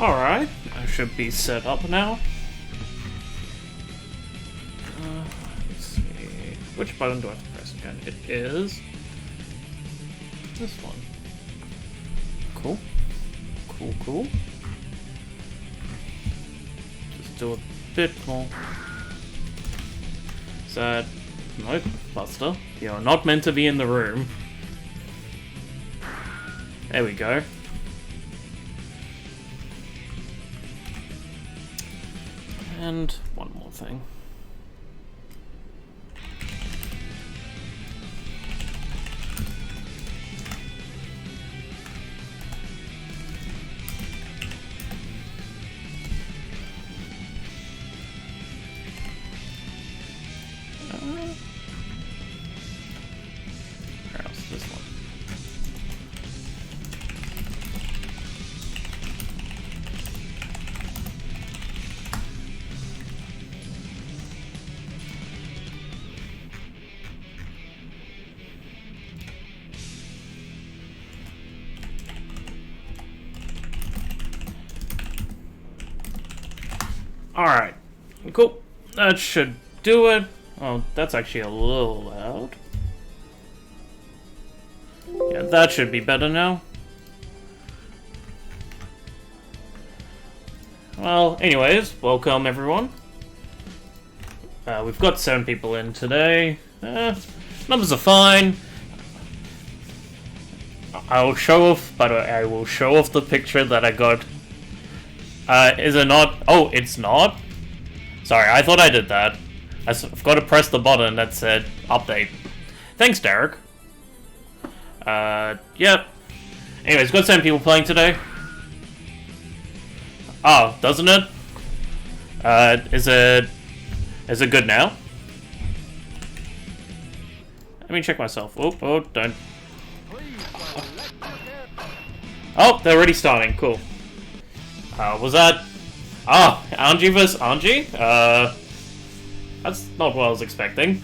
Alright, I should be set up now. Let's see. Which button do I have to press again? It is this one. Cool. Cool. Just do a bit more. Is that... Nope, Buster. You're not meant to be in the room. There we go. And one more thing. Where else is this one? Alright, cool. That should do it. Oh, that's actually a little loud. Yeah, that should be better now. Well, anyways, welcome everyone. We've got 7 people in today. Numbers are fine. I'll show off, by the way, I will show off the picture that I got. Is it not? Oh, it's not? Sorry, I thought I did that. I forgot to press the button that said update. Thanks, Derek. Yep. Anyways, got 7 people playing today. Oh, doesn't it? Is it good now? Let me check myself. Oh, don't. Oh, they're already starting. Cool. Was that... Oh, Angie vs. Angie? That's not what I was expecting.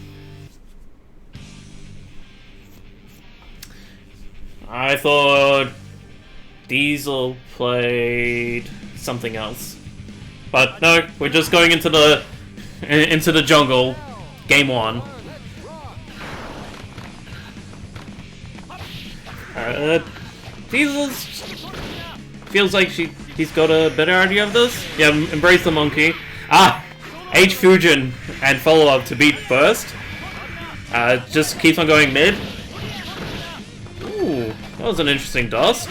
I thought Diesel played something else. But no, we're just going into the jungle. Game 1. Diesel's feels like he's got a better idea of this. Yeah, embrace the monkey. H Fusion and follow up to beat first. Just keeps on going mid. Ooh, that was an interesting Dust.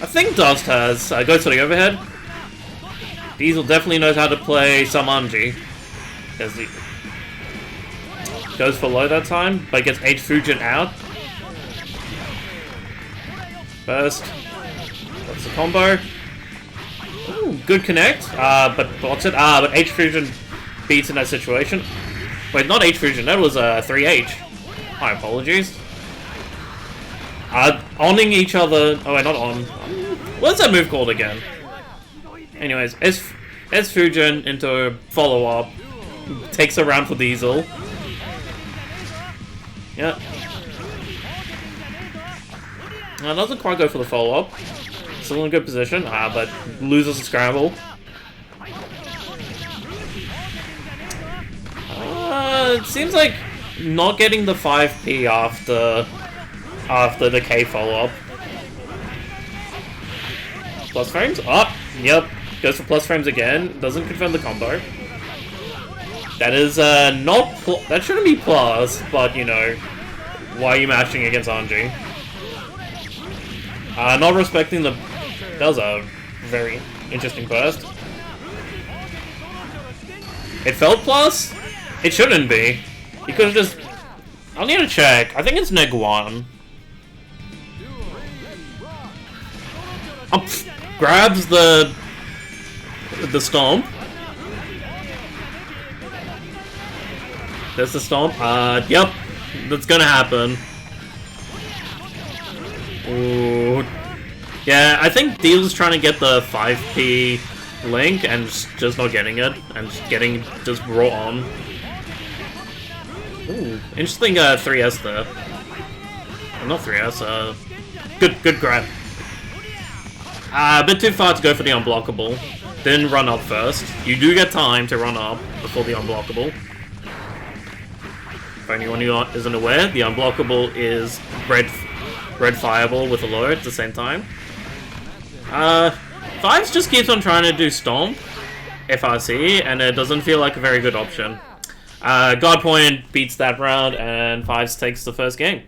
I think Dust has goes for the overhead. Diesel definitely knows how to play some Angie. Goes for low that time, but gets H Fusion out. First. What's the combo? Ooh, good connect. But blocks it. But H Fusion beats in that situation. Wait, not H Fusion. That was 3H. My apologies. Owning each other. Oh wait, not on. What's that move called again? Anyways, S Fusion into follow up. Takes a round for Diesel. Yeah. Doesn't quite go for the follow up. Still in a good position, but loses a scramble. It seems like not getting the 5p after the K follow-up. Plus frames? Oh, yep. Goes for plus frames again. Doesn't confirm the combo. That is not that shouldn't be plus, but you know, why are you matching against Angie? Not respecting the... That was a very interesting burst. It felt plus? It shouldn't be. You could have just... I'll need to check. I think it's neg 1. Grabs the stomp. There's the stomp. Yep. That's gonna happen. Ooh. Yeah, I think Deal's trying to get the 5p link and just not getting it, and just getting just raw on. Ooh, interesting 3S there. Not 3S, good grab. A bit too far to go for the unblockable. Then run up first. You do get time to run up before the unblockable. For anyone who isn't aware, the unblockable is red fireball with a low at the same time. Fives just keeps on trying to do Stomp, FRC, and it doesn't feel like a very good option. Guard Point beats that round, and Fives takes the first game.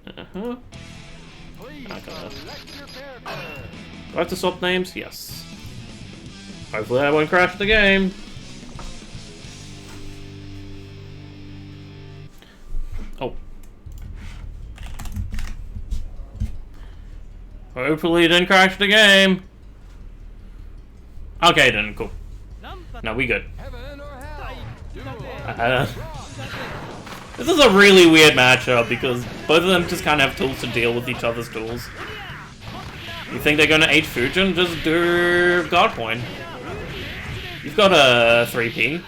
Okay. Do I have to swap names? Yes. Hopefully I won't crash the game. Oh. Hopefully it didn't crash the game. Okay then, cool. No, we good. This is a really weird matchup because both of them just kind of have tools to deal with each other's tools. You think they're gonna H Fujin? Just do Guard Point. You've got a 3P.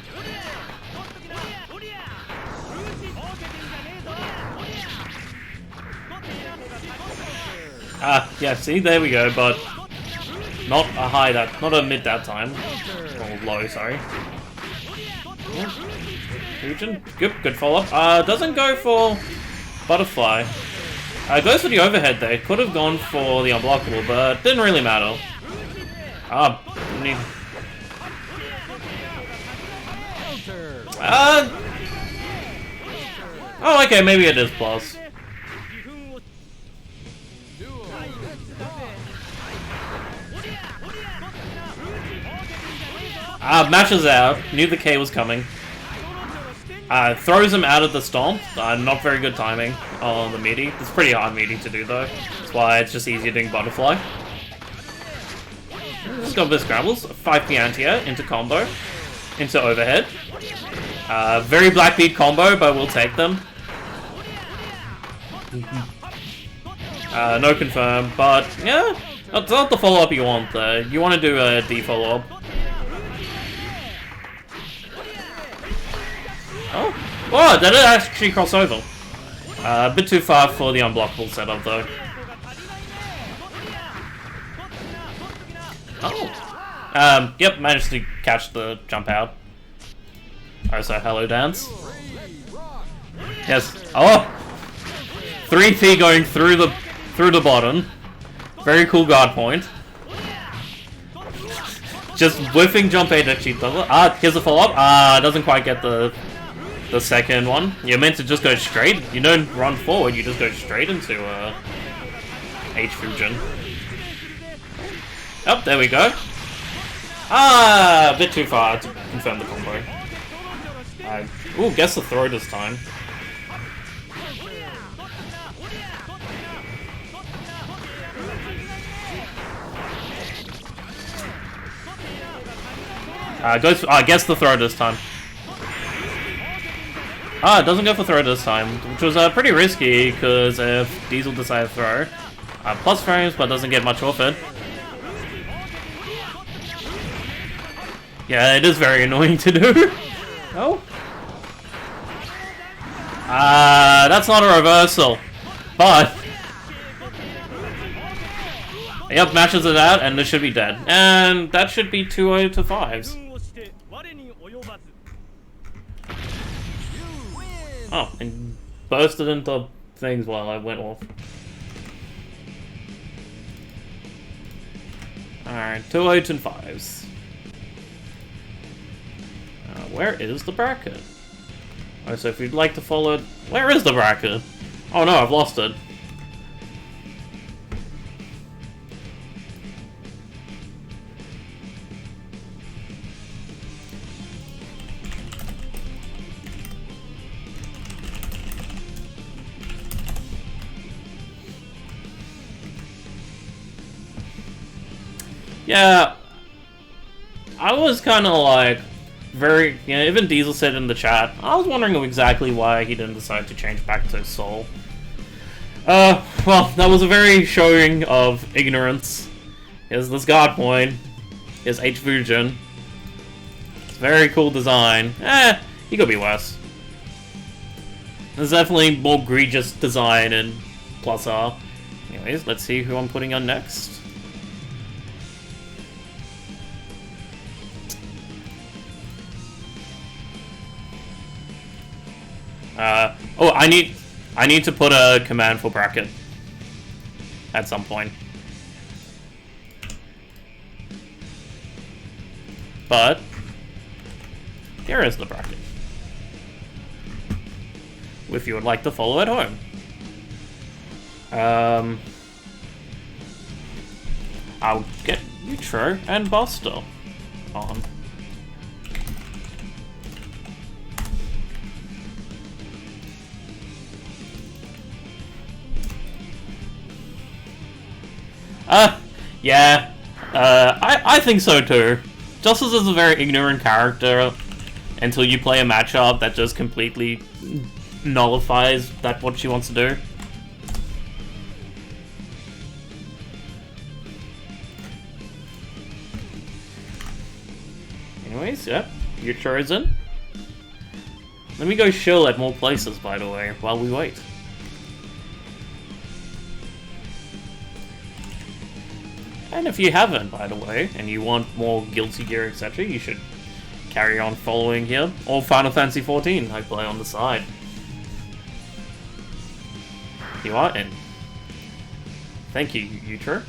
Yeah, see, there we go, but not a high that, not a mid that time. Or low, sorry. Yeah. Fujin, good follow-up. Doesn't go for Butterfly. Goes for the overhead there. Could have gone for the unblockable, but didn't really matter. Oh, okay, maybe it is plus. Matches out. Knew the K was coming. Throws him out of the Stomp. Not very good timing on the meaty. It's pretty hard meaty to do though. That's why it's just easier doing Butterfly. Just got a bit of scrambles. 5p anti-air into combo. Into overhead. Very blackbeat combo, but we'll take them. No confirm, but yeah, that's not the follow-up you want there. You want to do a D follow-up. Oh, that did actually cross over. A bit too far for the unblockable setup, though. Oh. Yep, managed to catch the jump out. Oh, so hello, dance. Yes. Oh! 3P going through the bottom. Very cool guard point. Just whiffing jump 8 at cheap level. Here's a follow-up. Doesn't quite get the second one. You're meant to just go straight. You don't run forward, you just go straight into H Fujin. Oh, there we go. A bit too far to confirm the combo. Ooh, guess the throw this time. Guess the throw this time. It doesn't go for throw this time, which was pretty risky, because if Diesel decided to throw, plus frames, but doesn't get much off it. Yeah, it is very annoying to do. Oh. That's not a reversal, but... Yep, matches it out, and this should be dead. And that should be 2-0 to 5s. Oh, and bursted into things while I went off. Alright, 2-0 and 5s. Where is the bracket? Oh, so if you'd like to follow it... Where is the bracket? Oh no, I've lost it. Yeah, I was kind of like, even Diesel said in the chat, I was wondering exactly why he didn't decide to change back to Soul. Well, that was a very showing of ignorance. Here's this guard point, here's H Fujin. It's very cool design. He could be worse. There's definitely more egregious design in Plus R. Anyways, let's see who I'm putting on next. Oh, I need to put a command for bracket at some point. But here is the bracket. If you would like to follow at home. I'll get Neutro and Buster on. Yeah. I think so too. Justice is a very ignorant character until you play a matchup that just completely nullifies what she wants to do. Anyways, yep, you're chosen. Let me go shill at more places, by the way, while we wait. And if you haven't, by the way, and you want more Guilty Gear, etc., you should carry on following here, or Final Fantasy XIV, I play on the side. You are in. Thank you, Utro.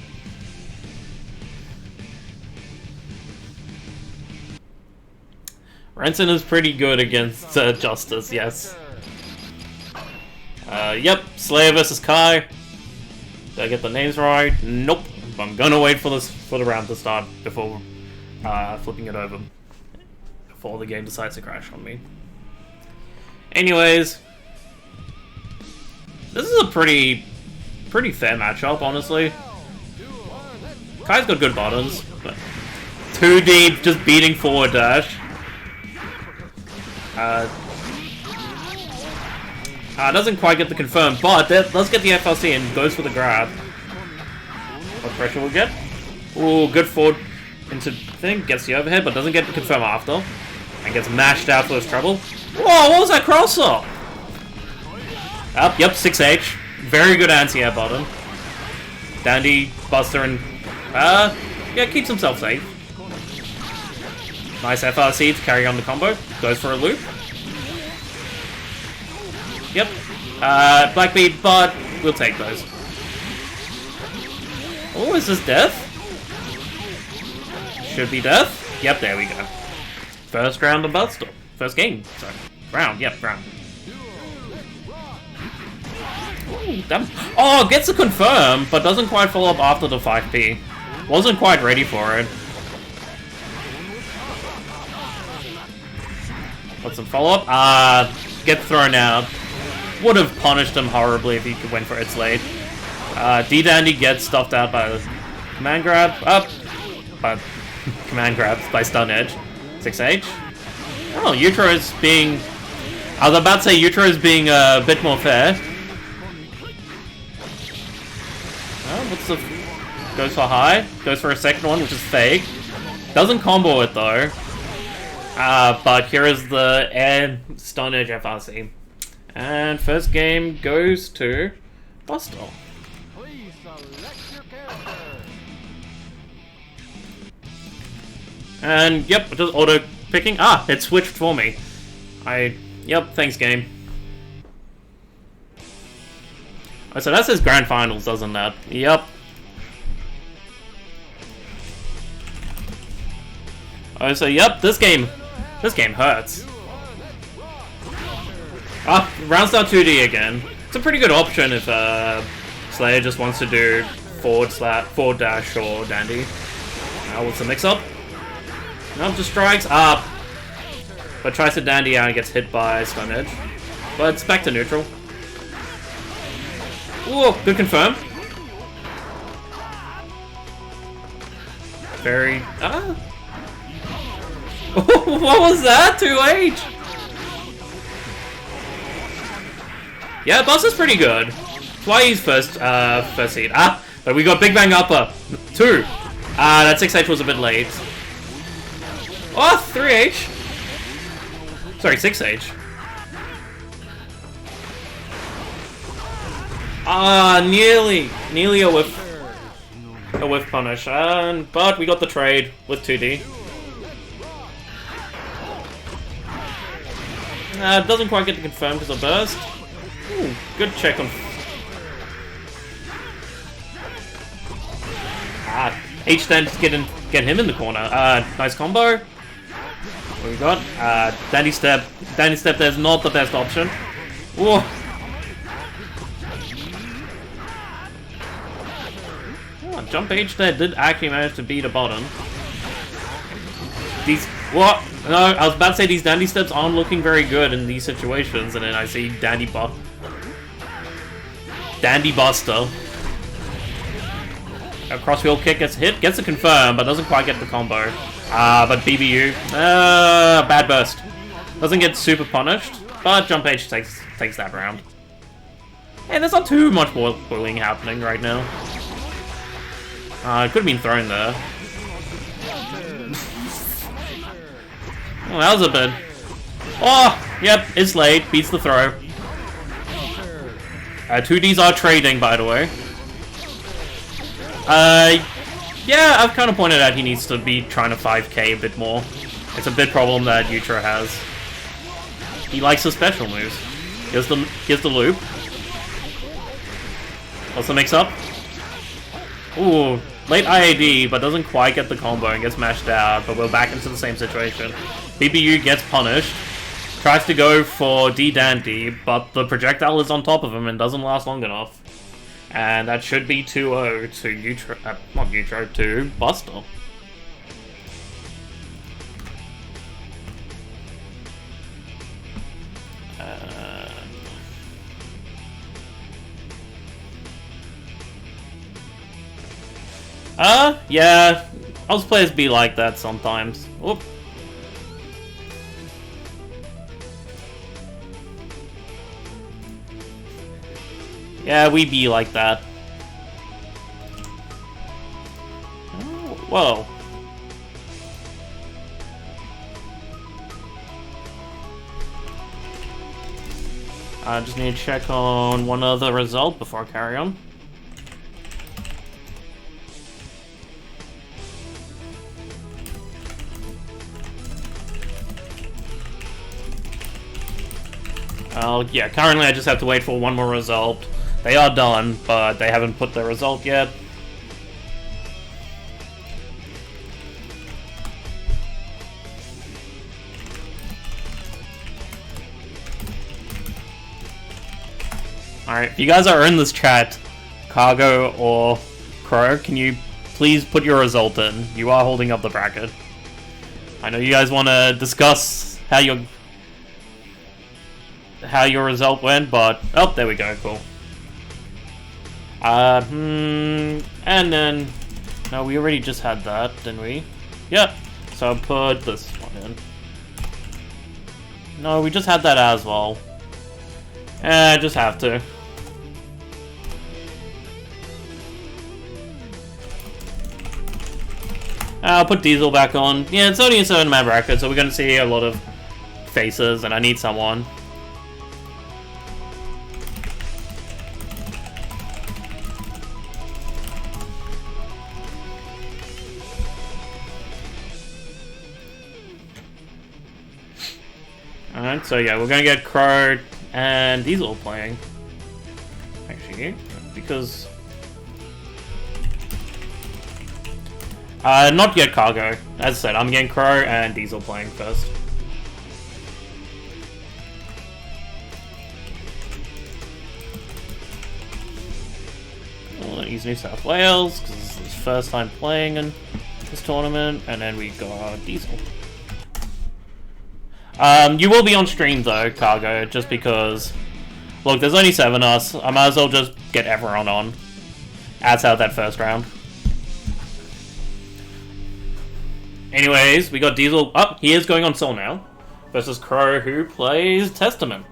Renson is pretty good against Justice, yes. Yep, Slayer versus Kai. Did I get the names right? Nope. I'm gonna wait for the round to start before flipping it over. Before the game decides to crash on me. Anyways, this is a pretty fair matchup, honestly. Kai's got good buttons, but 2D just beating forward dash. Doesn't quite get the confirm, but does get the FLC and goes for the grab. What pressure we'll get? Ooh, good forward into thing, gets the overhead, but doesn't get the confirm after. And gets mashed out for his trouble. Whoa, what was that crosser? Up, yep, 6H. Very good anti-air button. Dandy, Buster, and yeah, keeps himself safe. Nice FRC to carry on the combo. Goes for a loop. Yep. Blackbeard, but we'll take those. Oh, is this death? Should be death. Yep, there we go. First round of Buster. First game. Sorry. Round, yep, round. Ooh, oh, gets a confirm, but doesn't quite follow up after the 5P. Wasn't quite ready for it. What's some follow-up? Get thrown out. Would have punished him horribly if he went for its late. D-Dandy gets stuffed out by the command grab. By command grabs by stun edge. 6H. Oh, Utro is being... I was about to say Utro is being a bit more fair. Oh, what's the... Goes for high. Goes for a second one, which is fake. Doesn't combo it though. But here is the air stun edge FRC. And first game goes to Buster. Please select your character. And yep, just auto picking. Ah, it switched for me. Yep, thanks game. Oh, so that says Grand Finals, doesn't that? Yep. Oh, so yep, this game hurts. Ah, round start 2D again. It's a pretty good option if Slayer just wants to do forward dash or dandy. Now what's the mix up? No, just strikes up. But tries to dandy out and gets hit by stun edge. But it's back to neutral. Ooh, good confirm. Very what was that? 2H? Yeah, Buster's pretty good. That's why he's first seed. But we got Big Bang Upper. 2. That 6H was a bit late. Oh, 3H. Sorry, 6H. Nearly a whiff punish, but we got the trade with 2D. Doesn't quite get to confirm because of burst. Ooh, good check on. H-Stand get him in the corner. Nice combo. What we got? Dandy Step. Dandy Step there's not the best option. Whoa. Oh, Jump H there did actually manage to beat a bottom. What? No, I was about to say these Dandy Steps aren't looking very good in these situations, and then I see Dandy Buster. A crossfield kick gets hit, gets a confirm, but doesn't quite get the combo. But BBU, bad burst. Doesn't get super punished, but Jump H takes that round. And there's not too much bullying happening right now. It could have been thrown there. Oh, that was a bit. Oh, yep, it's late. Beats the throw. 2Ds are trading, by the way. Yeah, I've kind of pointed out he needs to be trying to 5k a bit more. It's a big problem that Utro has. He likes his special moves. Here's the loop. What's the mix-up? Ooh, late IAD, but doesn't quite get the combo and gets mashed out, but we're back into the same situation. BBU gets punished, tries to go for D-Dandy, but the projectile is on top of him and doesn't last long enough. And that should be 2-0 to Utro, not Utro, to Buster. Yeah, most players be like that sometimes. Whoop. Yeah, we be like that. Oh, whoa. I just need to check on one other result before I carry on. Yeah, currently I just have to wait for one more result. They are done, but they haven't put the result yet. Alright, if you guys are in this chat, Cargo or Crow, can you please put your result in? You are holding up the bracket. I know you guys want to discuss how your result went, but... Oh, there we go, cool. And then... No, we already just had that, didn't we? Yep. So I'll put this one in. No, we just had that as well. I just have to. I'll put Diesel back on. Yeah, it's only a 7-man bracket, so we're gonna see a lot of faces, and I need someone. Alright, so yeah, we're gonna get Crow and Diesel playing. Actually, because... not yet Cargo. As I said, I'm getting Crow and Diesel playing first. Well, he's New South Wales, because this is his first time playing in this tournament. And then we got Diesel. You will be on stream though, Cargo, just because... Look, there's only 7 of us. I might as well just get everyone on. Adds out that first round. Anyways, we got Diesel... Oh, he is going on Soul now. Versus Crow, who plays Testament.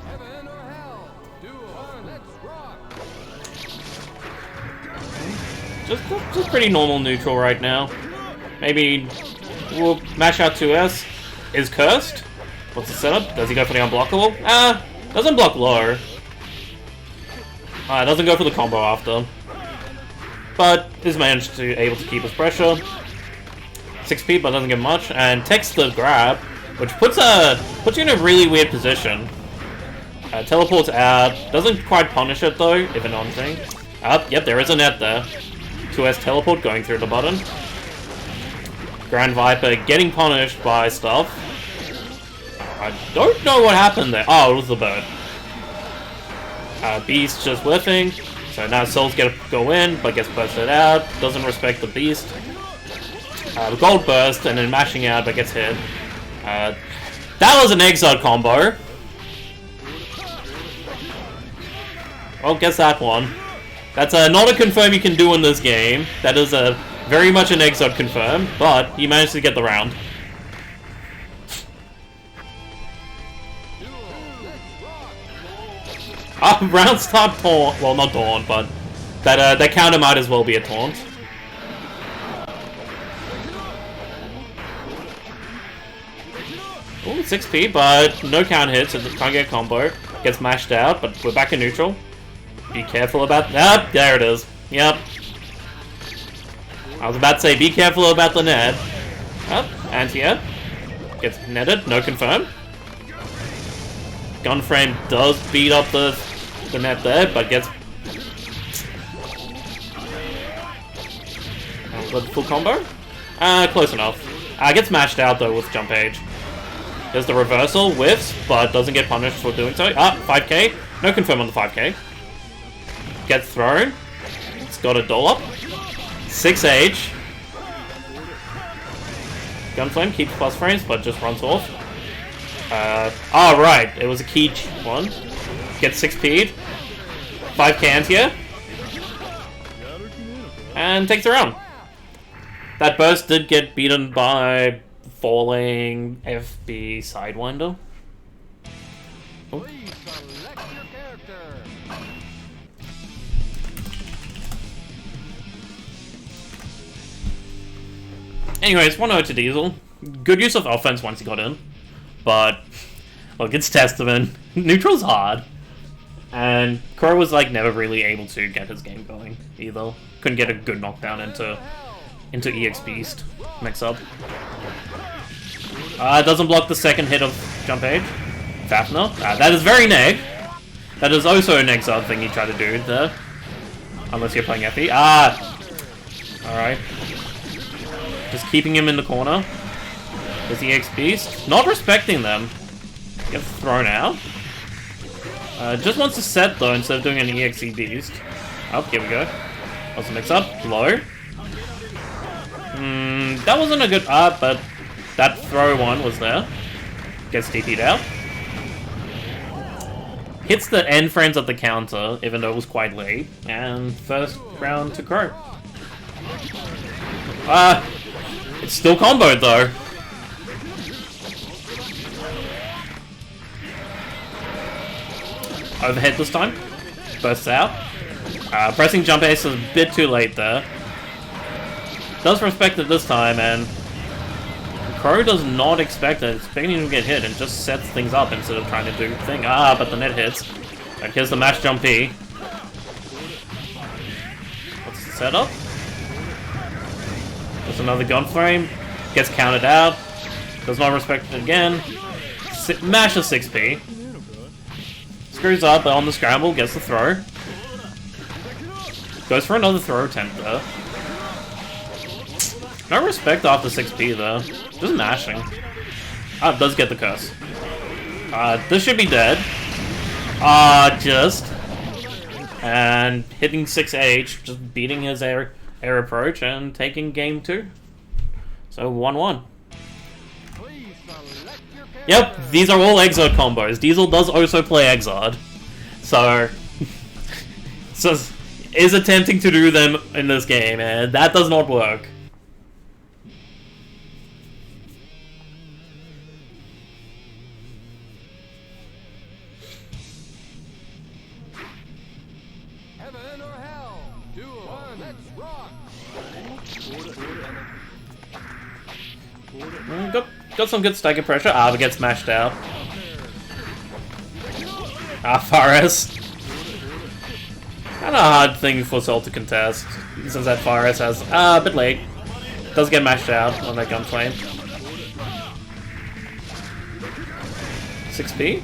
Heaven or hell, duo, let's rock. Just pretty normal neutral right now. Maybe we'll mash out 2S. is cursed. What's the setup? Does he go for the unblockable? Doesn't block low. Doesn't go for the combo after. But is managed to able to keep his pressure. 6p, but doesn't get much. And takes the grab, which puts you in a really weird position. Teleports out. Doesn't quite punish it though, if anything. Yep, there is a net there. 2S teleport going through the button. Grand Viper getting punished by stuff. I don't know what happened there. Oh, it was the bird. Beast just whiffing. So now Souls get to go in, but gets bursted out. Doesn't respect the Beast. Gold burst, and then mashing out, but gets hit. That was an Exile combo. Well, guess that one. That's not a confirm you can do in this game. That is very much an Exile confirm, but he managed to get the round. Round start taunt. Well, not taunt, but that counter might as well be a taunt. Ooh, 6p, but no count hits, so can't get combo. Gets mashed out, but we're back in neutral. Be careful about that. There it is. Yep. I was about to say, be careful about the net. Anti-air. Gets netted, no confirm. Gunframe does beat up the net there, but gets full combo. Close enough. Gets mashed out though with jump age. There's the reversal, whiffs, but doesn't get punished for doing so. 5k. No confirm on the 5k. Gets thrown. It's got a doll up. 6H. Gunflame keeps plus frames, but just runs off. Right. It was a key one. Gets 6p'd. 5k anti-air. And takes the round. That burst did get beaten by falling FB Sidewinder. Oh. Please select your character. Anyways, 1-0 to Diesel. Good use of offense once he got in. But, look, it's Testament. Neutral's hard. And Crow was, like, never really able to get his game going, either. Couldn't get a good knockdown into EX Beast mix-up. Doesn't block the second hit of Jump Age. Fafner. That is very neg. That is also an exile thing you try to do there. Unless you're playing FE. Alright. Just keeping him in the corner. There's EX Beast. Not respecting them. Gets thrown out. Just wants to set though instead of doing an EXE Beast. Oh, here we go. Also mix up. Low. That wasn't a good but that throw one was there. Gets DP'd out. Hits the end frames of the counter, even though it was quite late. And first round to Crow. It's still comboed though. Overhead this time. Bursts out. Pressing jump ace is a bit too late there. Does respect it this time, and Crow does not expect it. It's expecting him to get hit and just sets things up instead of trying to do the thing. But the net hits. Here's the mash jump E. What's the setup? There's another gun frame. Gets counted out. Does not respect it again. Mash a 6p. Screws up on the scramble. Gets the throw. Goes for another throw attempt there. No respect after 6p though. Just mashing. Does get the curse. This should be dead. Just. And hitting 6H, just beating his air approach and taking game 2. So 1-1. Yep, these are all Exod combos. Diesel does also play Exod. So is attempting to do them in this game, and that does not work. Heaven or hell? Duel. Let's rock. got some good stagger pressure. Ah, but gets smashed out. Ah, Fares. Kind of a hard thing for Sol to contest, since that Fares has a bit late. Does get mashed out on that gunflame. 6p.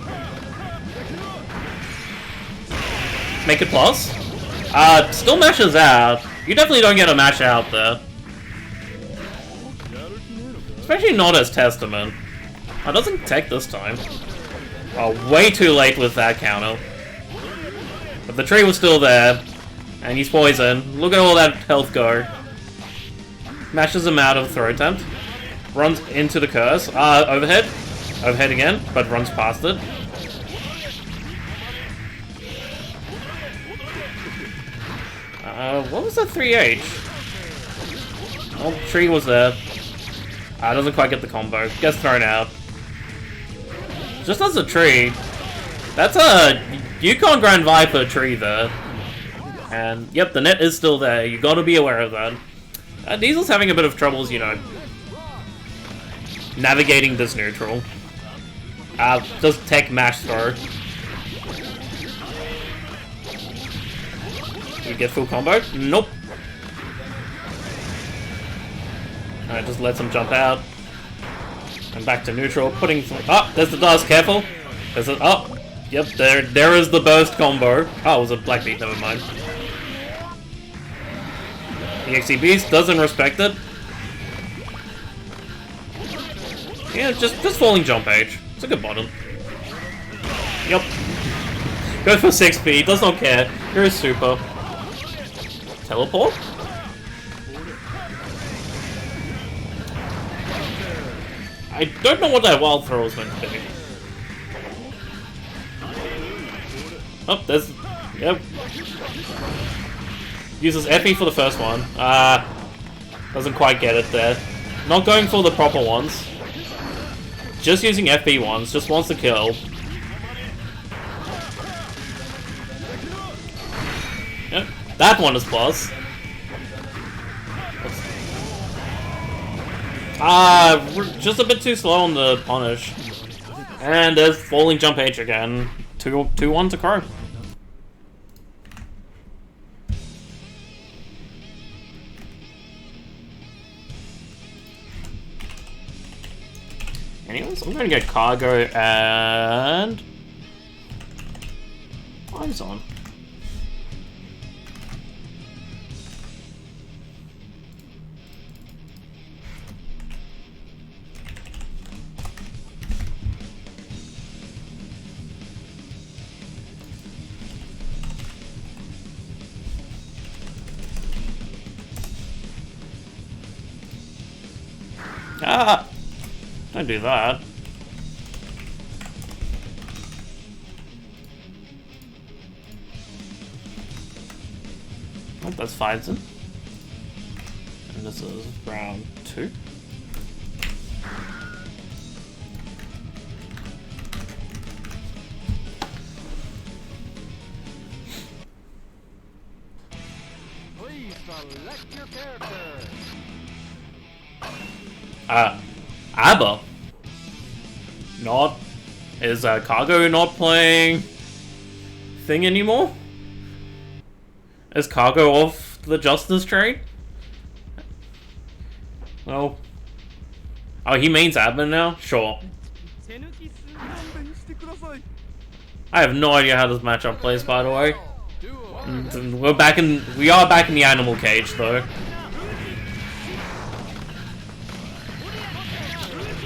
Make it plus. Still mashes out. You definitely don't get a mash out there. Especially not as Testament. Oh, it doesn't tech this time. Oh, way too late with that counter. But the tree was still there. And he's poisoned. Look at all that health go. Mashes him out of the throw attempt. Runs into the curse. Overhead. Overhead again, but runs past it. What was that 3H? Oh, tree was there. Doesn't quite get the combo. Gets thrown out. Just as a tree. That's a Yukon Grand Viper tree there. And, yep, the net is still there. You gotta be aware of that. Diesel's having a bit of troubles, you know, navigating this neutral. Just tech mash throw. You get full combo? Nope. Alright, just lets him jump out. And back to neutral, putting some... Oh, there's the dust, careful! There's a... Oh! Yep, there is the burst combo. Oh, it was a black beat, never mind. EXE Beast doesn't respect it. Yeah, just falling jump H. It's a good bottom. Yep. Go for 6p, does not care. Here's super. Teleport? I don't know what that wild throw was meant to be. Oh, there's... Yep. Uses FE for the first one. Doesn't quite get it there. Not going for the proper ones. Just using FB ones. Just wants to kill. Yep. That one is plus. We're just a bit too slow on the punish. And there's falling jump H again. 2-1 to Crow. Anyways, I'm gonna get cargo and eyes on. Don't do that. Oh, that's Fidesen. And this is round 2. Please select your character. ABBA. Not... Is Cargo not playing... thing anymore? Is Cargo off the Justice trade? Well... Oh, he mains admin now? Sure. I have no idea how this matchup plays, by the way. We are back in the animal cage, though.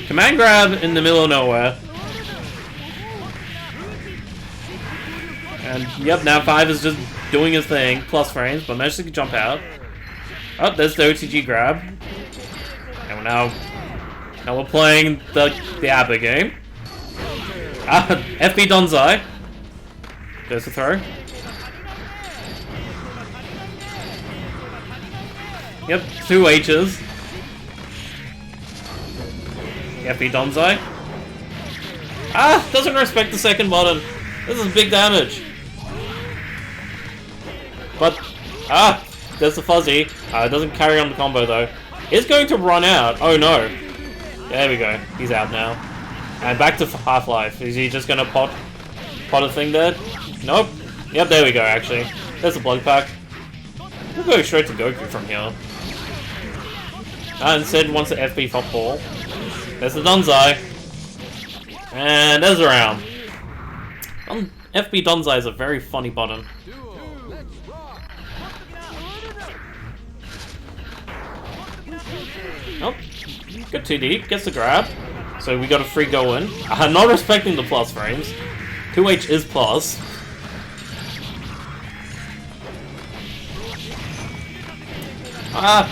Command grab in the middle of nowhere. And yep, now 5 is just doing his thing, plus frames, but managed to jump out. Oh, there's the OTG grab. And now we're playing the ABBA game. FB Donzai. Goes to throw. Yep, 2 H's. FB Donzai. Doesn't respect the second button. This is big damage. But, there's the fuzzy. Doesn't carry on the combo though. It's going to run out. Oh no. There we go. He's out now. And back to Half-Life. Is he just gonna pot a thing there? Nope. Yep, there we go, actually. There's a blood pack. We'll go straight to Goku from here. And Sid wants the FB football. There's the Donzai. And there's the round. FB Donzai is a very funny button. Nope. Good 2D. Gets the grab. So we got a free go in. Not respecting the plus frames. 2H is plus.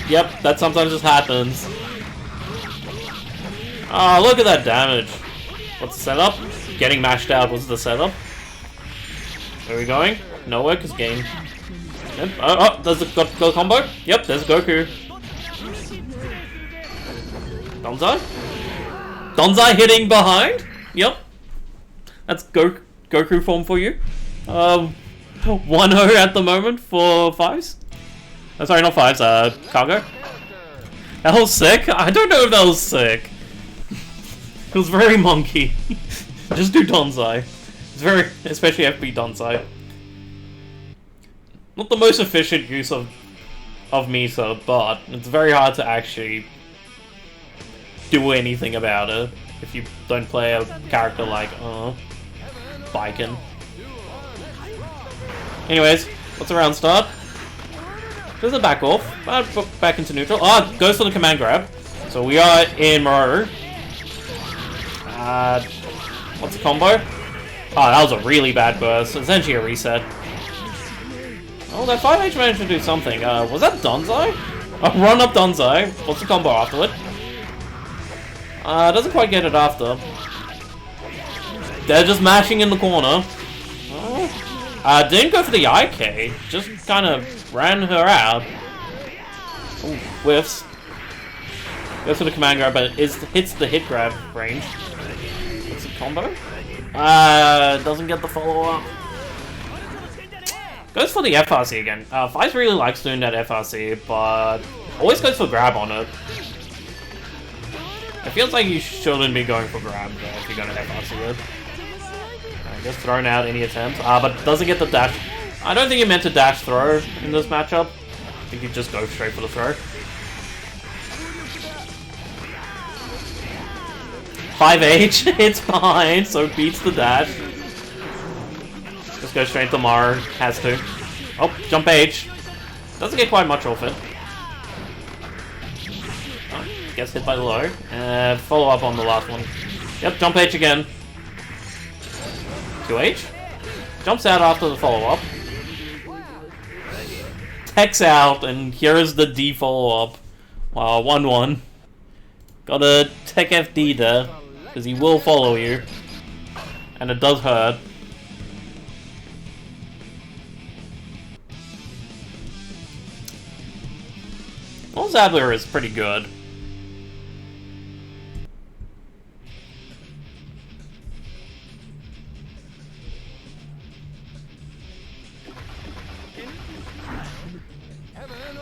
Yep, that sometimes just happens. Look at that damage. What's the setup? Getting mashed out was the setup. Where are we going? Nowhere, because game. Yep. Does it go combo? Yep, there's Goku. Donzai? Donzai hitting behind? Yep. That's Goku form for you. 1-0 at the moment for Fives. Oh, sorry, not Fives, Cargo. That was sick? I don't know if that was sick. It was very monkey. Just do Donzai. It's very, especially FB Donzai. Not the most efficient use of Misa, but it's very hard to actually do anything about it if you don't play a character like Biken. Anyways, what's the round start? There's a back off, back into neutral. Goes for the command grab. So we are in Moro. What's the combo? That was a really bad burst. Essentially a reset. Oh, that 5H managed to do something. Was that Donzai? Run up Donzai. What's the combo after it? Doesn't quite get it after. They're just mashing in the corner. Didn't go for the IK. Just kind of ran her out. Ooh, whiffs. Goes for the command grab, but hits the hit grab range. What's the combo? Doesn't get the follow-up. Goes for the FRC again. Fives really likes doing that FRC, but always goes for grab on it. It feels like you shouldn't be going for grab there if you're going to FRC it. Just thrown out any attempt, but doesn't get the dash. I don't think he meant to dash throw in this matchup. I think he just goes straight for the throw. 5H hits behind, so beats the dash. Just goes straight to Mar, has to. Oh, jump H. Doesn't get quite much off it. Oh, gets hit by the low. Follow up on the last one. Yep, jump H again. 2H. Jumps out after the follow-up. Techs out, and here is the D follow-up. Wow, 1-1. Got a Tech FD there, because he will follow you. And it does hurt. Well, Zabler is pretty good.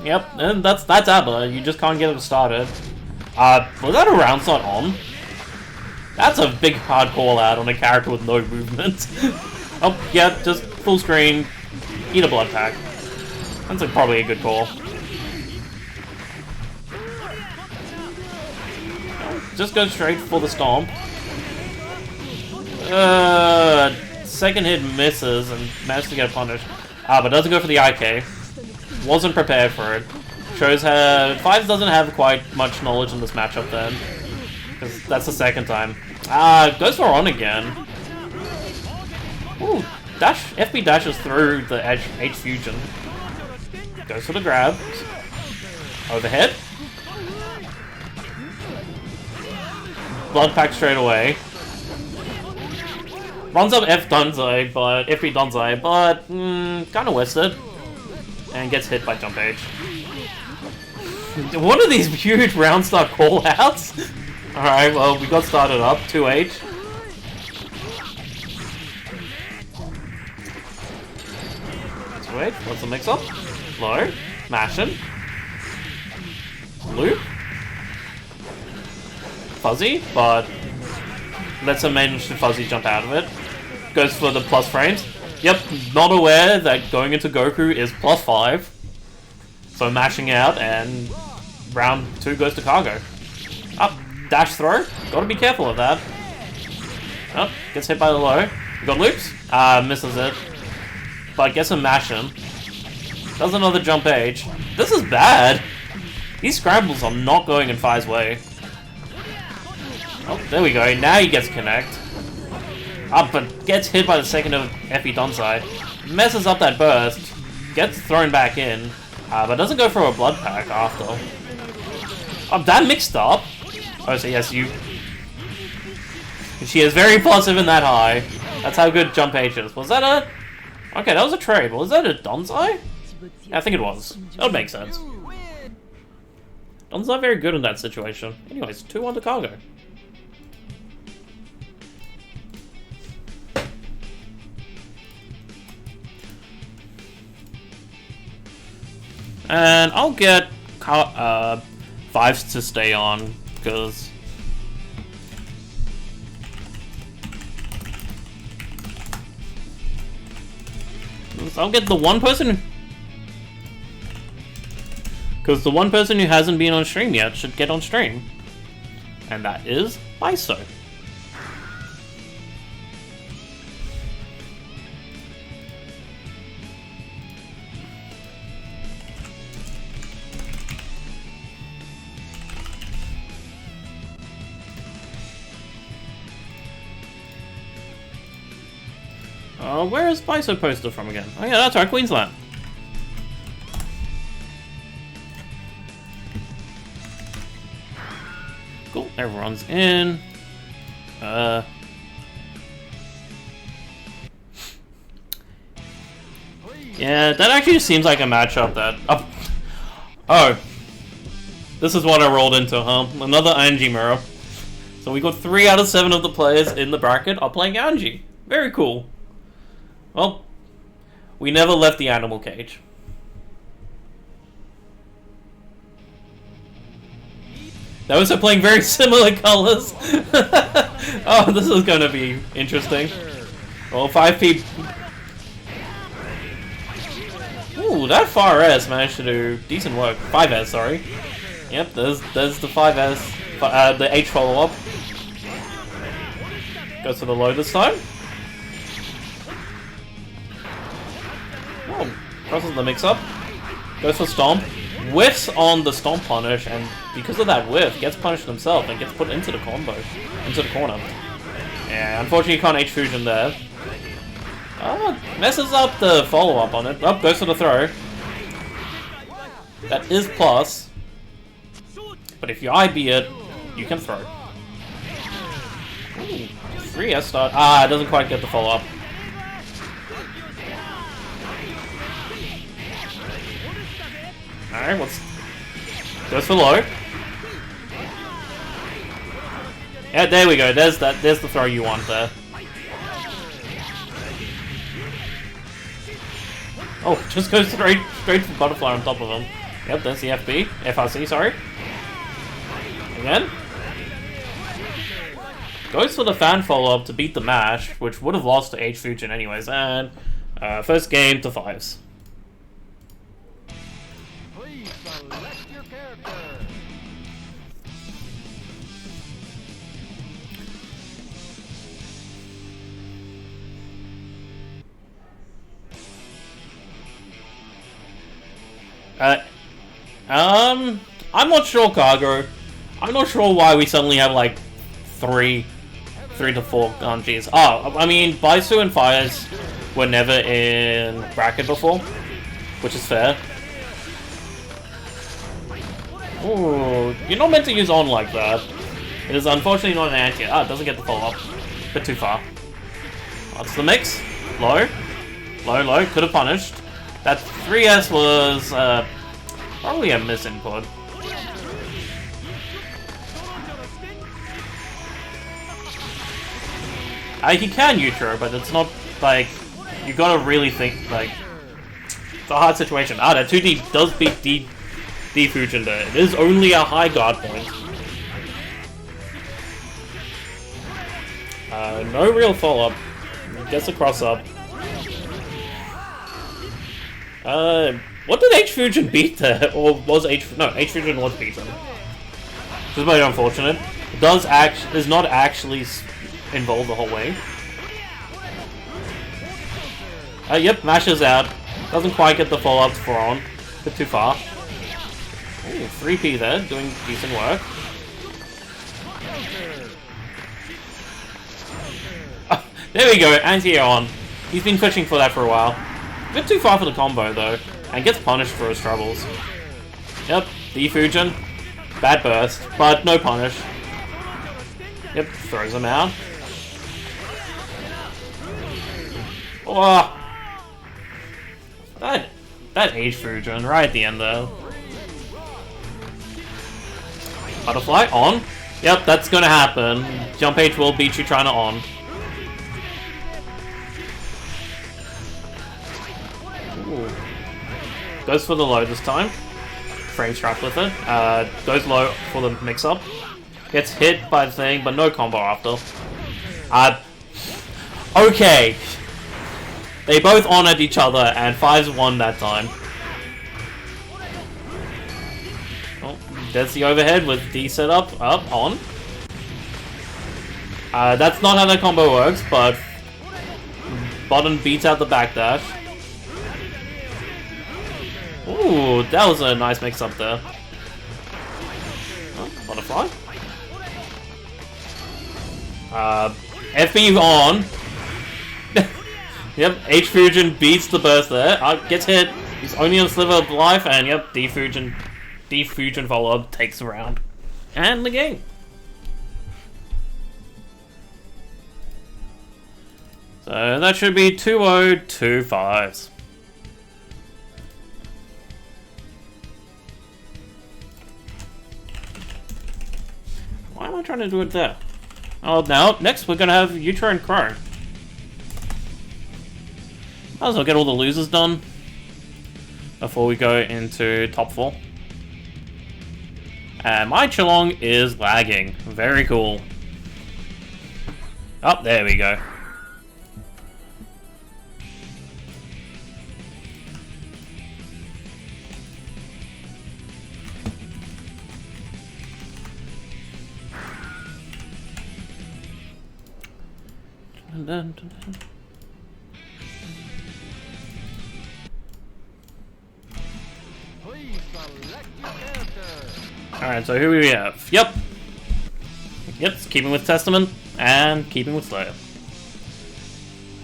Yep, and that's Abba. You just can't get him started. Was that a round slot on? That's a big hard call out on a character with no movement. Oh, yeah, just full screen. Eat a blood pack. That's probably a good call. Just go straight for the stomp. Second hit misses and managed to get punished. But doesn't go for the IK. Wasn't prepared for it. Shows how Fives doesn't have quite much knowledge in this matchup then. Because that's the second time. Goes for on again. Ooh, dash. FB dashes through the H fusion. Goes for the grab. Overhead. Blood pack straight away. Runs up FB Donzai, but kind of wasted. And gets hit by jump H. What are these huge round start call-outs? Alright, well, we got started up. 2H. What's the mix-up? Low. Mashing. Loop. fuzzy, but lets him manage to fuzzy jump out of it. Goes for the plus frames. Yep, not aware that going into Goku is +5. So mashing out, and round 2 goes to Cargo. Up, dash throw. Gotta be careful of that. Oh, gets hit by the low. Got loops. Misses it. But gets a mash him. Does another jump H. This is bad. These scrambles are not going in Fi's way. Oh, there we go. Now he gets connect. Up, but gets hit by the second of FE Donsai. Messes up that burst. Gets thrown back in. But doesn't go for a blood pack after. Oh, that mixed up. Oh, so yes, you... She is very positive in that high. That's how good jump H is. Was that a... Okay, that was a trade, but was that a Donsai? Yeah, I think it was. That would make sense. Donsai very good in that situation. Anyways, 2-1 to Cargo. And I'll get Fives to stay on, because I'll get the one person, because the one person who hasn't been on stream yet should get on stream, and that is Biso. Where is Biso posted from again? Oh yeah, that's right, Queensland. Cool, everyone's in. Yeah, that actually seems like a matchup that... Oh. This is what I rolled into, huh? Another Angie mirror. So we got 3 out of 7 of the players in the bracket are playing Angie. Very cool. Well, we never left the animal cage. That was playing very similar colors. Oh, this is going to be interesting. Well, 5P... Ooh, that 4S managed to do decent work. 5S, sorry. Yep, there's the 5S, the H follow-up. Goes for the low this time. Oh, crosses the mix-up. Goes for Stomp. Whiffs on the Stomp punish, and because of that whiff, gets punished himself and gets put into the combo. Into the corner. Yeah, unfortunately you can't H-Fusion there. Messes up the follow-up on it. Oh, goes for the throw. That is plus. But if you IB it, you can throw. Ooh, 3S start. It doesn't quite get the follow-up. Alright, goes for low. Yeah, there we go. There's the throw you want there. Oh, just goes straight for butterfly on top of him. Yep, there's the FRC, sorry. Again. Goes for the fan follow-up to beat the mash, which would have lost to H-Fusion anyways, and first game to 5s. Please select your character. I'm not sure, Cargo. I'm not sure why we suddenly have like 3 to 4 Ganjis. Oh, I mean, Baisu and Fires were never in bracket before, which is fair. Ooh, you're not meant to use on like that. It is unfortunately not an anti. It doesn't get the follow-up. Bit too far. That's the mix. Low. Low. Could have punished. That 3S was probably a misinput. He can Utro, but it's not like you gotta really think like it's a hard situation. That 2D does beat D Fusion there. It is only a high guard point. No real follow-up. Gets a cross-up. What did H-Fusion beat there? Or was H-Fusion was beaten. Which is very unfortunate. It is not actually involved the whole way. Yep, mashes out. Doesn't quite get the follow-up for on. Bit too far. Ooh, 3P there, doing decent work. There we go, anti-on. He's been pushing for that for a while. A bit too far for the combo though, and gets punished for his troubles. Yep, D-Fusion. Bad burst, but no punish. Yep, throws him out. Oh, that H-Fusion right at the end though. Butterfly on. Yep, that's gonna happen. Jump H will beat you trying to on. Ooh. Goes for the low this time. Frames trapped with it. Goes low for the mix-up. Gets hit by the thing, but no combo after. Okay. They both honored each other, and 5's won that time. Oh, there's the overhead with D set up, on. That's not how that combo works, but bottom beats out the backdash. Ooh, that was a nice mix-up there. Oh, butterfly. FB on. Yep, H-Fusion beats the burst there. Gets hit. He's only on a sliver of life, and yep, D-Fusion follow-up takes the round. And the game. So that should be 2-0, 2-5s. Why am I trying to do it there? Oh, now, next we're gonna have Utro and Crow. Might as well get all the losers done before we go into top 4. And my Chilong is lagging. Very cool. Oh, there we go. Alright, so who do we have? Yep, it's keeping with Testament and keeping with Slayer.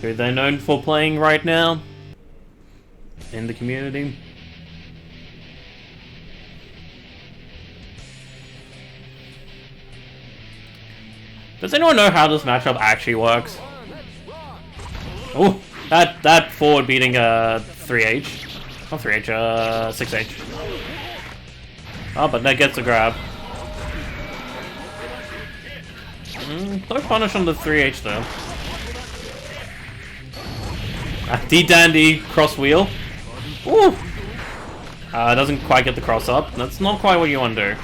Who are they known for playing right now in the community? Does anyone know how this matchup actually works? Oh, that forward beating 3H. Not 3H, 6H. Oh, but that gets a grab. No punish on the 3H though. D-Dandy cross wheel. Ooh! Doesn't quite get the cross up. That's not quite what you want to do.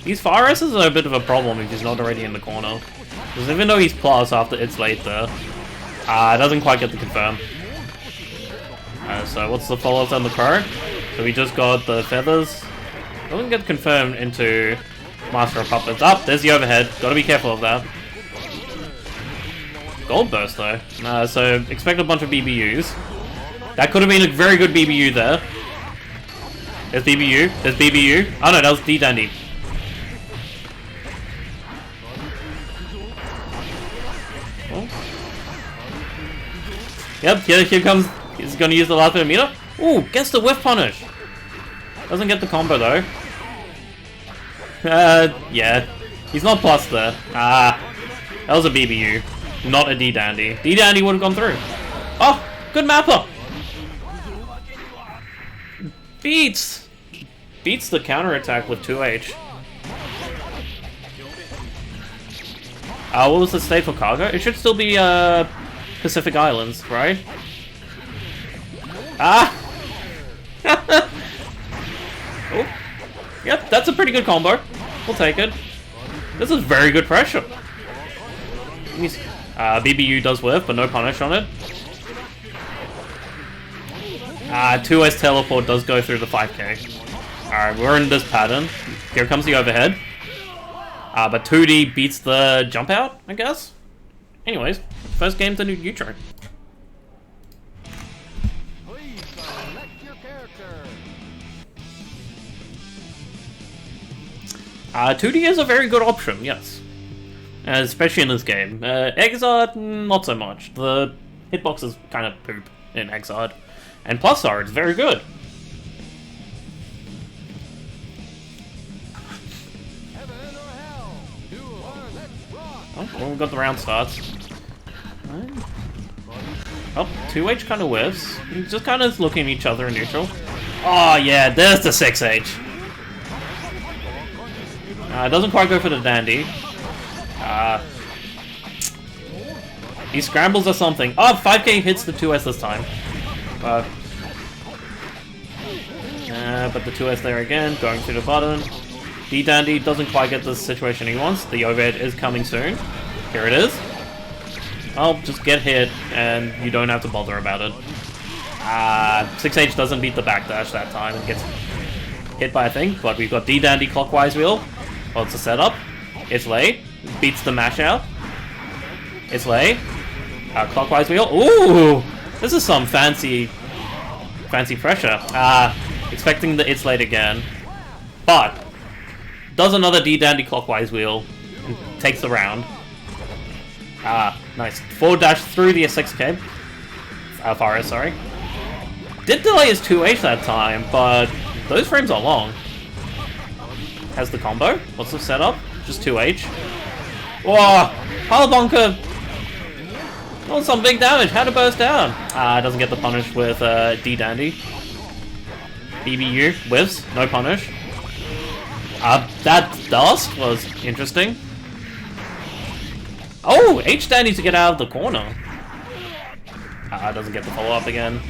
These fire S's are a bit of a problem if he's not already in the corner. Because even though he's plus after it's late there, doesn't quite get the confirm. So what's the follow-up on the Crow? So we just got the feathers. Doesn't get confirmed into Master of Puppets. Up, there's the overhead. Gotta be careful of that. Gold burst though. So expect a bunch of BBUs. That could have been a very good BBU there. There's BBU. There's BBU. Oh no, that was D-Dandy. Oh. Yep, here comes. He's gonna use the last bit of meter. Ooh, gets the whiff punish. Doesn't get the combo though. Yeah. He's not plus there. That was a BBU. Not a D-Dandy. D-Dandy would have gone through. Oh, good mapper. Beats the counter attack with 2H. What was the state for cargo? It should still be Pacific Islands, right? Oh. Yep, that's a pretty good combo. We'll take it. This is very good pressure. BBU does whiff, but no punish on it. 2S teleport does go through the 5k. Alright, we're in this pattern. Here comes the overhead. But 2D beats the jump out, I guess? Anyways, first game to neutral. Please select your character. 2D is a very good option, yes. Especially in this game. Exard, not so much. The hitbox is kind of poop in Exard. And plus R, it's very good. Heaven or hell. Duel. Let's rock. Oh, well, we've got the round starts. Oh, 2H kind of whiffs. He's just kind of looking at each other in neutral. Oh yeah, there's the 6H. Doesn't quite go for the dandy. He scrambles or something. Oh, 5k hits the 2S this time. But the 2S there again, going through the button. D-Dandy doesn't quite get the situation he wants. The overhead is coming soon. Here it is. I'll just get hit, and you don't have to bother about it. 6H doesn't beat the backdash that time. It gets hit by a thing, but we've got D-Dandy clockwise wheel. Well, it's a setup. It's lay. Beats the mash out. It's lay. Clockwise wheel. Ooh! This is some fancy pressure. Expecting the it's late again. But does another D-Dandy clockwise wheel and takes the round. Nice. Forward dash through the 6k. Faris, sorry. Did delay his 2H that time, but those frames are long. Has the combo. What's the setup? Just 2H. Whoa! Halabonka! Oh, some big damage. How to burst down? Doesn't get the punish with D-Dandy. BBU whiffs. No punish. That dust was interesting. Oh! H-Dandy to get out of the corner. Doesn't get the follow-up again.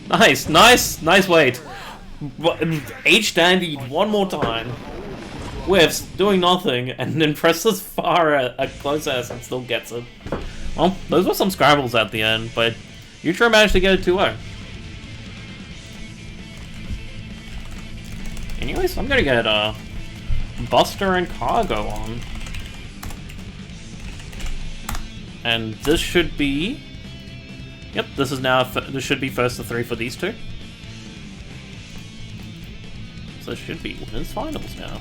Nice wait. H-Dandy one more time. Whiffs, doing nothing, and then presses far a close S and still gets it. Well, those were some scrambles at the end, but Utro managed to get a 2-0. Anyways, I'm gonna get Buster and Cargo on. And this should be... Yep, this should be first to 3 for these two. So this should be winners finals now.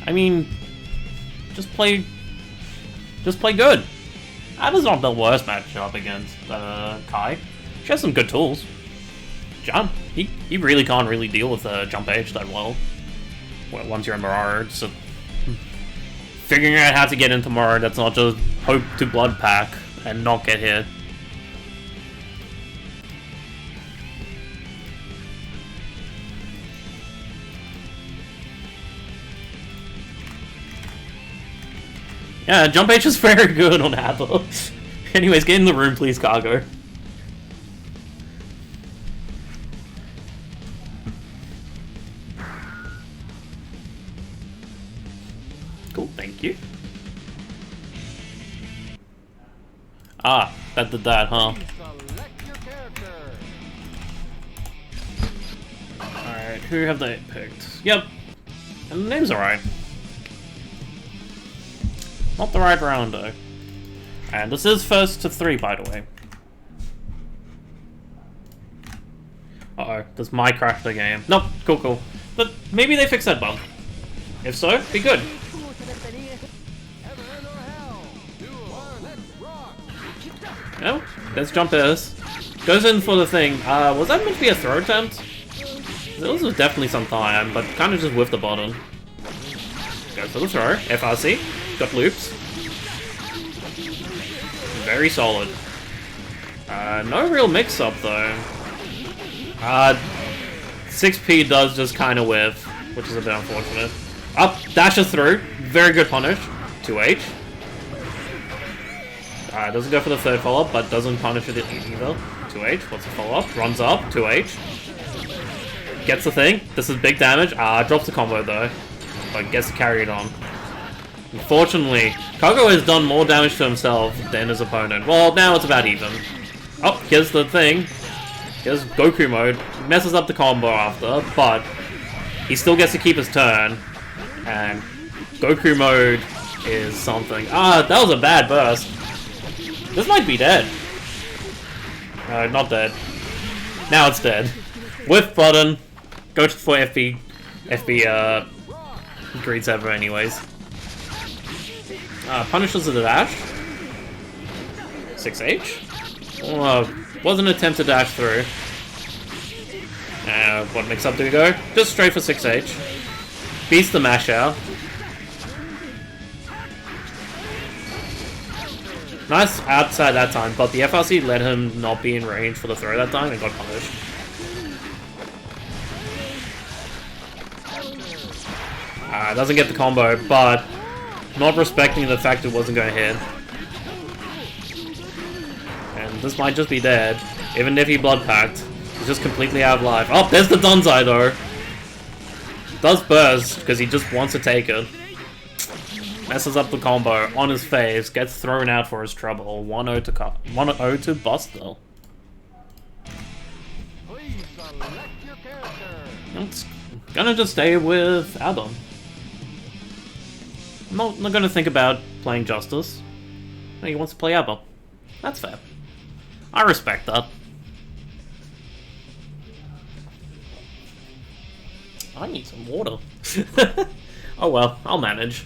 I mean, just play good. That is not the worst matchup against Kai. She has some good tools. Jump. He really can't really deal with jump H that well. Once you're in Mirage, so figuring out how to get into Mirage that's not just hope to blood pack and not get hit. Yeah, jump H is very good on Apple. Anyways, get in the room, please, Cargo. Cool, thank you. That did that, huh? Select your character. Alright, who have they picked? Yep. And the name's alright. Not the right round, though. And this is first to 3, by the way. Uh-oh, does my crash the game? Nope, cool. But maybe they fix that bug. If so, be good. Heaven or hell. Duel. Let's rock. No, let's jump this. Goes in for the thing. Was that meant to be a throw attempt? This was definitely some time, but kind of just whiffed the bottom. Goes for the throw. FRC. Got loops. Very solid. No real mix-up, though. 6P does just kind of whiff, which is a bit unfortunate. Up, dashes through. Very good punish. 2H. Doesn't go for the third follow-up, but doesn't punish it either. 2H, what's the follow-up? Runs up, 2H. Gets the thing. This is big damage. Drops the combo though. But gets to carry it on. Unfortunately, Kago has done more damage to himself than his opponent. Well, now it's about even. Oh, here's the thing. Here's Goku mode. Messes up the combo after, but he still gets to keep his turn. And Goku mode is something. That was a bad burst. This might be dead. No, not dead. Now it's dead. Whiff button. Go for FB Greed Server anyways. Punishes the dash. 6H. Was an attempt to dash through. What mix up do we go? Just straight for 6H. Beats the mash out. Nice outside that time, but the FRC let him not be in range for the throw that time and got punished. Doesn't get the combo, but not respecting the fact it wasn't going to hit. And this might just be dead. Even if he blood packed, he's just completely out of life. Oh, there's the Donzai though. Does burst because he just wants to take it. Messes up the combo on his face, gets thrown out for his trouble. 1-0 to Buster. It's gonna just stay with Adam. I'm not gonna think about playing Justice. He wants to play Abba. That's fair. I respect that. I need some water. Oh well, I'll manage.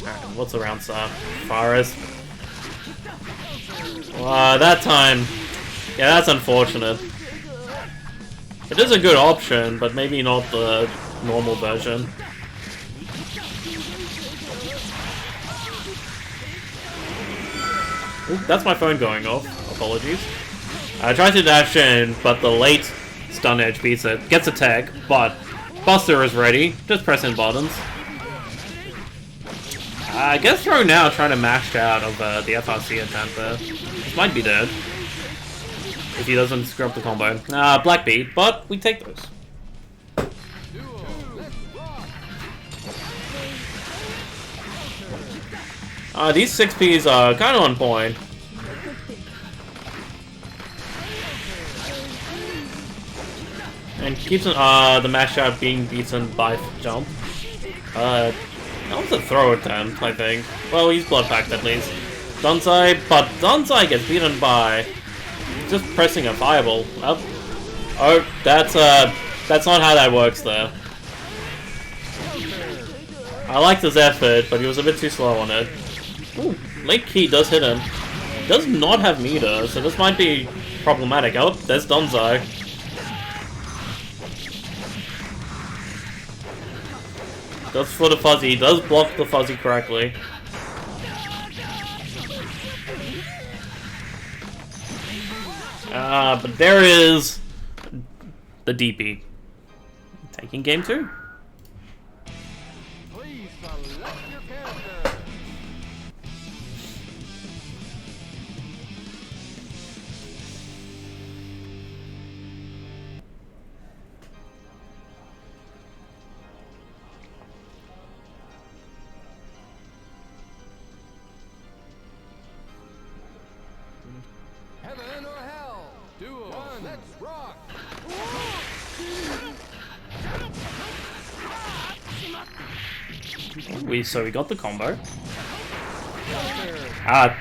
Alright, what's around sir? Forest. That time. Yeah, that's unfortunate. It is a good option, but maybe not the normal version. Ooh, that's my phone going off. Apologies. I tried to dash in, but the late stun edge beats it. Gets a tag, but Buster is ready. Just pressing buttons. I guess throw now, trying to mash out of the FRC attempt there. This might be dead. If he doesn't screw up the combo. Black beat, but we take those. These 6Ps are kind of on point. And keeps the mash out being beaten by jump. That was a throw attempt, I think. Well, he's blood packed at least. Donzai, but Donzai gets beaten by just pressing a fireball. Oh, that's not how that works there. I liked his effort, but he was a bit too slow on it. Ooh, late key does hit him. He does not have meter, so this might be problematic. Oh, there's Donzai. Does for the fuzzy, does block the fuzzy correctly. But there is the DP. Taking game 2. Please select your character. Heaven or hell? Duel. One. Let's rock. So we got the combo.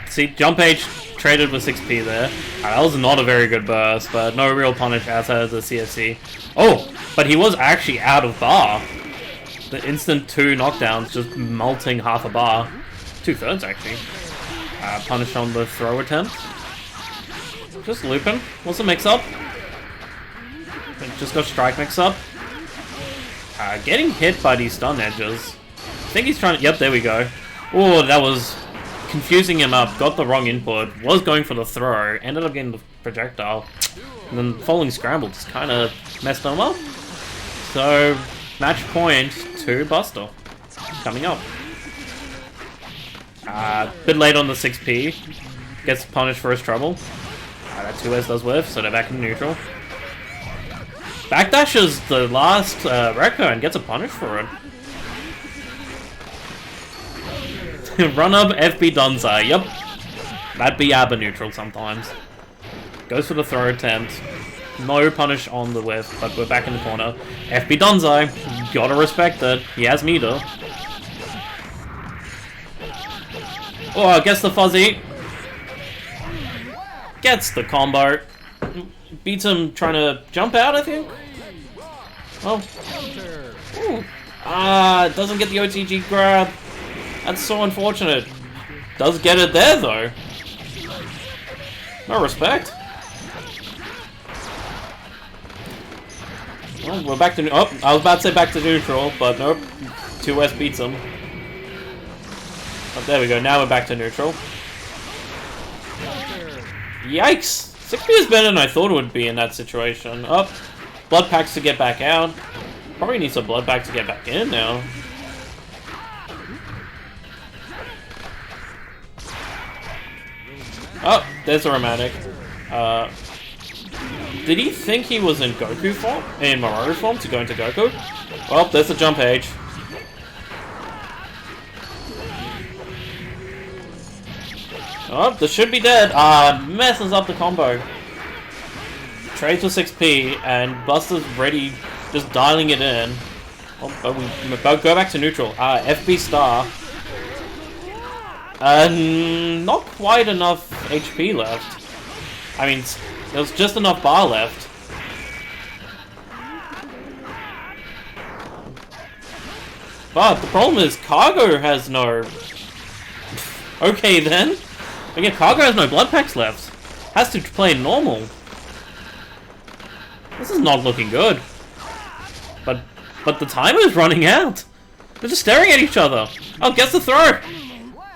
See, jump H traded with 6P there. That was not a very good burst, but no real punish outside of the CFC. Oh, but he was actually out of bar. The instant 2 knockdowns just melting half a bar. 2/3 actually. Punish on the throw attempt. Just looping. What's the mix up? Just got strike mix up. Getting hit by these stun edges. I think he's trying to... Yep, there we go. Oh, that was confusing him up. Got the wrong input. Was going for the throw. Ended up getting the projectile. And then following scramble just kind of messed him up. So, match point to Buster. Coming up. Bit late on the 6P. Gets punished for his trouble. That 2S does whiff, so they're back in neutral. Backdashes the last Rekka and gets a punish for it. Run up FB Donzai, yep. That'd be ABBA neutral sometimes. Goes for the throw attempt. No punish on the whiff, but we're back in the corner. FB Donzai, gotta respect it. He has meter. Oh, gets the fuzzy. Gets the combo. Beats him trying to jump out, I think. Oh. Ooh. Doesn't get the OTG grab. That's so unfortunate. Does get it there, though. No respect. Well, we're back to... Oh, I was about to say back to neutral, but nope. 2S beats him. Oh, there we go. Now we're back to neutral. Yikes! 6P is better than I thought it would be in that situation. Up. Blood packs to get back out. Probably needs a blood pack to get back in now. Oh, there's a romantic. Did he think he was in Goku form? In Mario form to go into Goku? Well, there's the jump age. Oh, this should be dead. Messes up the combo. Trades with 6P, and Buster's ready, just dialing it in. Oh, but we go back to neutral. FB star. Not quite enough HP left. I mean, there's just enough bar left. But the problem is, Cargo has no... Okay then. Again, Cargo has no blood packs left. Has to play normal. This is not looking good. But the timer is running out. They're just staring at each other. Oh, gets the throw.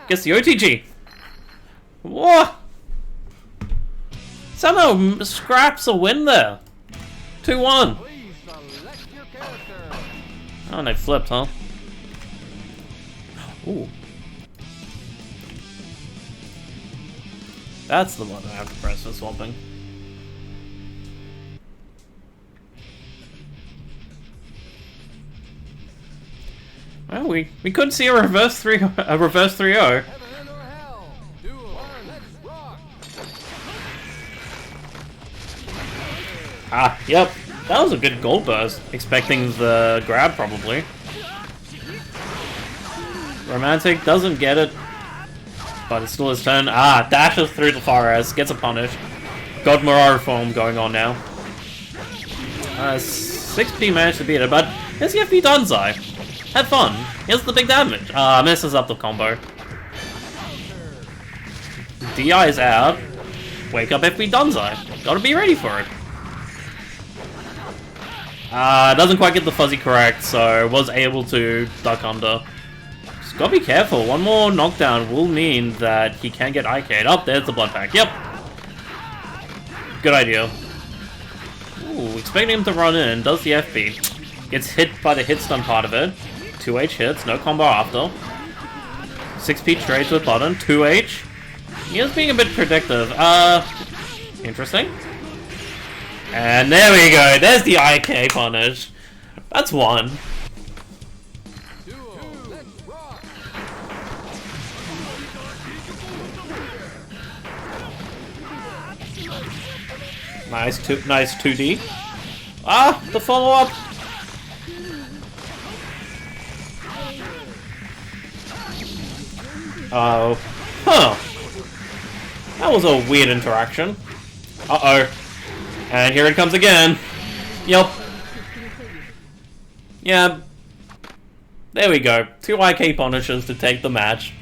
Gets the OTG. What? Somehow scraps a win there. 2-1. Oh, and they flipped, huh? Ooh. That's the one I have to press for swapping. Well, we couldn't see a reverse 3-0. Yep. That was a good gold burst. Expecting the grab, probably. Romantic doesn't get it. But it's still his turn. Dashes through the forest. Gets a punish. Got Mirage form going on now. 6P managed to beat it, but here's the FB Donzai. Had fun. Here's the big damage. Messes up the combo. DI is out. Wake up FB Donzai. Gotta be ready for it. Doesn't quite get the fuzzy correct, so was able to duck under. Just gotta be careful. One more knockdown will mean that he can get IK'd. Oh, there's the blood pack. Yep. Good idea. Ooh, expecting him to run in. Does the FB. Gets hit by the hit stun part of it. 2H hits. No combo after. 6P trades with button. 2H. He is being a bit predictive. Interesting. And there we go. There's the IK punish. That's one. Nice 2D. The follow-up. Oh. Huh. That was a weird interaction. Uh-oh. And here it comes again. Yup. Yeah. There we go. 2 IK punishes to take the match.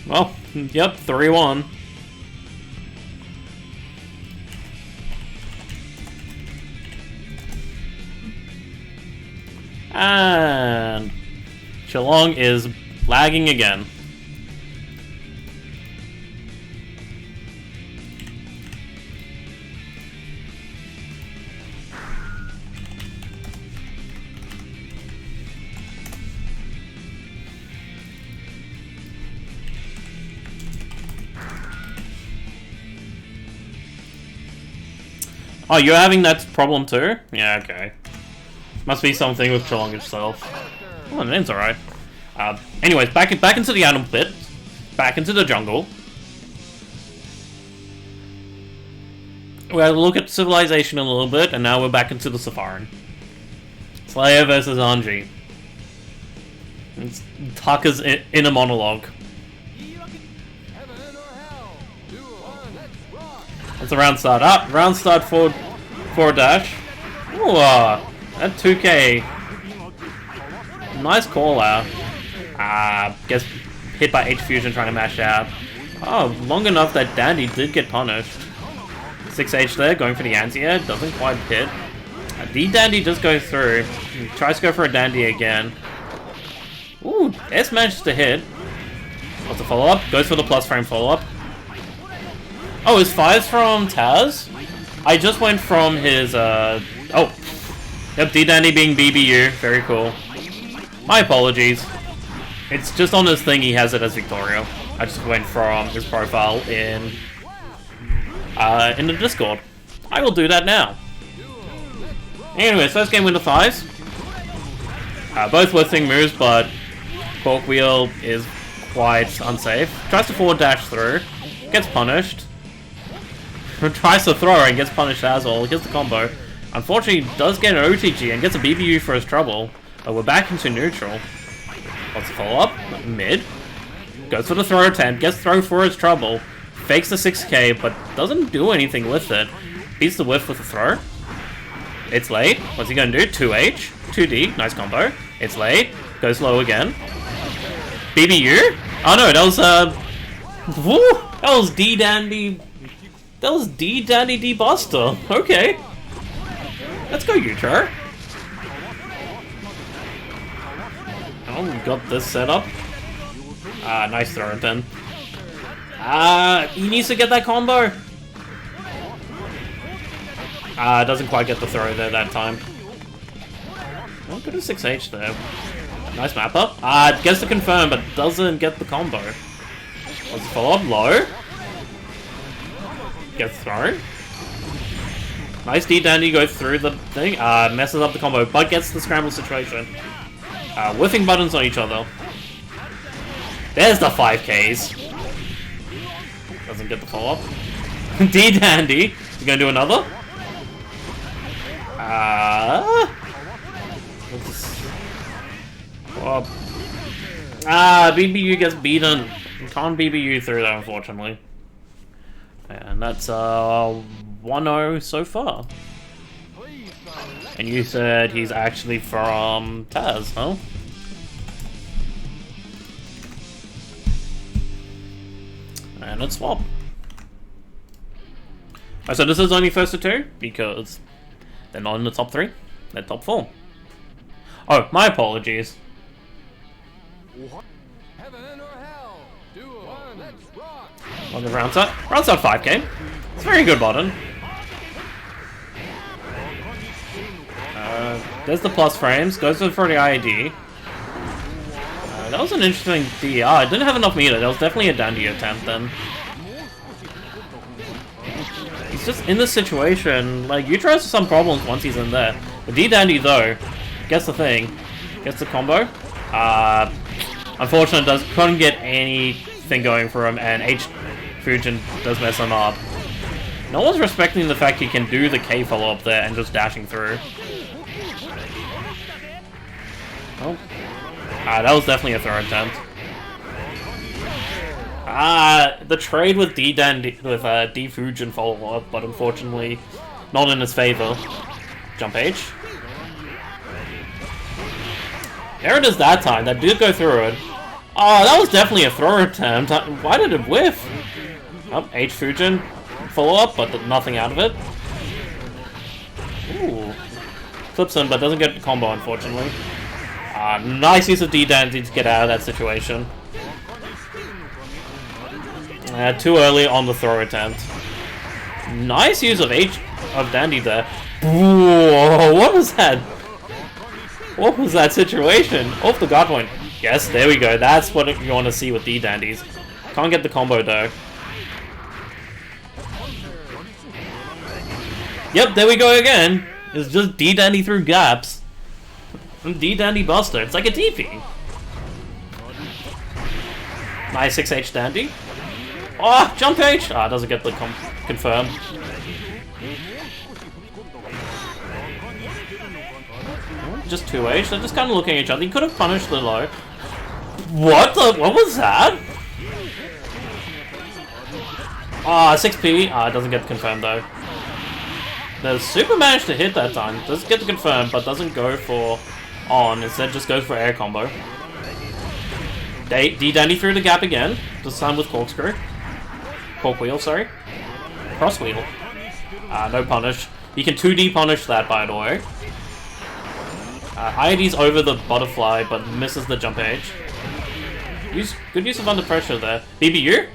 Well, yep, 3-1. And Geelong is Lagging again. Oh, you're having that problem too? Yeah, okay. Must be something with Chillong itself. Oh, the name's alright. Anyways, back into the animal pit. Back into the jungle. We had a look at civilization a little bit, and now we're back into the safari. Slayer versus Anji. It's Tucker's inner monologue. That's a round start. Up, round start forward dash. Ooh, that 2K. Nice call out. Gets hit by H Fusion trying to mash out. Oh, long enough that Dandy did get punished. 6H there, going for the anti-air. Doesn't quite hit. D Dandy does go through. He tries to go for a Dandy again. Ooh, S managed to hit. What's the follow-up? Goes for the plus frame follow-up. Oh, his fire's from Taz? I just went from his, oh. Yep, D-Dandy being BBU. Very cool. My apologies. It's just on his thing he has it as Victoria. I just went from his profile in the Discord. I will do that now. Anyways, first game win to 5s. Both lifting moves, but Cork Wheel is quite unsafe. Tries to forward dash through. Gets punished. Tries to throw and gets punished as well. Gets the combo. Unfortunately, does get an OTG and gets a BBU for his trouble. But we're back into neutral. What's the follow-up? Mid. Goes for the throw attempt. Gets thrown for his trouble. Fakes the 6K, but doesn't do anything with it. Beats the whiff with the throw. It's late. What's he gonna do? 2H. 2D. Nice combo. It's late. Goes low again. BBU? Oh no, that was, woo! That was D-Dandy... That was D-Dandy D-Buster. Okay. Let's go, Utro. Oh, we got this set up. Nice throw at then. He needs to get that combo. Doesn't quite get the throw there that time. Oh, good at 6H there. Nice map up. Gets the confirm, but doesn't get the combo. Let's follow up low. Gets thrown. Nice D-Dandy goes through the thing. Messes up the combo, but gets the scramble situation. Whiffing buttons on each other. There's the 5Ks. Doesn't get the follow-up. D-Dandy. Is he gonna do another? BBU gets beaten. Can't BBU through that, unfortunately. And that's 1-0 so far. And you said he's actually from Taz, huh? And let's swap. So this is only first to 2 because they're not in the top 3. They're top 4. Oh, my apologies. Heaven or hell? Duo. Let's rock. On the round start. Round start 5K. It's very good button. There's the plus frames. Goes in for the IED. That was an interesting DR. I didn't have enough meter. That was definitely a dandy attempt then. He's just in this situation. Like, Utro has some problems once he's in there. The D-Dandy, though, gets the thing. Gets the combo. Unfortunately, couldn't get anything going for him, and H Fujin does mess him up. No one's respecting the fact he can do the K follow-up there and just dashing through. Oh. That was definitely a throw attempt. The trade with D-Dandy, with D Fujin follow-up, but unfortunately not in his favor. Jump H. There it is that time. That did go through it. Oh, that was definitely a throw attempt. Why did it whiff? Oh, H Fujin follow-up, but nothing out of it. Ooh. Flips him, but doesn't get the combo, unfortunately. Nice use of D-Dandy to get out of that situation. Too early on the throw attempt. Nice use of Dandy there. Whoa, what was that? What was that situation? Off the guard point. Yes, there we go. That's what you want to see with D-Dandies. Can't get the combo though. Yep, there we go again. It's just D-Dandy through gaps. And D-Dandy Buster. It's like a DP. Nice 6H Dandy. Oh, jump H! Doesn't get the confirm. Just 2H. They're just kind of looking at each other. He could have punished the low. What was that? 6P. Doesn't get confirmed though. The super managed to hit that time. Doesn't get the confirm, but doesn't go for on. Instead, just goes for air combo. D-Dandy through the gap again. This time with corkscrew. Cork wheel, sorry. Cross wheel. No punish. You can 2D punish that, by the way. IID's over the butterfly, but misses the jump edge. Good use of under pressure there. BBU?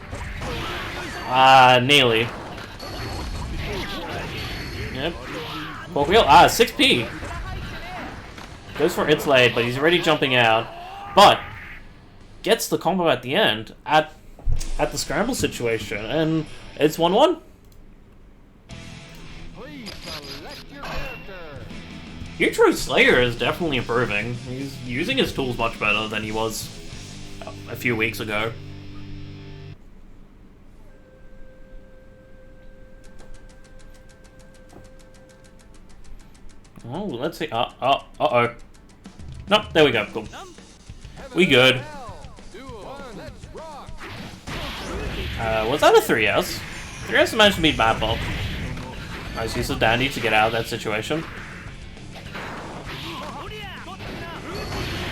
Nearly. Yep. Cork wheel. 6P. Goes for its late, but he's already jumping out. But gets the combo at the end at the scramble situation, and it's 1-1. Utro Slayer is definitely improving. He's using his tools much better than he was a few weeks ago. Oh, let's see. Uh-oh. Nope, there we go. Cool. We good. Was that a 3S? 3S managed to beat Mad Bob. Nice use of Dandy to get out of that situation.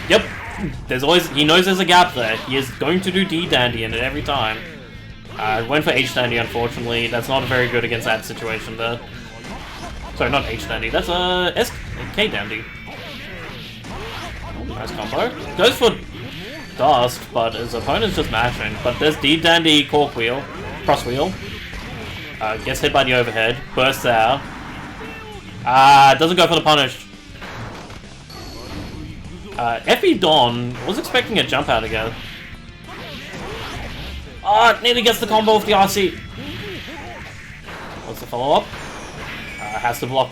Yep. He knows there's a gap there. He is going to do D-Dandy in it every time. Went for H-Dandy, unfortunately. That's not very good against that situation there. Sorry, not H-Dandy. That's K-Dandy. Oh, nice combo. Goes for Dust, but his opponent's just mashing. But there's D-Dandy Cork Wheel. Cross Wheel. Gets hit by the overhead. Bursts out. Doesn't go for the punish. FE Don was expecting a jump out again. Nearly gets the combo with the RC. What's the follow-up? Has to block.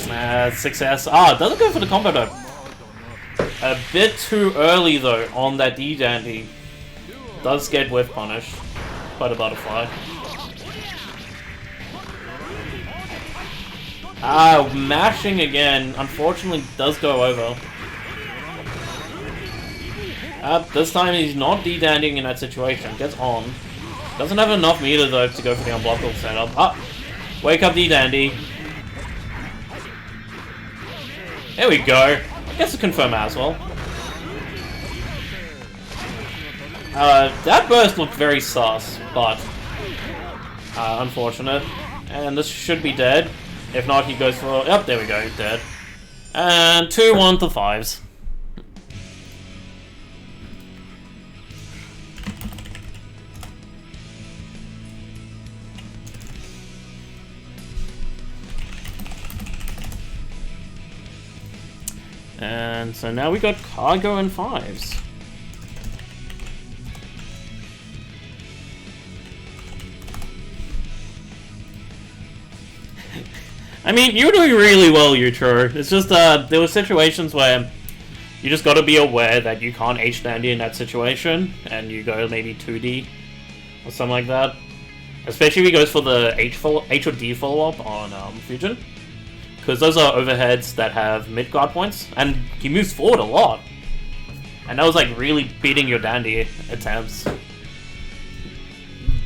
6S. Doesn't go for the combo though. A bit too early though on that D-Dandy. Does get whiff punished by the butterfly. Mashing again, unfortunately does go over. This time he's not D-Dandying in that situation. Gets on. Doesn't have enough meter though to go for the unblockable setup. Wake up D-Dandy. There we go. I guess to confirm as well. That burst looked very sus, but unfortunate. And this should be dead. If not, he goes for... Yep, there we go, dead. And 2-1 to 5s. And so now we got cargo and 5s. I mean, you're doing really well, Utro. It's just, there were situations where you just gotta be aware that you can't H-Dandy in that situation, and you go maybe 2D, or something like that. Especially if he goes for the H or D follow-up on Fusion. Because those are overheads that have mid-guard points, and he moves forward a lot. And that was like really beating your Dandy attempts.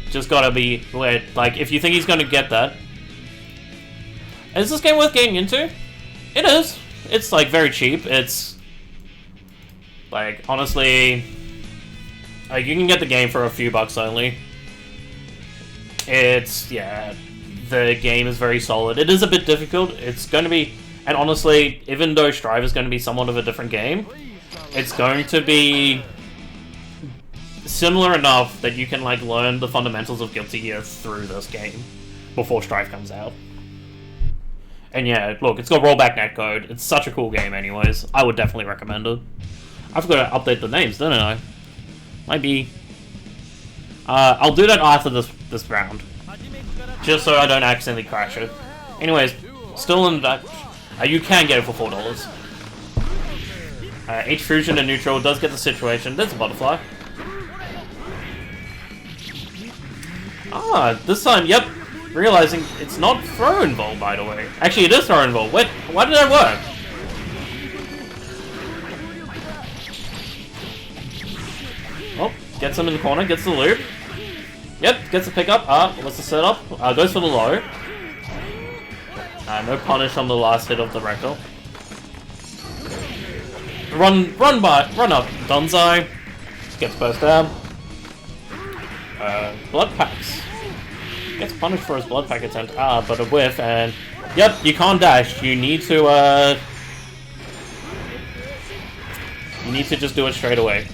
Just gotta be aware, like, if you think he's gonna get that. Is this game worth getting into? It is. It's like very cheap. It's like, honestly, like, you can get the game for a few bucks only. It's, yeah, the game is very solid. It is a bit difficult. It's going to be And honestly, even though Strive is going to be somewhat of a different game, it's going to be similar enough that you can like learn the fundamentals of Guilty Gear through this game before Strive comes out. And yeah, look, it's got rollback netcode. It's such a cool game anyways. I would definitely recommend it. I forgot to update the names, didn't I? Might be... I'll do that after this round. Just so I don't accidentally crash it. Anyways, still in that... you can get it for $4. H Fusion and Neutral does get the situation. There's a butterfly. This time, yep. Realizing it's not throw involved, by the way. Actually, it is throw involved. Wait, why did that work? Oh, gets him in the corner, gets the loop. Yep, gets the pickup. What's the setup? Goes for the low. No punish on the last hit of the Rectal. Run up. Dunzai. Gets burst down. Blood packs. Gets punished for his blood pack attempt. But a whiff and... Yep, you can't dash. You need to, You need to just do it straight away.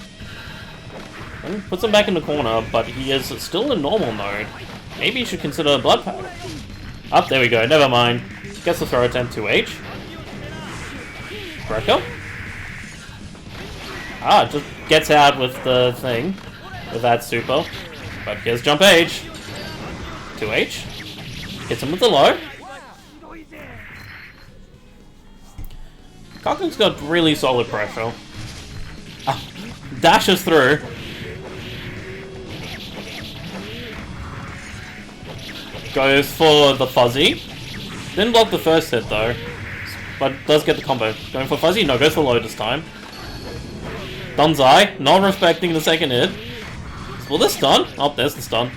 And puts him back in the corner, but he is still in normal mode. Maybe you should consider a blood pack. There we go. Never mind. Gets the throw attempt 2H. Greco. Just gets out with the thing. With that super. But here's jump H. 2H. Hits him with the low. Kaku's got really solid pressure. Dashes through. Goes for the fuzzy. Didn't block the first hit though. But does get the combo. Going for fuzzy? No, goes for low this time. Dunzai, not respecting the second hit. Will this stun? Oh, there's the stun.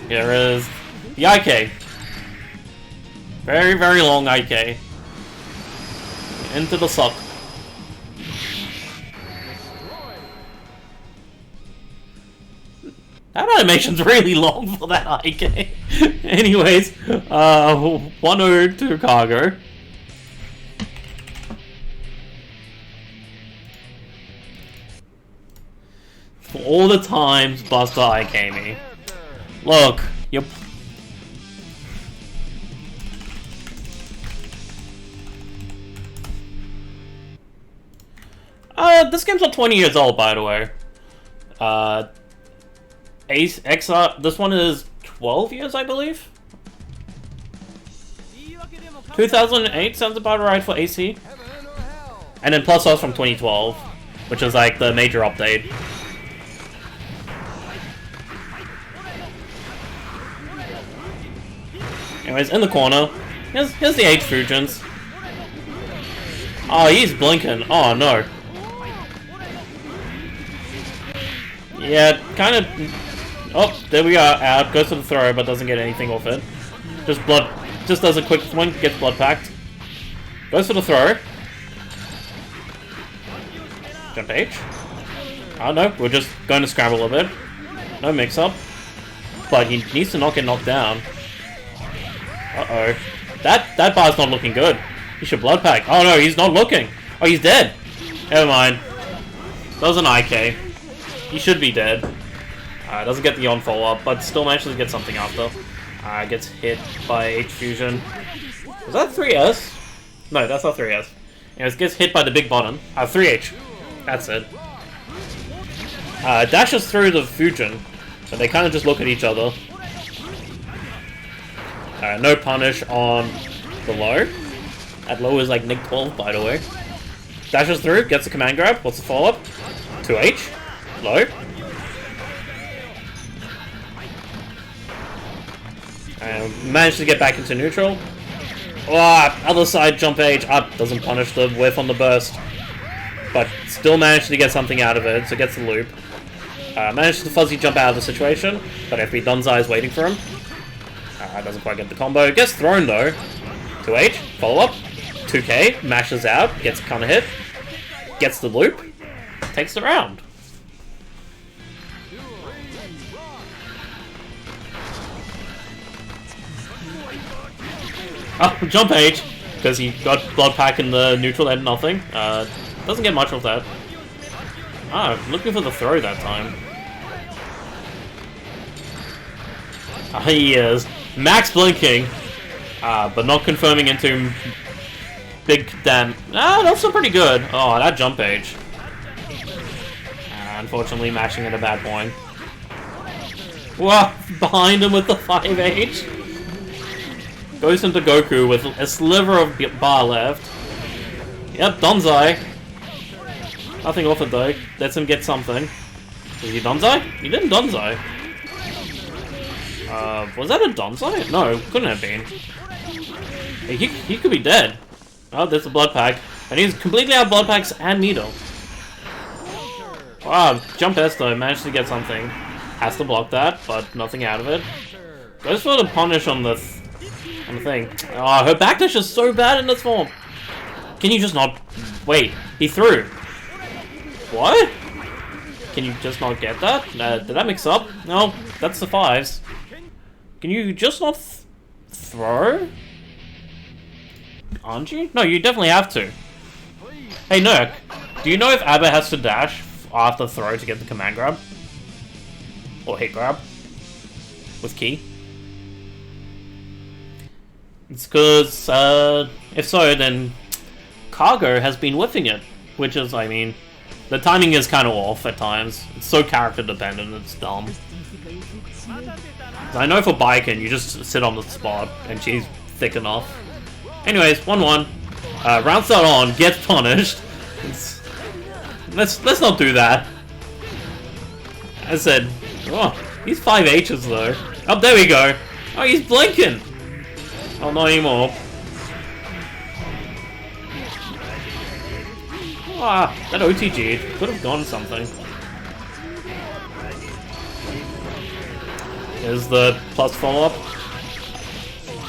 Here is the IK. Very, very long IK. Into the suck. That animation's really long for that IK. Anyways, 1-0 to Cargo. For all the times Buster IK me. Look, you're... this game's not 20 years old, by the way. Ace XR, this one is 12 years, I believe. 2008 sounds about right for AC. And then Plus Us from 2012, which is like the major update. Anyways, in the corner, here's the H Fusions. Oh, he's blinking. Oh no. Yeah, kind of. Oh, there we are. Out goes to the throw, but doesn't get anything off it. Just does a quick swing, gets blood packed. Goes for the throw. Jump H. Oh no, we're just going to scramble a bit. No mix up. But he needs to not get knocked down. Uh-oh. That bar's not looking good. He should blood pack. Oh no, he's not looking. Oh, he's dead. Never mind. That was an IK. He should be dead. Doesn't get the on follow-up, but still manages to get something after. Gets hit by H Fusion. Was that 3S? No, that's not 3S. Anyways, gets hit by the big bottom. 3H. That's it. Dashes through the Fusion, but they kind of just look at each other. No punish on the low. That low is like Nick 12, by the way. Dashes through, gets the command grab. What's the follow-up? 2H. Low. And managed to get back into neutral. Other side jump H. Doesn't punish the whiff on the burst. But still managed to get something out of it, so gets the loop. Managed to fuzzy jump out of the situation, but FB Dunzai is waiting for him. Doesn't quite get the combo. Gets thrown though. 2H. Follow up. 2K. Mashes out. Gets a counter hit. Gets the loop. Takes the round. Oh, jump H. because he got blood pack in the neutral and nothing. Doesn't get much of that. Ah, looking for the throw that time. Ah, he is. Max blinking, but not confirming into big damn. Ah, that's still pretty good. Oh, that jump age. Unfortunately, mashing at a bad point. Whoa, behind him with the 5H. Goes into Goku with a sliver of bar left. Yep, Donzai. Nothing off it though. Lets him get something. Did he Donzai? He didn't Donzai. Was that a Donzai? No, couldn't have been. Hey, he could be dead. Oh, there's a blood pack. And he's completely out of blood packs and needle. Wow, jump S though, managed to get something. Has to block that, but nothing out of it. Goes for the punish on the thing. Oh, her backdash is so bad in this form. Can you just not... Wait, he threw. What? Can you just not get that? Did that mix up? No, that's the 5s. Can you just not throw? Aren't you? No, you definitely have to. Hey, Nurk, do you know if Abba has to dash after throw to get the command grab? Or hit grab? With key? It's because, if so, then Cargo has been whiffing it. Which is, I mean, the timing is kind of off at times. It's so character dependent, it's dumb. I know for Baiken, you just sit on the spot, and she's thick enough. Anyways, 1-1. Round start on, gets punished. Let's not do that. I said, oh, he's 5Hs though. Oh, there we go. Oh, he's blinking. Oh, not anymore. Ah, that OTG could have gone something. Here's the plus follow-up.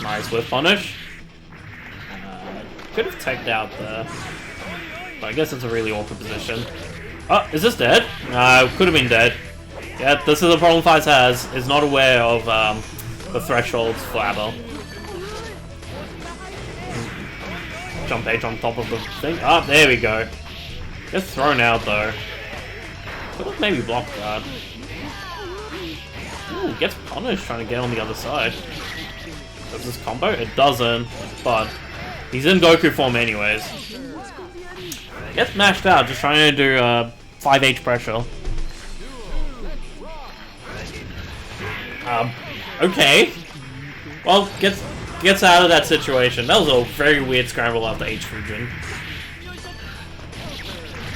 Nice whip punish. Could have teched out there. But I guess it's a really awkward position. Oh, is this dead? Could have been dead. Yeah, this is the problem Fights has, is not aware of the thresholds for Abel. Jump H on top of the thing. Ah, there we go. Gets thrown out though. Could have maybe blocked that. Ooh, gets punished trying to get on the other side. Does this combo? It doesn't, but he's in Goku form anyways. Gets mashed out, just trying to do 5H pressure. Okay. Well, gets out of that situation. That was a very weird scramble after H Fusion.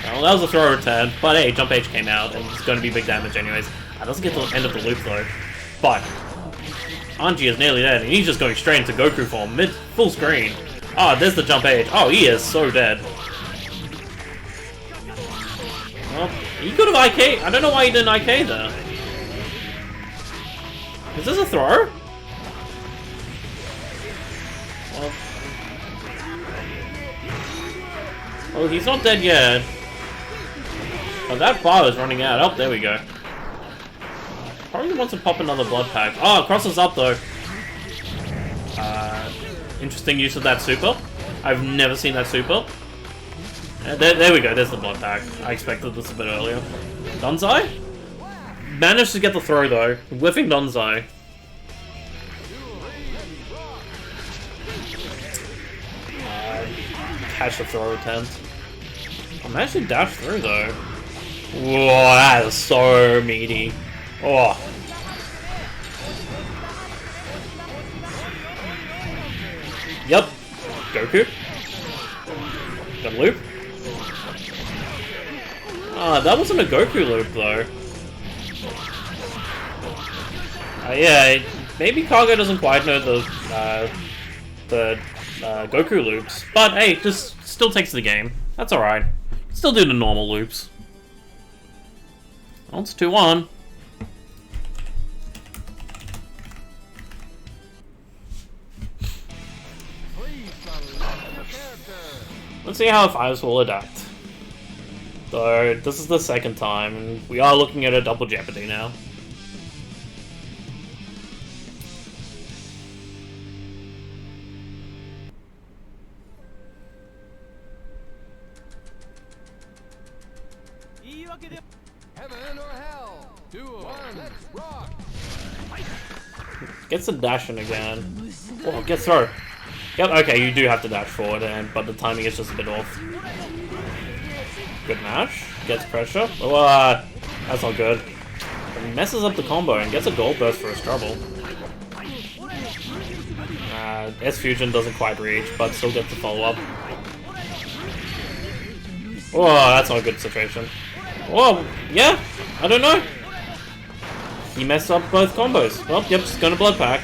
Well, that was a throw return, but hey, jump H came out, and it's going to be big damage anyways. Doesn't get to the end of the loop though. But Anji is nearly dead, and he's just going straight into Goku form, full screen. Ah, there's the jump H. Oh, he is so dead. Well, he could have IK. I don't know why he didn't IK there. Is this a throw? Well, he's not dead yet. Oh, that bar is running out. Oh, there we go. Probably wants to pop another blood pack. Oh, it crosses up though. Interesting use of that super. I've never seen that super. There we go, there's the blood pack. I expected this a bit earlier. Donzai? Managed to get the throw though. Whiffing Donzai. Catch the throw attempt. I managed to dash through though. Whoa, that is so meaty. Oh. Yep. Goku. Got a loop. Ah, that wasn't a Goku loop though. Yeah, maybe Cargo doesn't quite know the Goku loops, but hey, just still takes the game. That's alright. Still do the normal loops. Well, it's 2-1. Let's see how Fires will adapt. Though, this is the second time, and we are looking at a double jeopardy now. Heaven or hell. Duel. Let's rock. Gets a dash in again. Oh, gets throw. Yep, okay, you do have to dash forward, but the timing is just a bit off. Good match. Gets pressure. Oh, that's not good. But he messes up the combo and gets a gold burst for his trouble. S-Fusion doesn't quite reach, but still gets the follow-up. Oh, that's not a good situation. Whoa, yeah, I don't know. He messed up both combos. Well, yep, just gonna blood pack.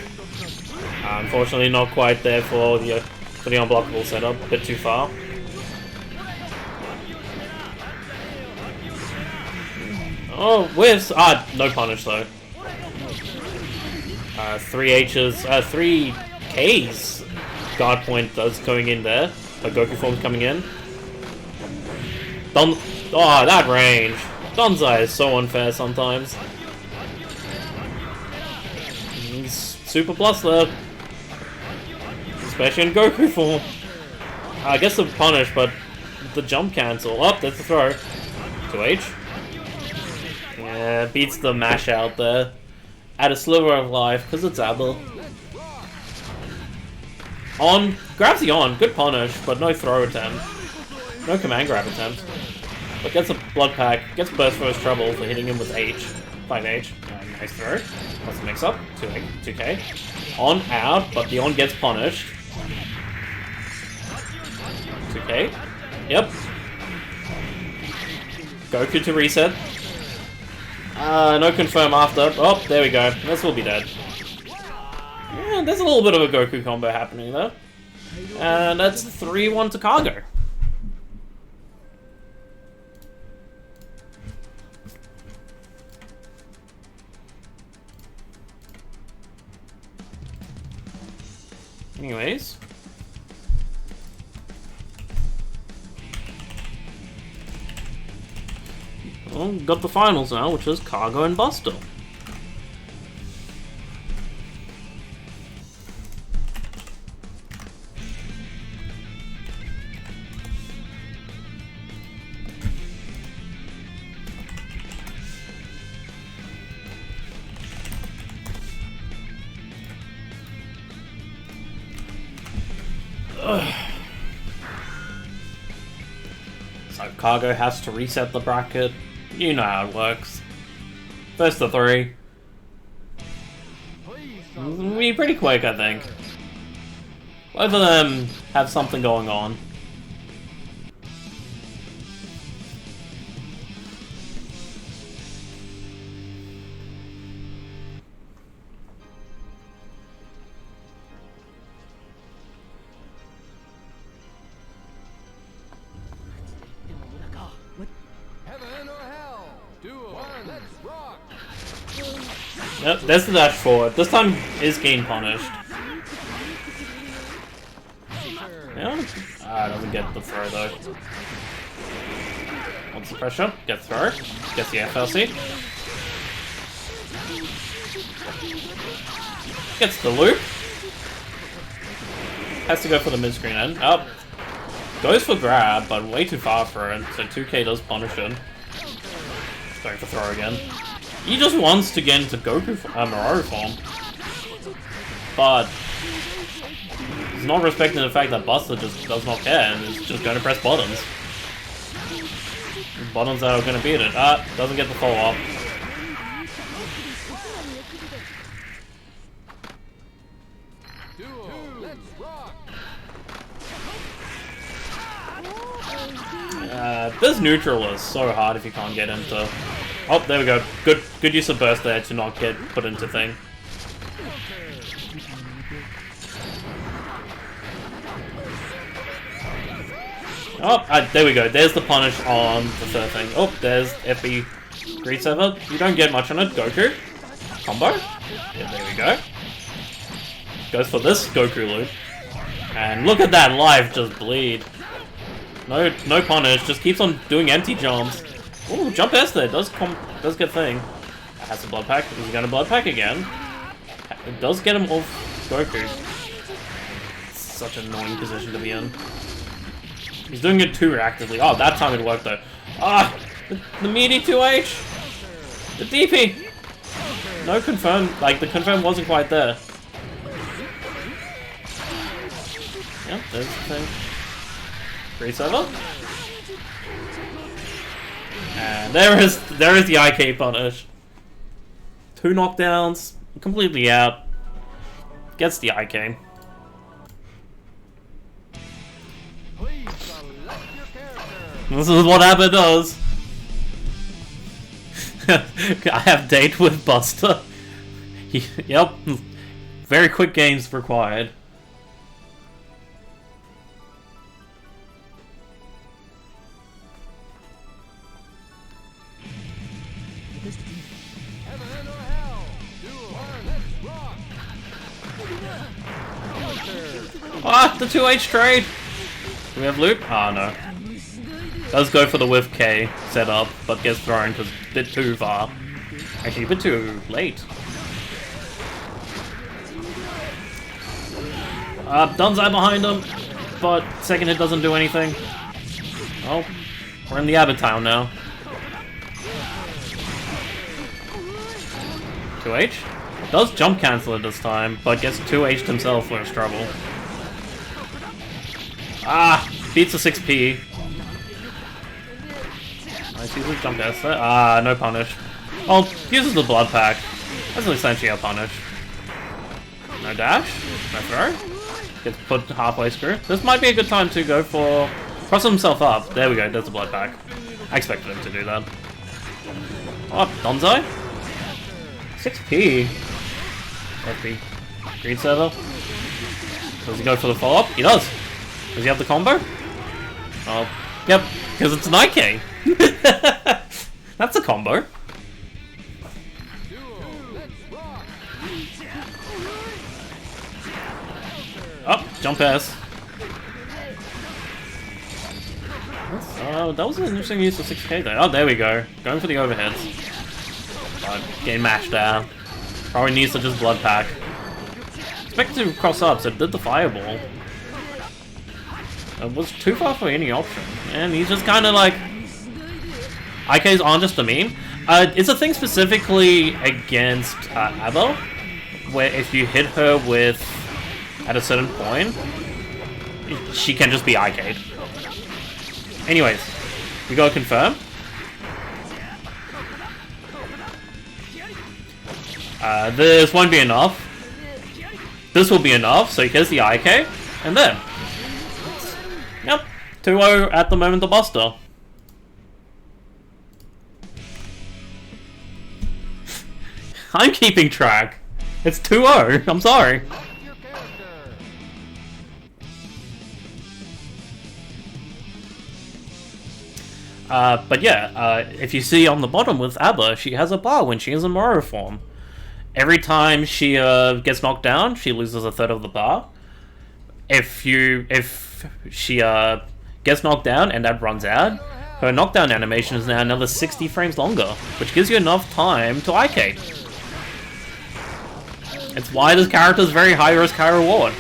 Unfortunately, not quite there for the unblockable setup. A bit too far. Oh, whiffs. No punish though. 3 H's, 3 K's. Guard point does going in there. Goku form's coming in. Oh, that range. Donzai is so unfair sometimes. He's super plus there. Especially in Goku form. I guess the punish, but the jump cancel. Oh, there's the throw. 2H. Yeah, beats the mash out there. At a sliver of life, because it's Abel. On. Grabs the on. Good punish, but no throw attempt. No command grab attempt. But gets a blood pack. Gets burst for his trouble for hitting him with H. 5H. Nice throw. That's a mix up. 2K. On out, but the on gets punished. 2K. Yep. Goku to reset. No confirm after. Oh, there we go. This will be dead. Yeah, there's a little bit of a Goku combo happening there. And that's 3-1 to Cargo. Anyways. Well, got the finals now, which is Cargo and Buster. So Cargo has to reset the bracket. You know how it works. First to 3. It'll be pretty quick, I think. Both of them have something going on. Heaven or hell. Duel. Let's rock. Yep, there's the dash forward. This time is game punished. Yeah. Doesn't get the throw though. Wants the pressure. Gets throw. Gets the FLC. Gets the loop. Has to go for the mid-screen end. Up. Goes for grab, but way too far for it, so 2K does punish him. Going for throw again. He just wants to get into Goku Mororu form. But he's not respecting the fact that Buster just does not care and is just going to press buttons. Buttons are going to beat it. Doesn't get the follow-up. This neutral is so hard if you can't get into... Oh, there we go. Good use of burst there to not get put into thing. Oh, there we go. There's the punish on the third thing. Oh, there's FB Greed Server. You don't get much on it. Goku. Combo. Yeah, there we go. Goes for this Goku loop. And look at that life just bleed. No punish, just keeps on doing empty jumps. Ooh, jump S there, does get thing. Has a blood pack, he's gonna blood pack again. It does get him off Goku. Such an annoying position to be in. He's doing it too reactively. Oh, that time it worked though. The meaty 2H. The DP. No confirm. Like the confirm wasn't quite there. Yep, there's the thing. Grease over. And there is the IK punish. 2 knockdowns, completely out. Gets the IK. Please select your character. This is what Abba does. I have date with Buster. Yep. Very quick games required. Heaven or hell. Duel. Let's rock. Ah, the 2H trade! Do we have loop? Ah, no. Does go for the whiff K setup, but gets thrown because a bit too far. Actually, a bit too late. Dunzai behind him, but second hit doesn't do anything. Oh, we're in the Abbott town now. 2H? Does jump cancel it this time, but gets 2H'd himself when it's trouble. Ah! Beats the 6P. Nice, uses jump S there. Ah, no punish. Oh, uses the blood pack. That's essentially a punish. No dash. No throw. Gets put halfway screw. This might be a good time to go for... Cross himself up. There we go, there's the blood pack. I expected him to do that. Oh, Donzai? 6P. FB. Green server. Does he go for the follow-up? He does. Does he have the combo? Oh, yep, because it's an IK. That's a combo. Oh, jump S. That was an interesting use of 6K there. Oh, there we go. Going for the overheads. Getting mashed out. Probably needs to just blood pack. Expected to cross up, so did the fireball. It was too far for any option. And he's just kind of like... IKs aren't just a meme. It's a thing specifically against Abel, where if you hit her with... at a certain point, she can just be IK'd. Anyways, we gotta confirm. This won't be enough. This will be enough, so here's the IK, and then... Yep, 2-0 at the moment to Buster. I'm keeping track. It's 2-0, I'm sorry. Your character. But yeah, if you see on the bottom with Abba, she has a bar when she is in Moro form. Every time she gets knocked down, she loses a third of the bar. If she gets knocked down and that runs out, her knockdown animation is now another 60 frames longer, which gives you enough time to IK. It's why this character is very high risk, high reward.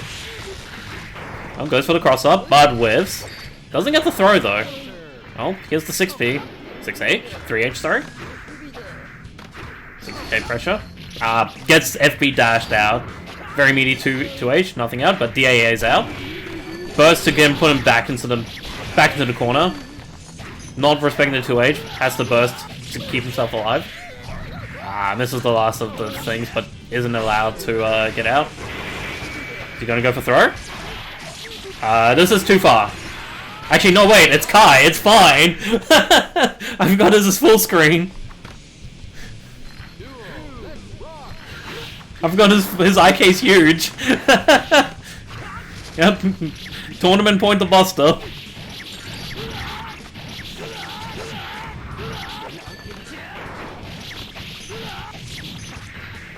Oh, goes for the cross up, but whiffs. Doesn't get the throw though. Oh, here's the 6P. 6H? 3H, sorry. 6K pressure. Gets FB dashed out. Very meaty 2H, nothing out, but DAA is out. Burst to get him, put him back into the corner. Not respecting the 2H, has to burst to keep himself alive. Misses the last of the things, but isn't allowed to get out. Is he gonna go for throw? This is too far. Actually, no, wait, it's Kai, it's fine! I've got his full screen. I've got his IK's huge. Yep. Tournament point to Buster.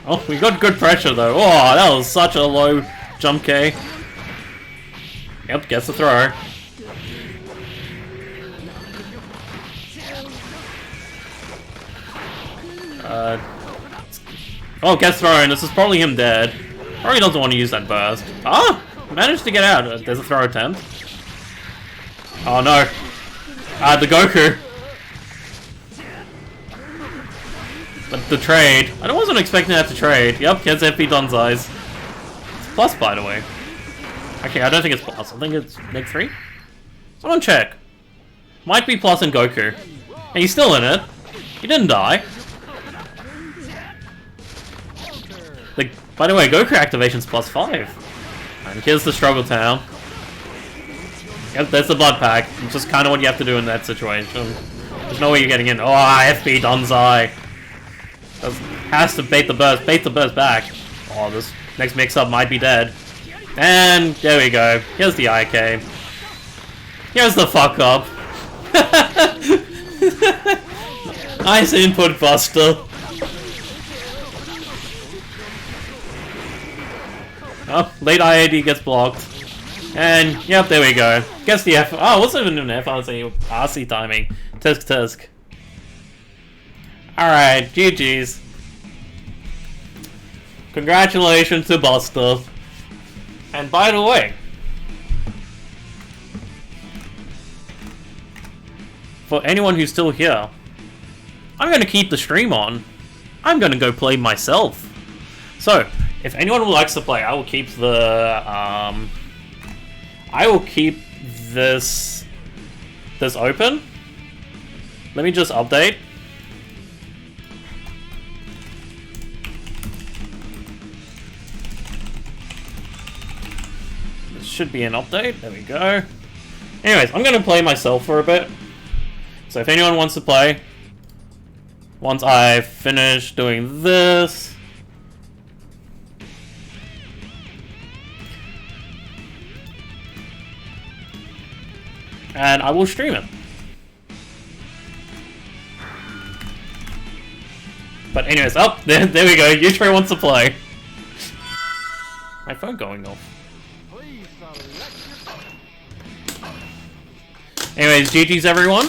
Oh, we got good pressure though. Oh, that was such a low jump K. Yep, gets the throw. Oh, gets thrown. This is probably him dead. Probably doesn't want to use that burst. Ah! Managed to get out. There's a throw attempt. Oh no. The Goku. But the trade, I wasn't expecting that to trade. Yep, gets FP Donzai's. It's plus, by the way. Actually, I don't think it's plus. I think it's neg 3. Someone check. Might be plus in Goku. And he's still in it. He didn't die. By the way, Goku activation's plus 5. And here's the Struggle Town. Yep, there's the Blood Pack. It's just kind of what you have to do in that situation. There's no way you're getting in. Oh, FP Donzai. Has to bait the burst back. Oh, this next mix-up might be dead. And there we go. Here's the IK. Here's the fuck up. Nice input, Buster. Oh, late IAD gets blocked. And, yep, there we go. Guess the F... Oh, what's even an RC timing? Tisk. Alright, GG's. Congratulations to Buster. And by the way, for anyone who's still here, I'm gonna keep the stream on. I'm gonna go play myself. So, if anyone likes to play, I will keep the I will keep this open. Let me just update. This should be an update. There we go. Anyways, I'm gonna play myself for a bit. So if anyone wants to play, once I finish doing this. And I will stream it. But anyways, there we go. Yutro wants to play. My phone going off. Anyways, GG's everyone.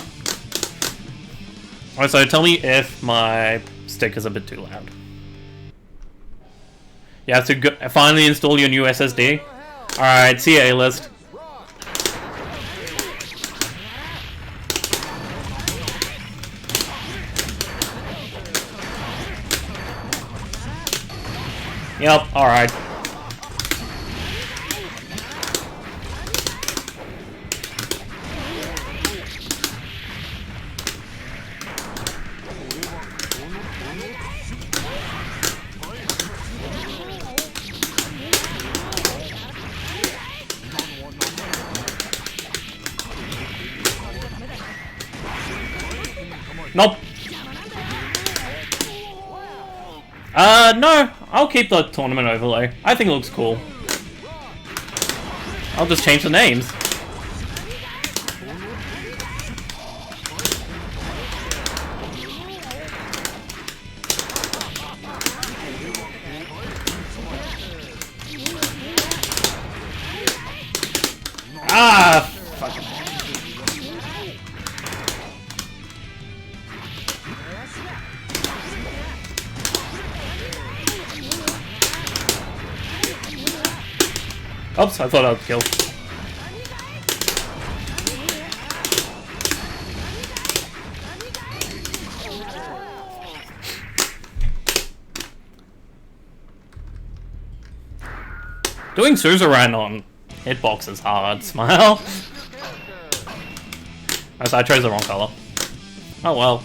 Alright, so tell me if my stick is a bit too loud. You have to finally install your new SSD. Alright, see ya, A-list. Yep, alright. Nope. No. I'll keep the tournament overlay. I think it looks cool. I'll just change the names. Ah! Fuck. Oops, I thought I would kill. Doing Suzerain on hitbox is hard. Smile. Oh, so I chose the wrong color. Oh well.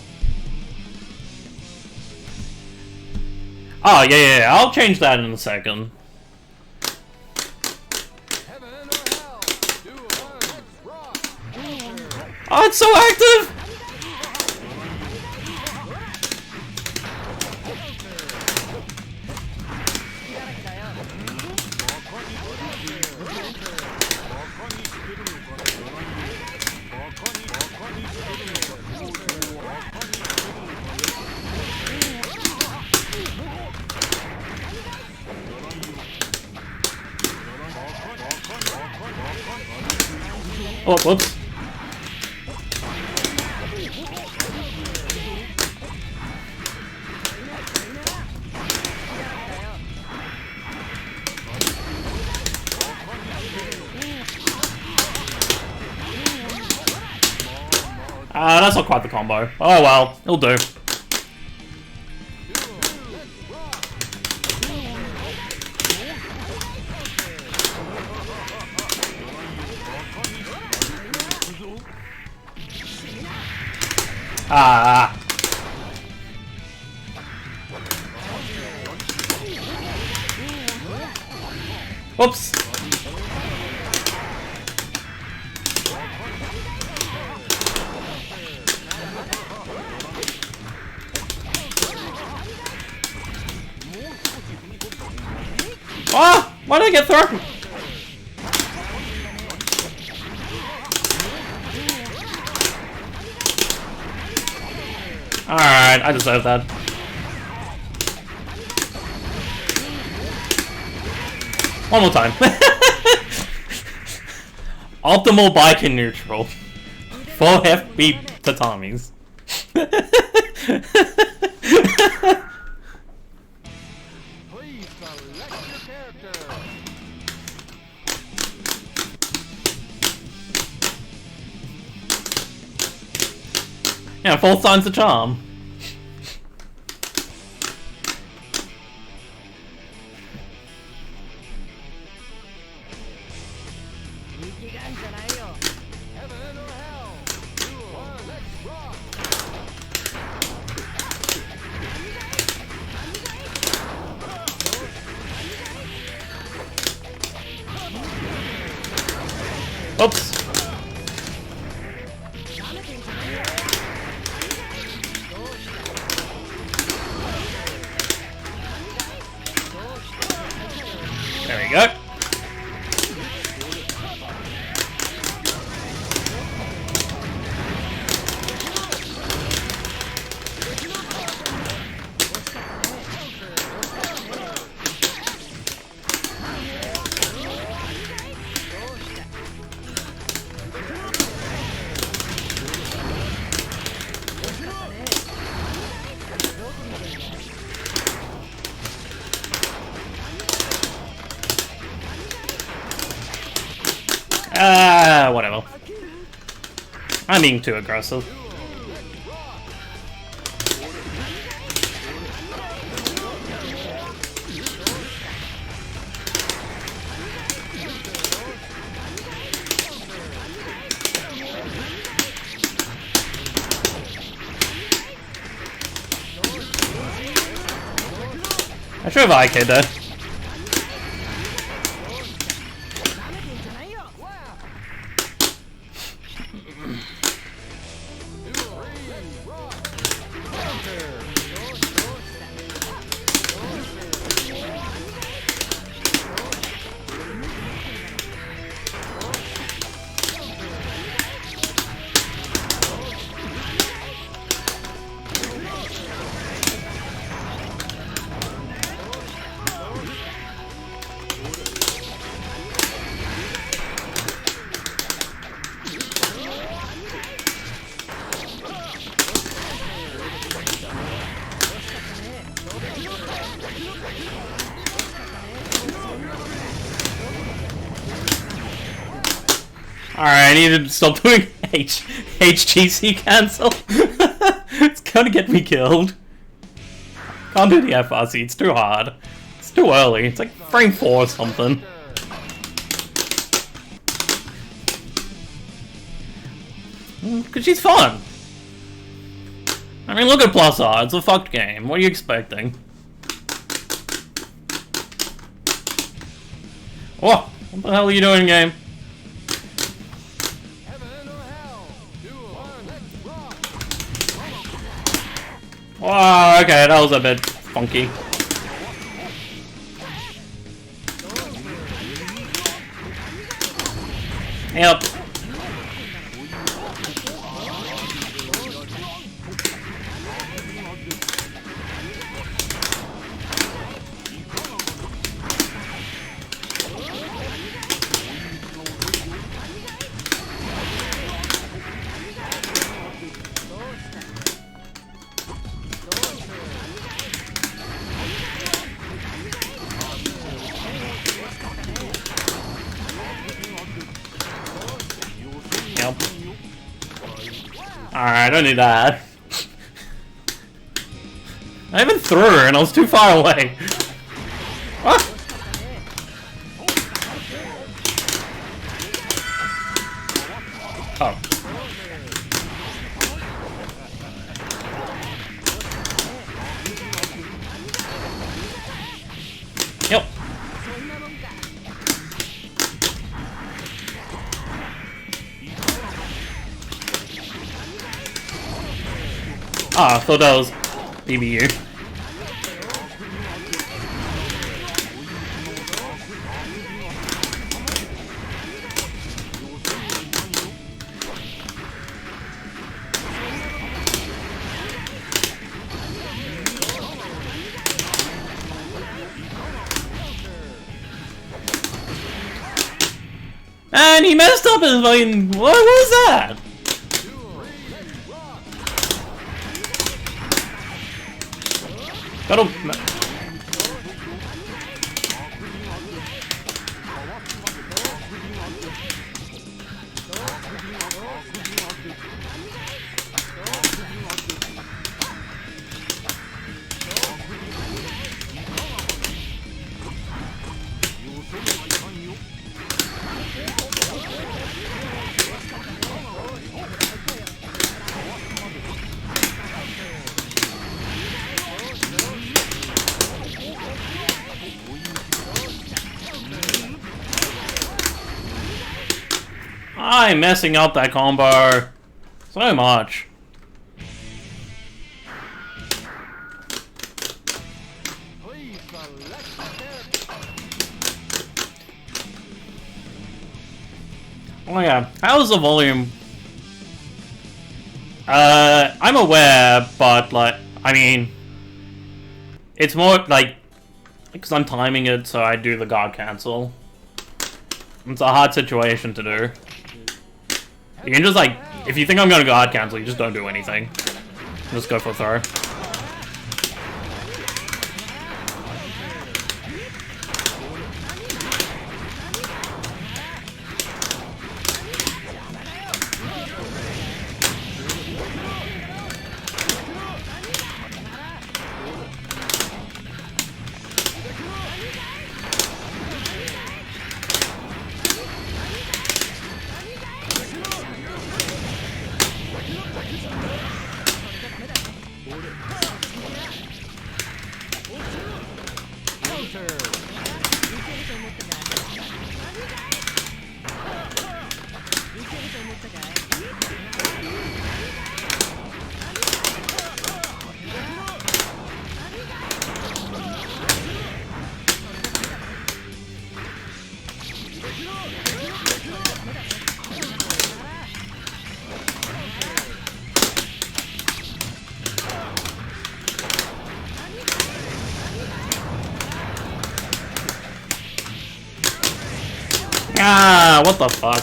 Oh yeah, I'll change that in a second. Oh, it's so active! Oh, whoops. That's not quite the combo. Oh well, it'll do. Ah. Whoops. Ah! Why did I get thrown? Alright, I deserve that. One more time. Optimal bike in neutral. 4 FB tatamis. Please select your character. Yeah, 4 signs of charm. Heaven or hell. Duel. Let's rock. Oops. There we go. Whatever. I'm being too aggressive. I should have IK'd there. Alright, I need to stop doing HGC cancel. It's gonna get me killed. Can't do the FRC, it's too hard. It's too early, it's like frame 4 or something. Because she's fun. I mean, look at Plus R, it's a fucked game. What are you expecting? Oh, what the hell are you doing, game? Heaven or hell. Duel. Let's rock. Oh, okay, that was a bit funky. Yep. Yep. Alright, I don't need that. I even threw her and I was too far away. Ah! Oh. Ah, I thought that was BBU. And he messed up his fucking. What was that? Gotta. I'm messing up that combo so much. Oh yeah, how's the volume? I'm aware, but like, I mean, it's more like, because I'm timing it so I do the guard cancel. It's a hard situation to do. You can just like, if you think I'm gonna guard cancel, you just don't do anything. Just go for a throw. Ah, what the fuck?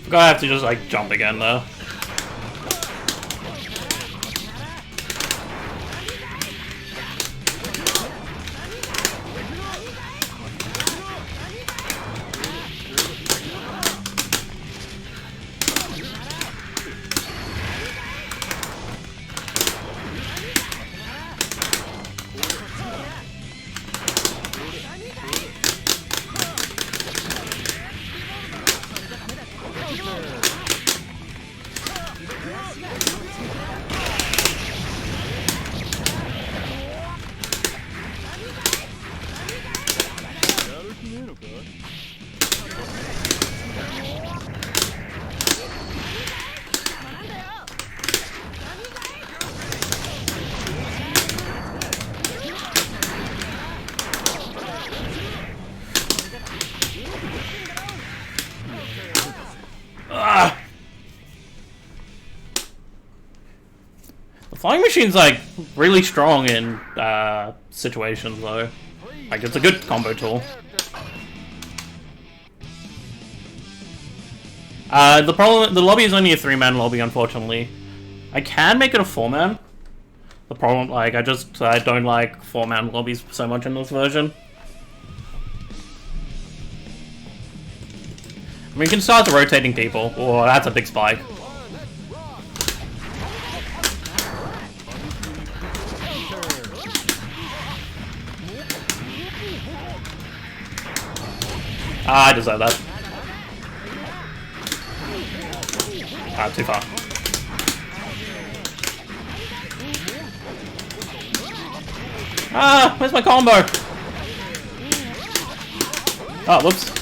I have to just like jump again though. Flying machine's like really strong in situations though. Like it's a good combo tool. The lobby is only a 3-man lobby, unfortunately. I can make it a 4-man. The problem, like, I don't like 4-man lobbies so much in this version. I mean, you can start rotating people. Oh, that's a big spike. Ah, I deserve that. Ah, too far. Ah, where's my combo? Oh, whoops.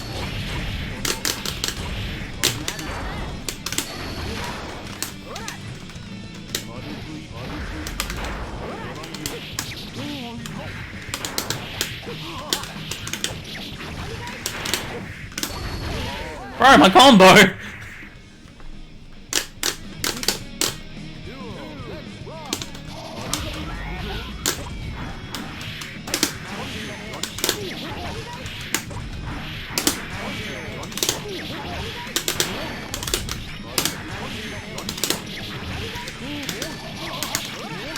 Bro, my combo!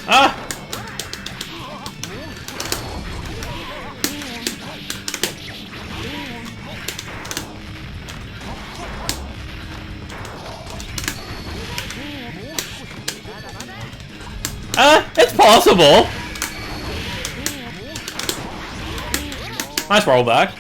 Ah! It's possible! Nice rollback.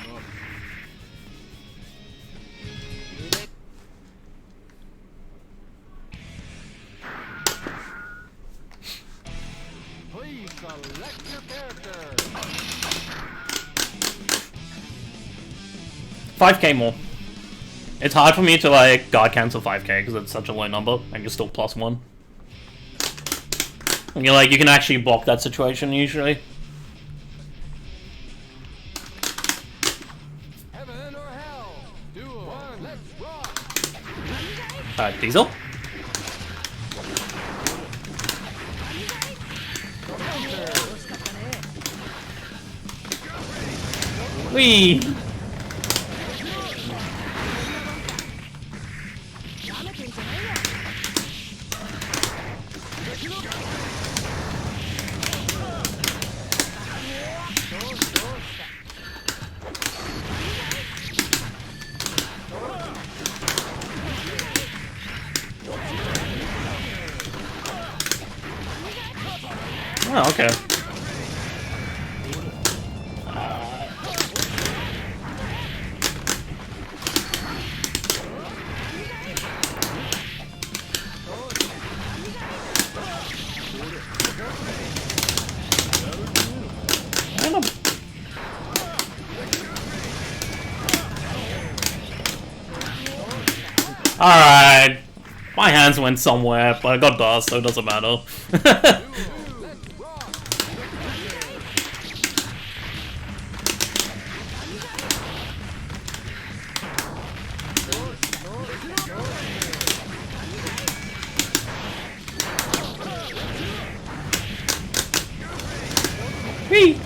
Please select your character. 5k more. It's hard for me to like guard cancel 5k because it's such a low number and you're still +1. And you're like, you can actually block that situation usually. Heaven or hell. Duel. One. Let's rock. Diesel. Whee! Oh, okay. Alright. My hands went somewhere, but I got dust, so it doesn't matter. Whee!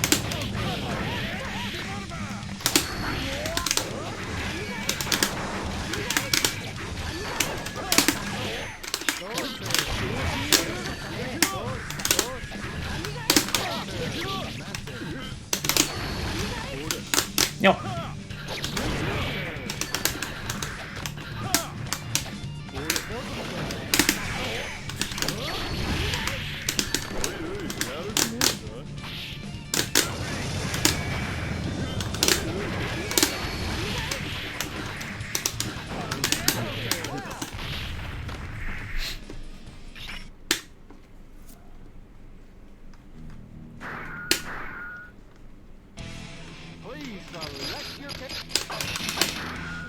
Yo.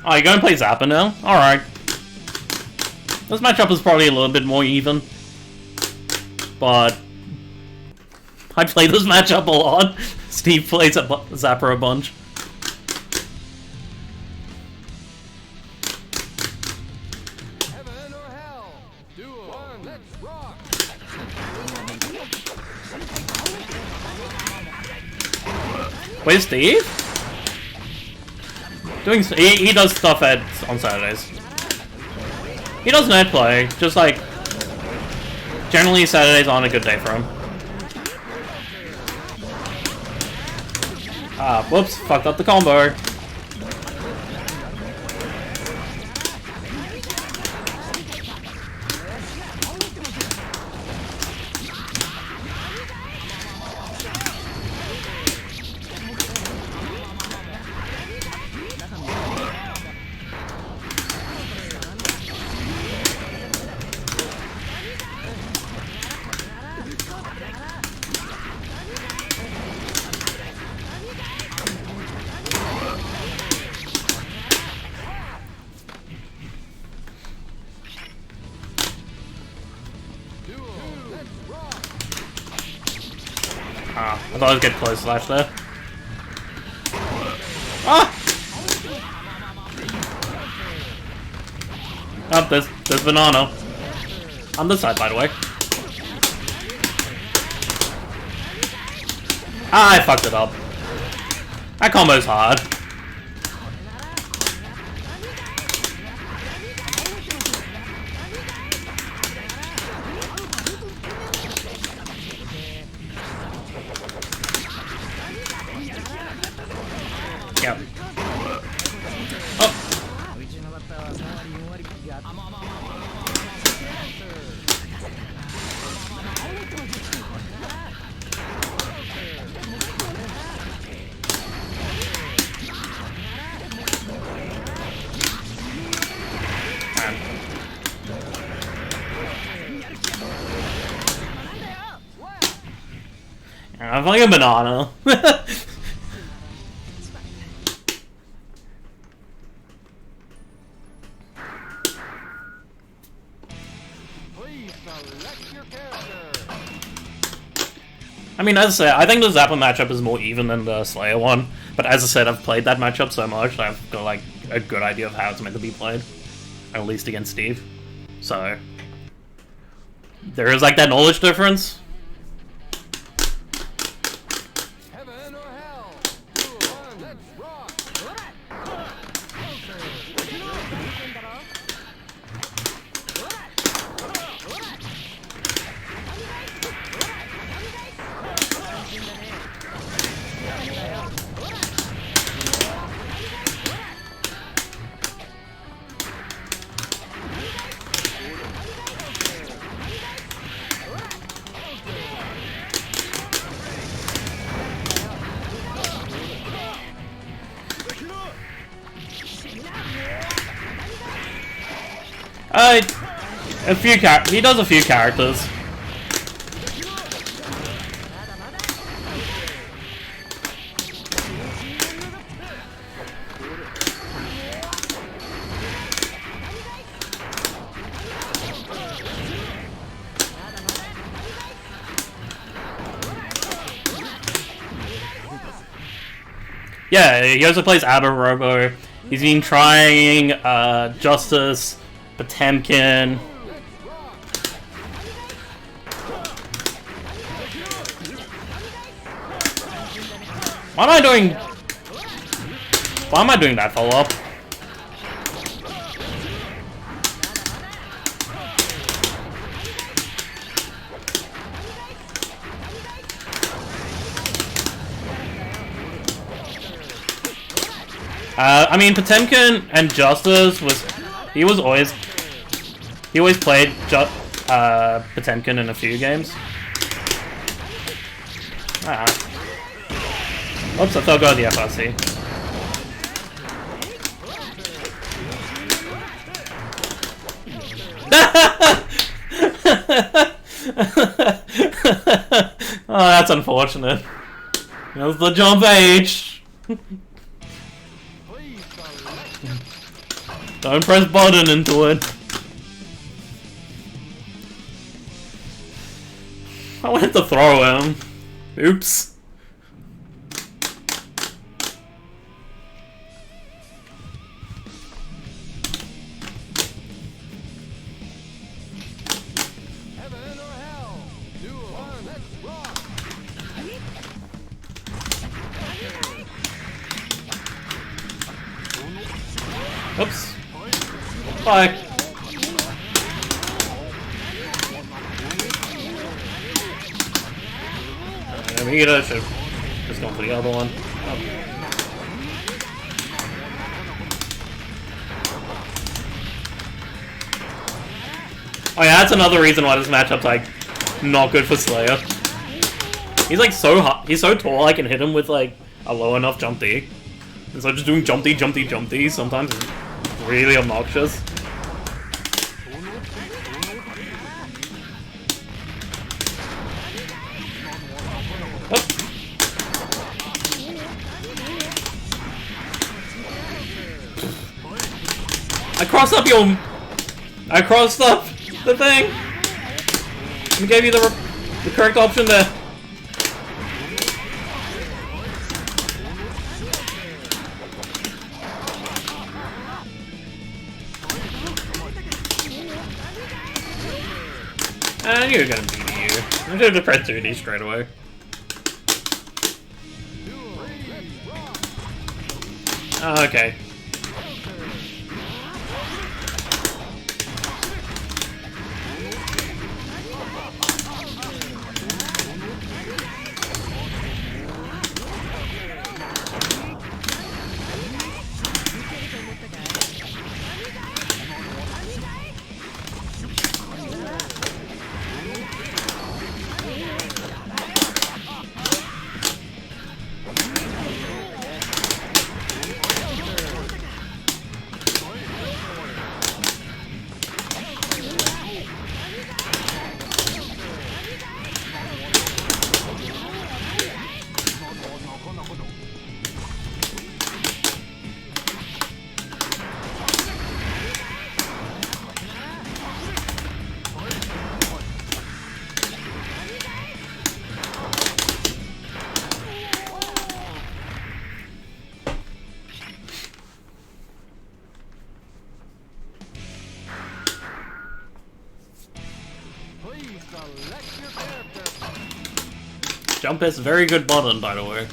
Oh, you're gonna play Zappa now? Alright. This matchup is probably a little bit more even. But I play this matchup a lot. Steve plays Zappa a bunch. Heaven or hell. Duel. One. Let's rock. Where's Steve? He does stuff on Saturdays. He does net play, just like generally Saturdays aren't a good day for him. Ah, whoops, fucked up the combo. Ah, I thought I was getting close slash there. Ah! Oh, there's banana. On this side, by the way. Ah, I fucked it up. That combo's hard. Yep. Oh. I'm like a banana. Please select your character. I mean, as I said, I think the Zappa matchup is more even than the Slayer one. But as I said, I've played that matchup so much that I've got like a good idea of how it's meant to be played. At least against Steve. So there is like that knowledge difference. Heaven or hell. 2, 1, let's rock. He does a few characters. Yeah, he also plays Abba Robo. He's been trying Justice, Potemkin. Why am I doing that follow-up? I mean, Potemkin and Justice he always played Potemkin in a few games. Oops, I thought I got the FRC. Oh, that's unfortunate. That's the jump H. Don't press button into it. I wanted to throw him. Oops. Heaven or hell. 2, 1, let's rock. Oops. Bye. Meter should just gone for the other one. Oh. Oh yeah, that's another reason why this matchup's like not good for Slayer. He's like so hot, he's so tall I can hit him with like a low enough jump D. And so just doing jump D, jump D, jump D sometimes is really obnoxious. Oh. I crossed up the thing! And gave you the correct option there. I knew you were gonna beat you. I should have pressed 2D straight away. Oh, okay. Jump is very good button, by the way.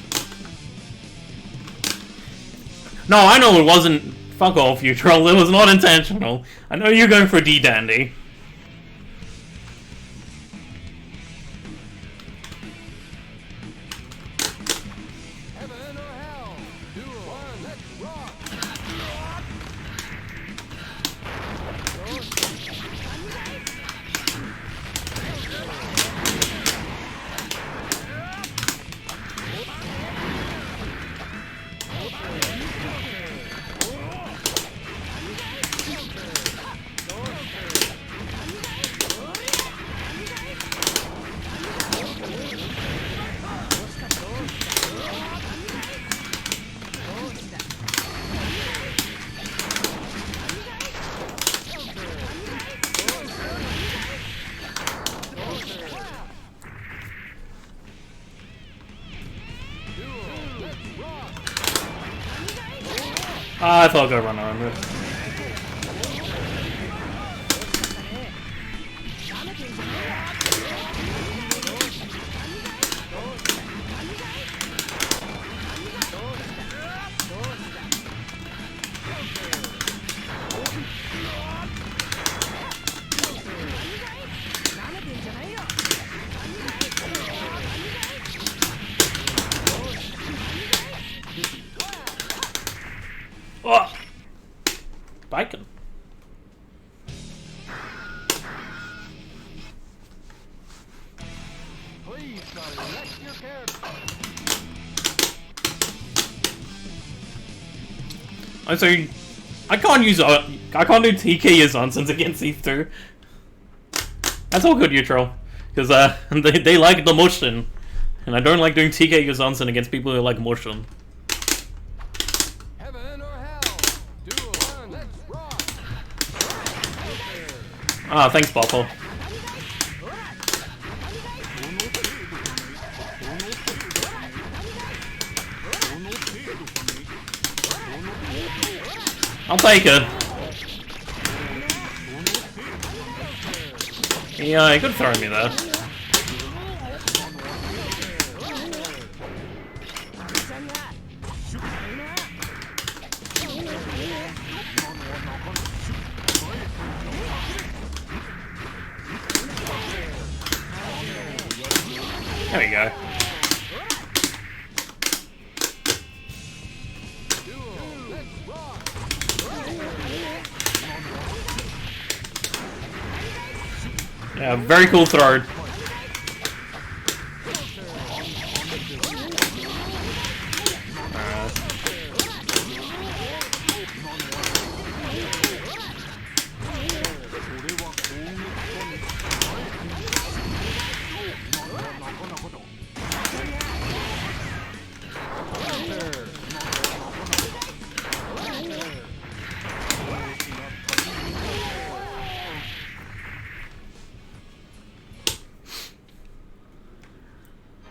No, I know it wasn't. Fuck off, you troll. It was not intentional. I know you're going for D-Dandy. Heaven or hell? Duel 1, let's rock! I thought I'd go run around it. Oh! Bacon. Please select your character. I'm sorry. I can't use. I can't do TK as nonsense against these two. That's all good, neutral, because they like the motion, and I don't like doing TK Yuzansen against people who like motion. Heaven or hell? Duel 1, let's rock! Ah, thanks, Boppo. I'll take it. Yeah, he could throw me there. There we go. Yeah, very cool throw.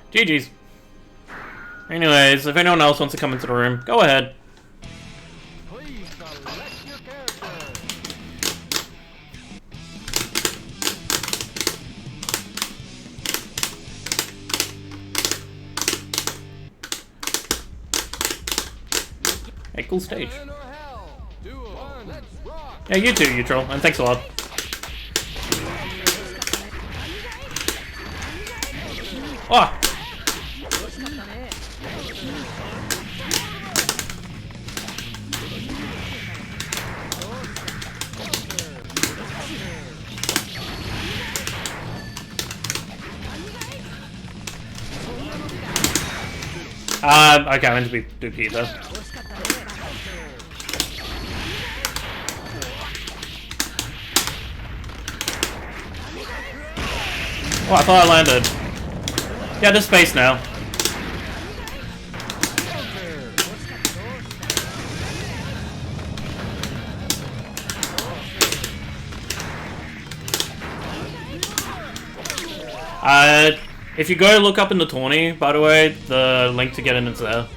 GG's. Anyways, if anyone else wants to come into the room, go ahead. Please select your character. Hey, cool stage. Heaven or hell. Duo. Let's rock. Yeah, you too, Neutral, and thanks a lot. Oh! Okay, I meant to do pizza. Oh, I thought I landed. Yeah, there's space now. If you go look up in the tourney, by the way, the link to get in is there.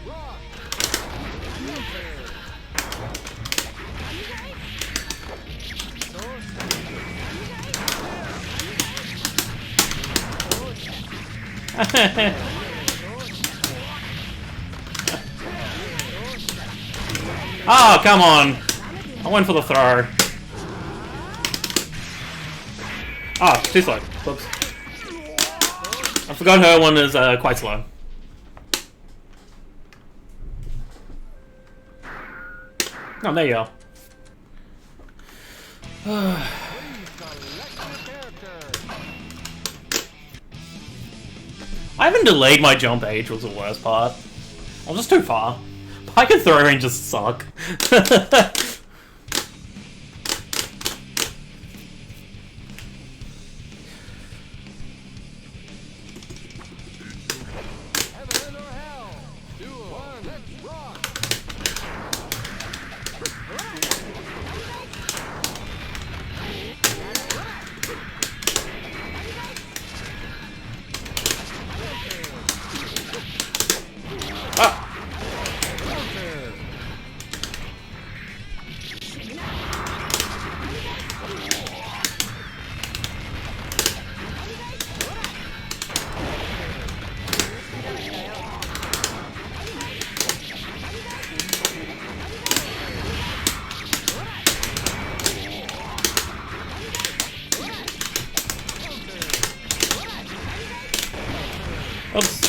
Oh, come on! I went for the throw. Ah, too slow. Whoops. I forgot her one is quite slow. Oh, there you go. I haven't delayed my jump age was the worst part. I'm just too far. Pike and throw range just suck. Heaven or hell. Duo. Let's rock. Ah. Oops.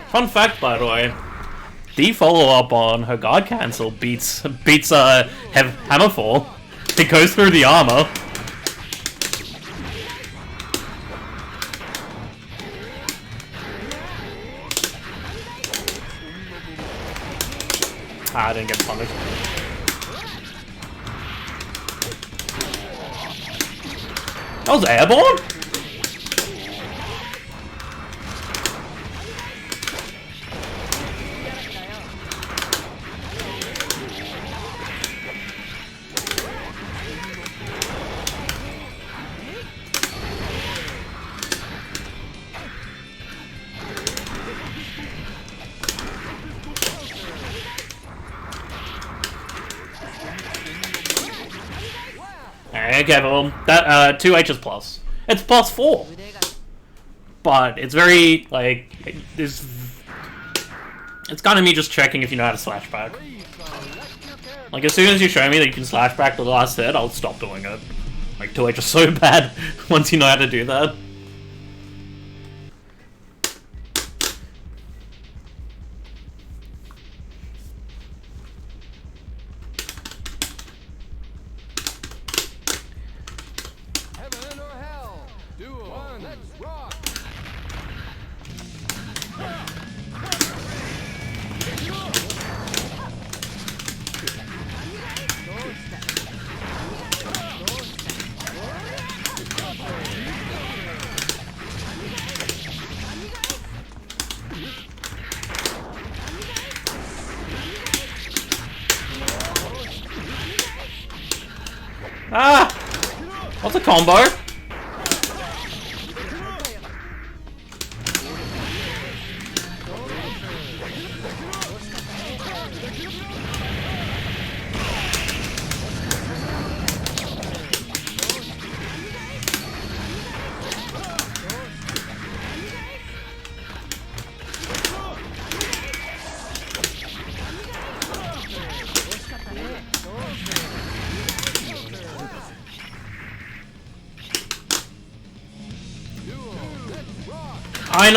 Fun fact, by the way, the follow-up on her guard cancel beats Hammerfall. It goes through the armor. Ah, I didn't get punished. That was airborne? Okay, well, that 2H is plus. It's plus 4. But it's very, like, it's kind of me just checking if you know how to slash back. Like, as soon as you show me that you can slash back to the last hit, I'll stop doing it. Like, 2H is so bad once you know how to do that. one, let's rock. Ah! What's a combo?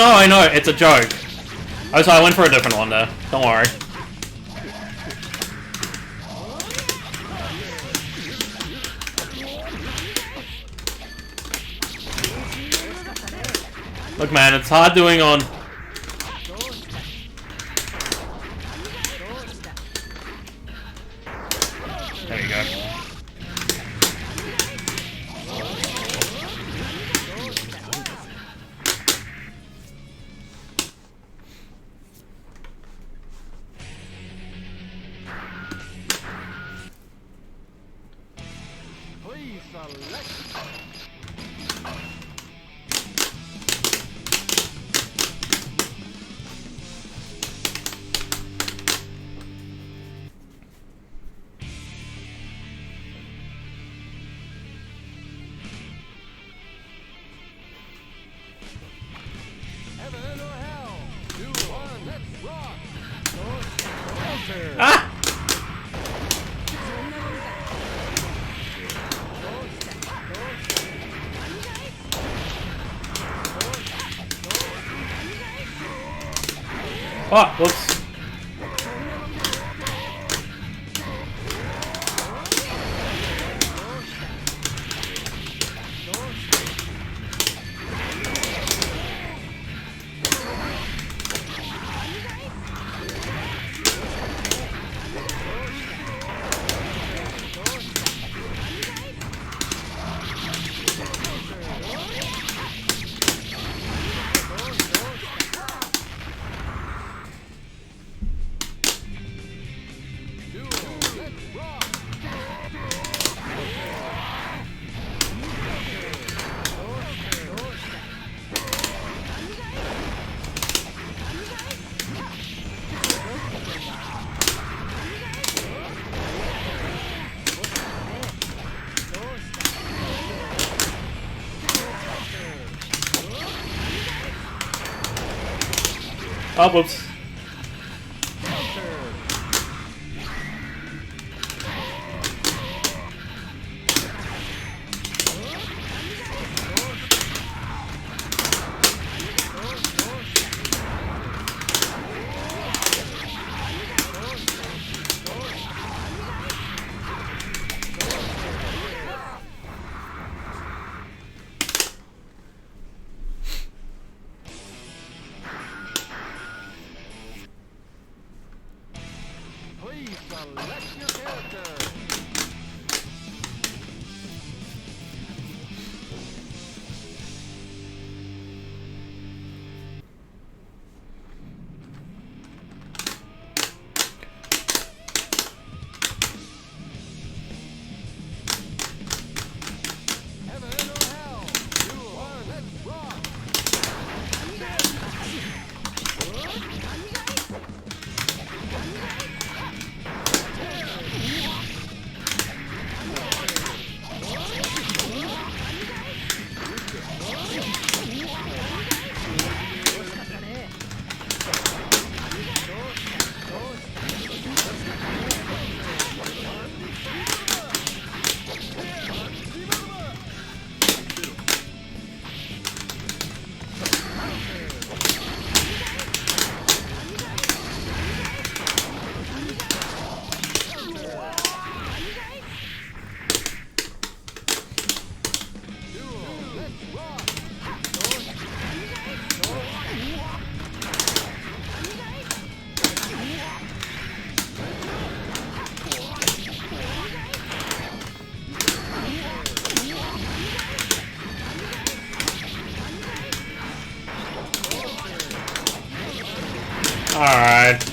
I know, it's a joke. Oh, so I went for a different one there. Don't worry. Look, man, it's hard doing on... There you go. Please select. Heaven or hell? 2, 1, let's rock. Alter. Ah! Oh, whoops. Oh, whoops. Alright.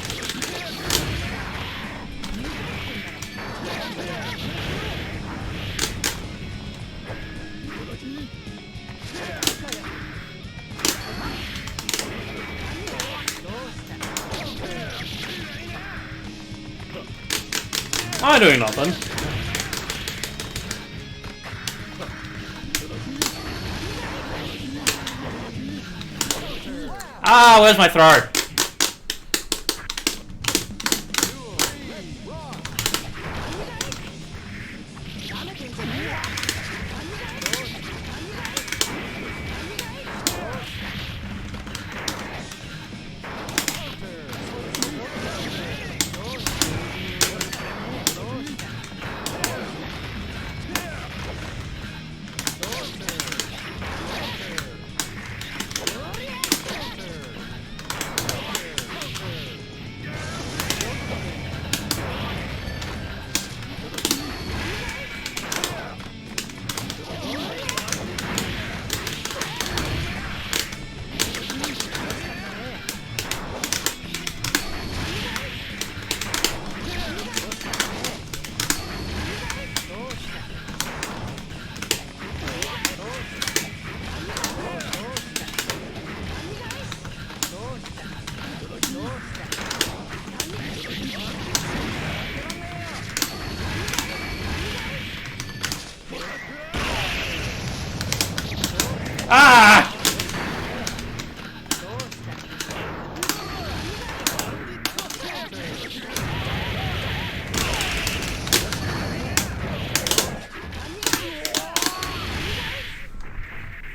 I'm doing nothing. Ah, where's my throw? Ah!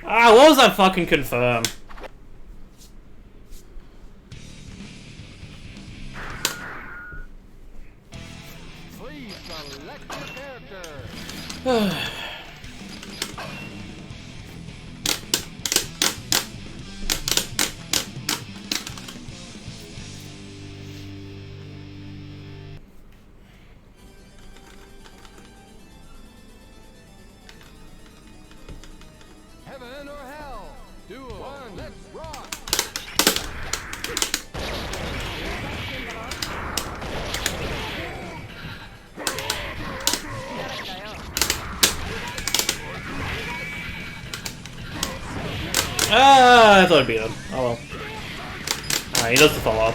Ah, what was that fucking confirm? Please select your character. Heaven or hell? Duel. One, let's rock. Ah, I thought I'd beat him. Oh well. Alright, he does the follow-up.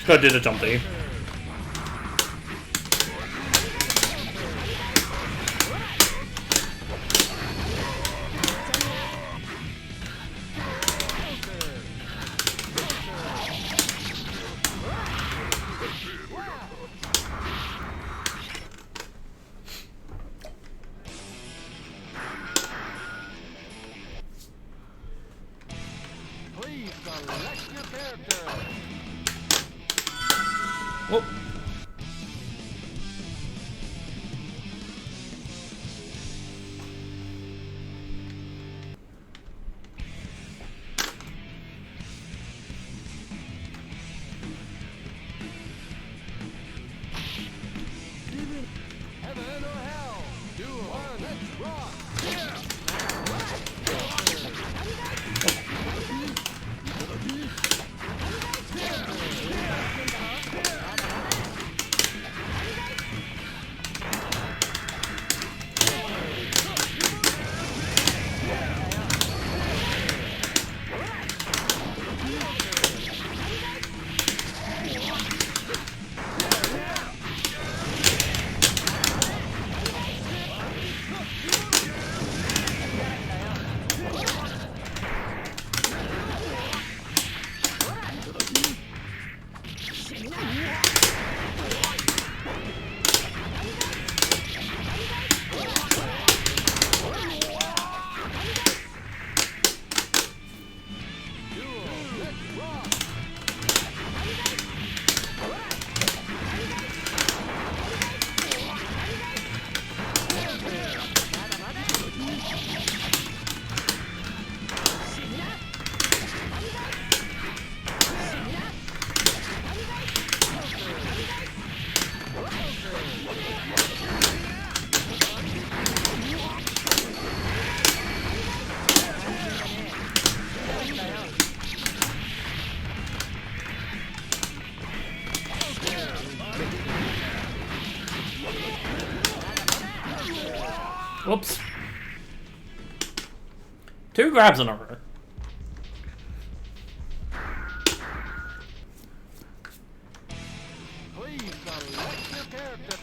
Just gotta do the jump D. Please select your character. Oh. Heaven or hell? Duel. One, let's rock. Whoops. 2 grabs in a row. Please select your character.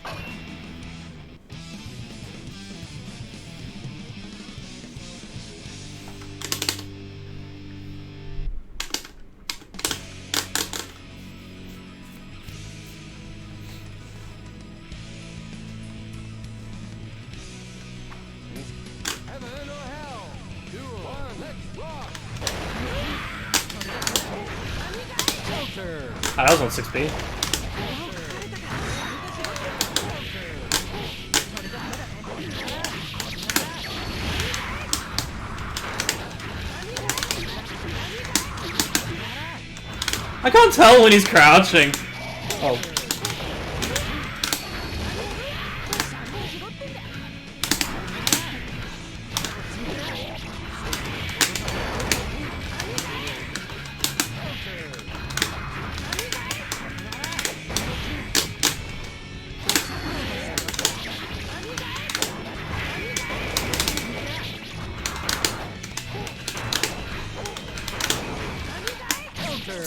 Heaven or hell? Duel. One, let's rock. Filter. Ah, that was on 6B. I can't tell when he's crouching. Oh.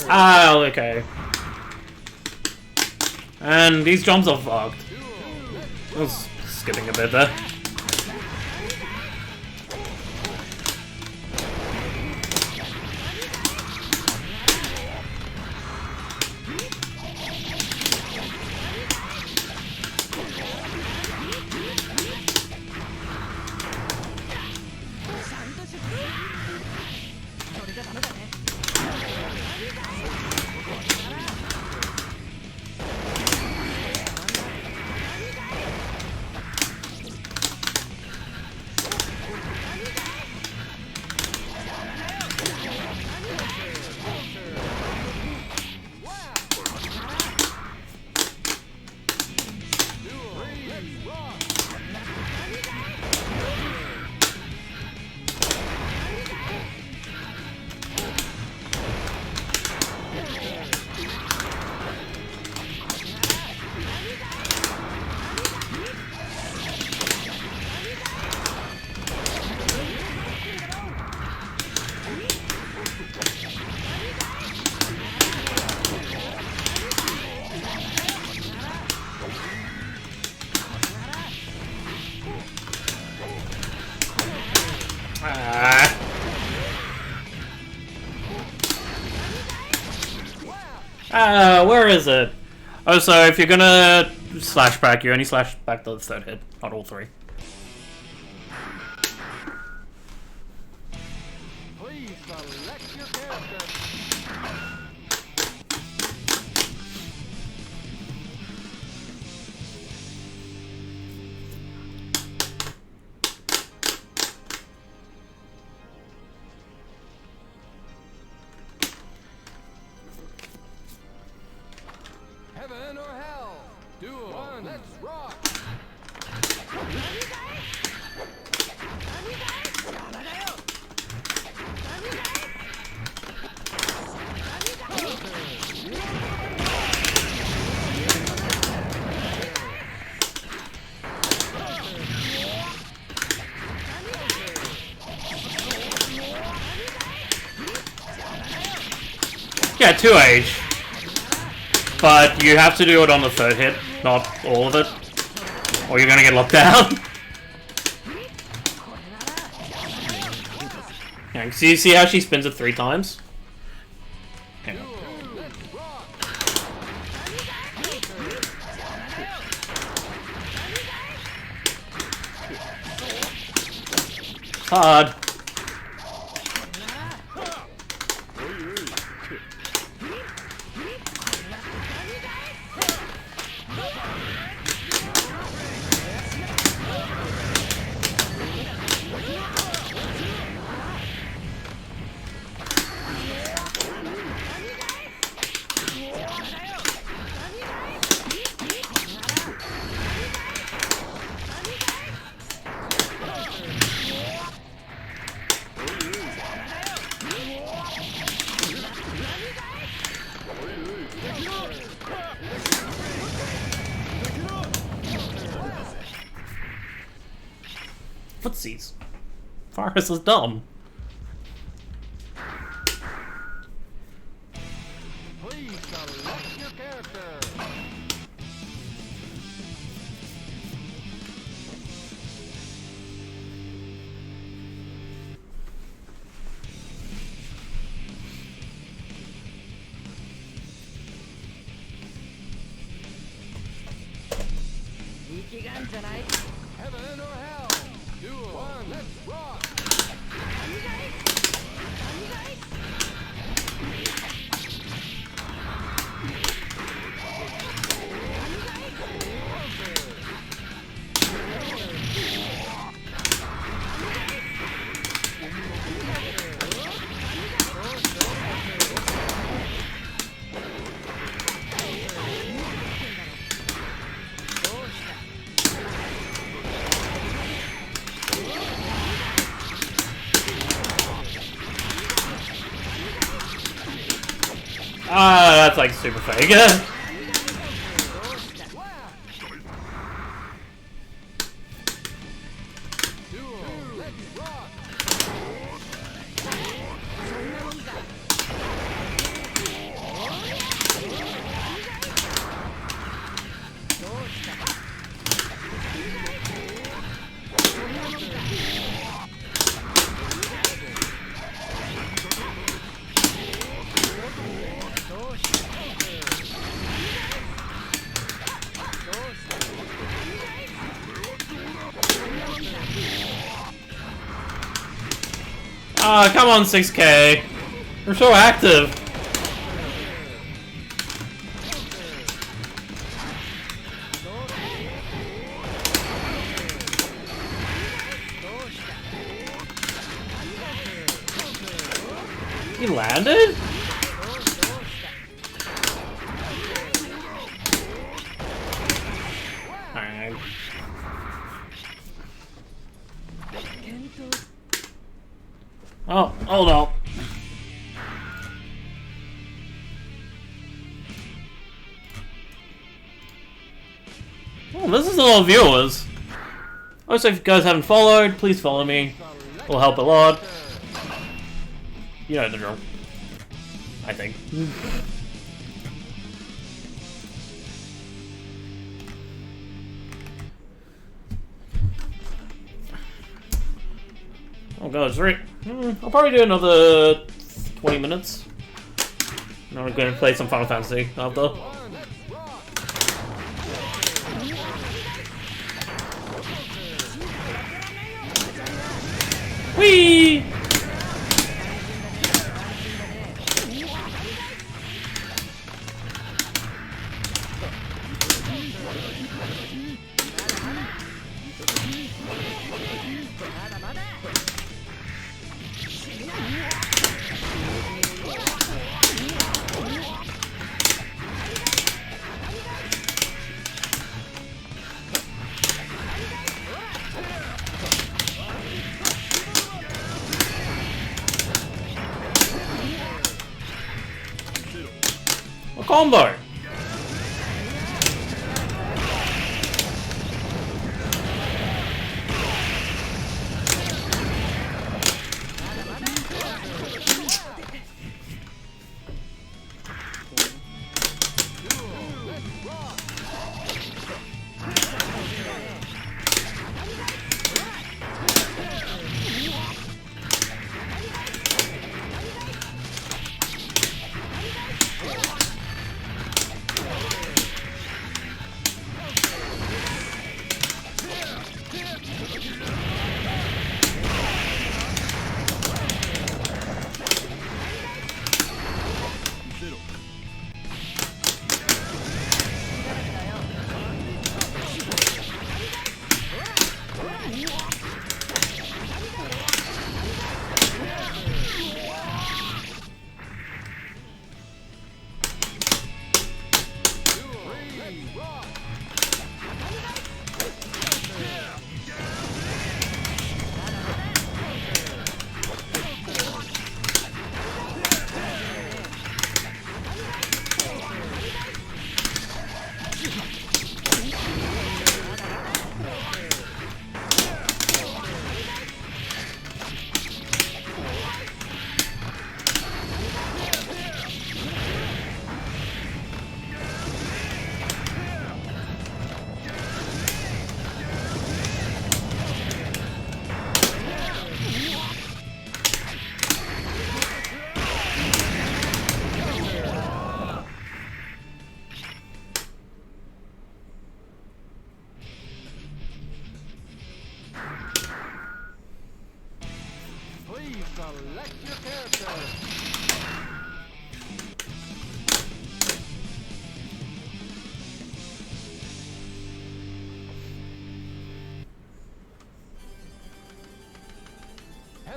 Ah, okay. And these jumps are fucked. I was skipping a bit there. Where is it? Oh, so if you're gonna slash back, you only slash back the 3rd hit, not all 3. Please select your character. Heaven or hell? Duel. One, let's rock. Yeah, 2H. But you have to do it on the 3rd hit, not all of it. Or you're gonna get locked down. Yeah, so you see how she spins it 3 times? Hang on. Hard. footsies. Virus is dumb. Please select your character. Heaven or hell. Duel. One. Let's rock. Ah, that's like super fake. Ah, come on, 6K. You're so active. He landed? Alright. Oh, hold up. Oh, this is a lot of viewers. Also, if you guys haven't followed, please follow me. It'll help a lot. You know the drill. I think. Oh god, it's right. I'll probably do another 20 minutes. And I'm going to play some Final Fantasy after. Whee! A combo!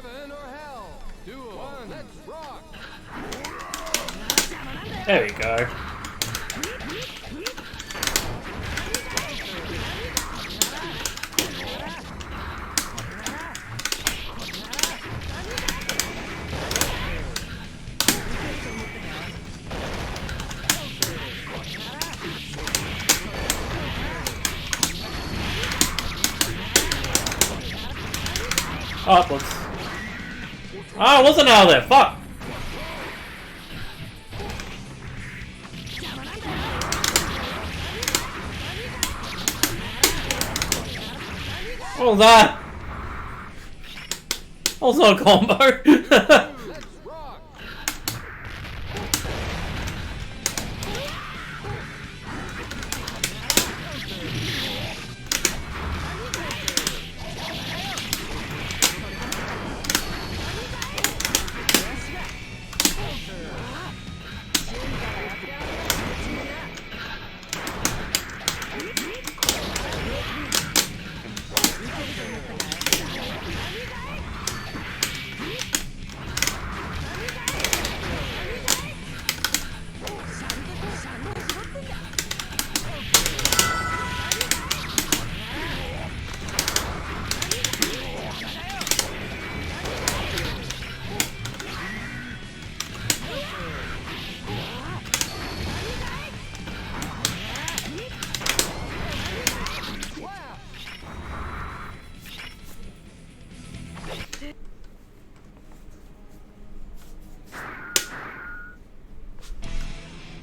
Heaven or hell? Duel. One. Let's rock. There we go. Oh, whoops. Ah, I wasn't out there. Fuck. What was that? That was not a combo. Let's rock.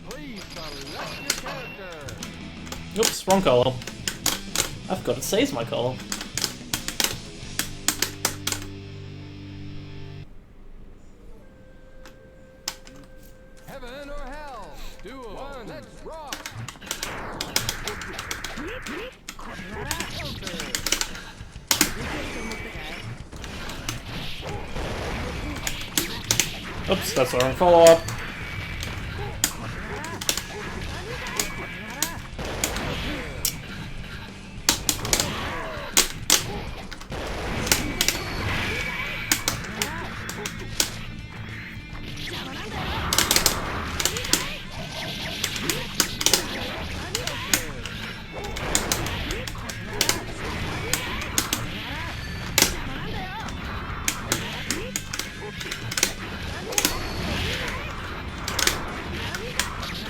Please select your character. Oops, wrong color. I've got to save my color. Heaven or hell? Duel. One. Let's rock. Oops, that's the wrong follow-up.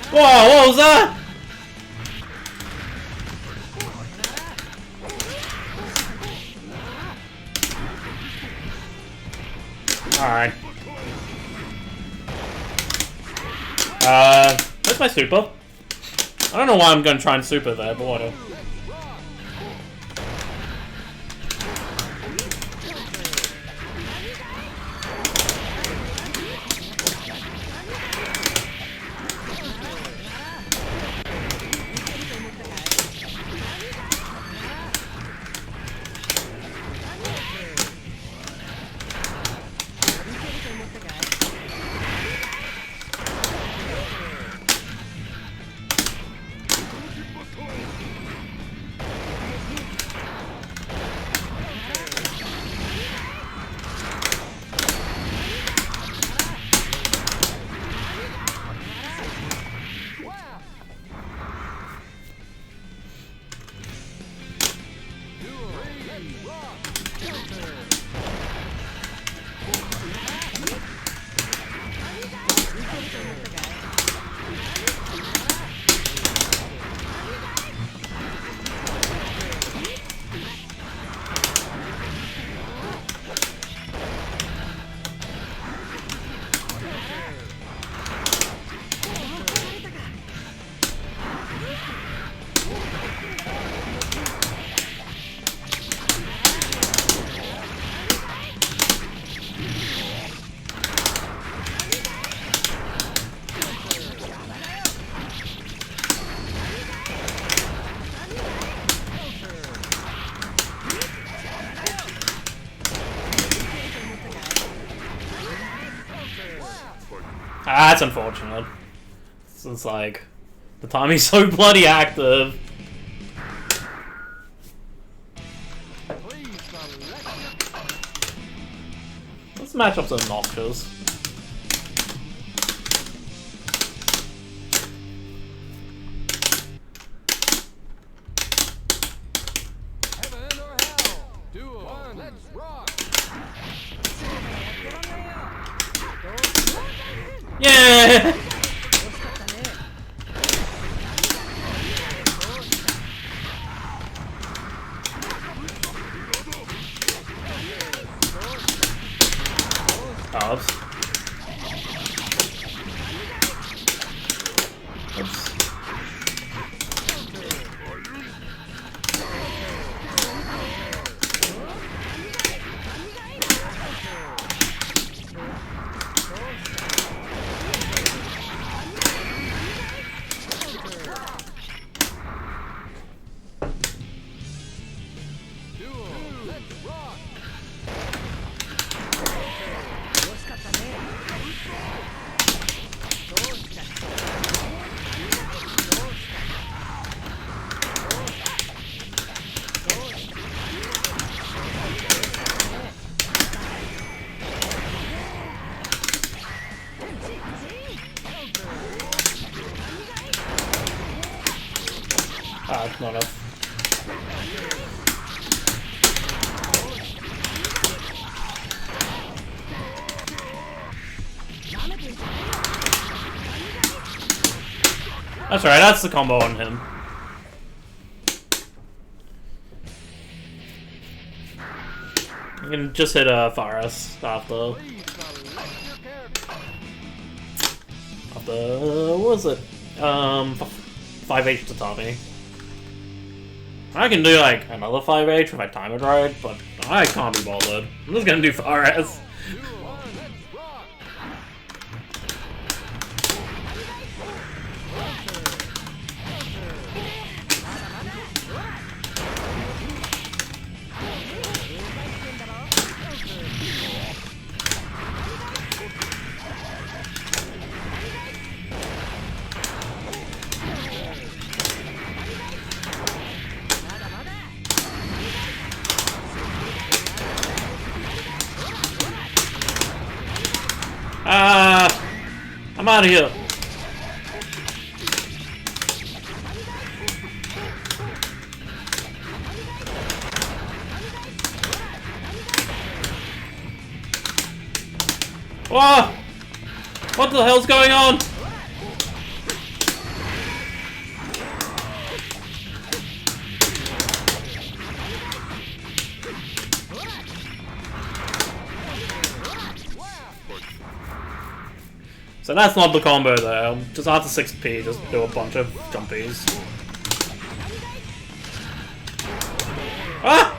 Whoa, what was that? Alright. Where's my super? I don't know why I'm gonna try and super there, but whatever. Ah, that's unfortunate. It's like, the timing's so bloody active. Please select your matchup's obnoxious. Heaven or hell. Duel. One. Let's rock. Yeah! Oops. Duel. Let's rock. Ah, it's not enough. That's right, that's the combo on him. You can just hit Faris after. What was it? 5H Tatami. I can do like another 5H if I time it right, but I can't be bothered. I'm just gonna do Faris. I'm out of here. Whoa! What the hell's going on? So that's not the combo there. Just after 6p, just do a bunch of jumpies. Ah!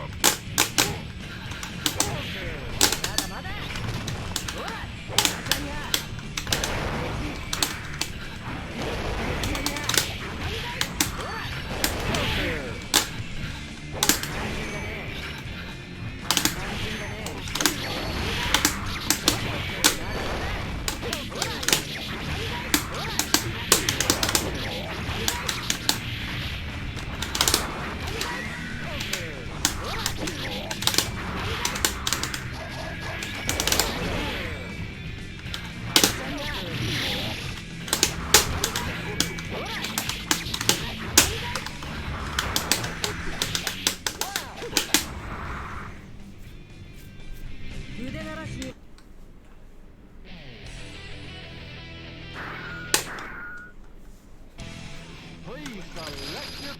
Please select your...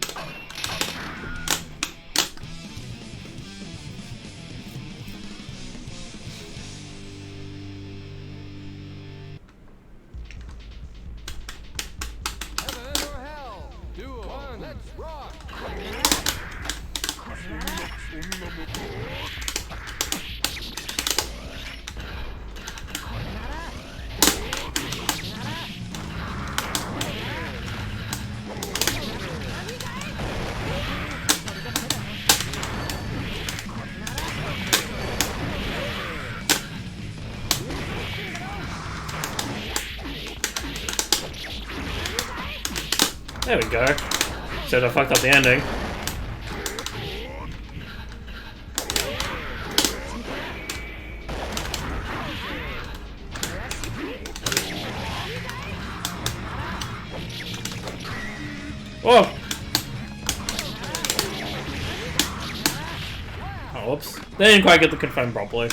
Heaven or hell. Duel. One. Let's rock. There we go. Said I fucked up the ending. Oh! Oh, whoops. They didn't quite get the confirm properly.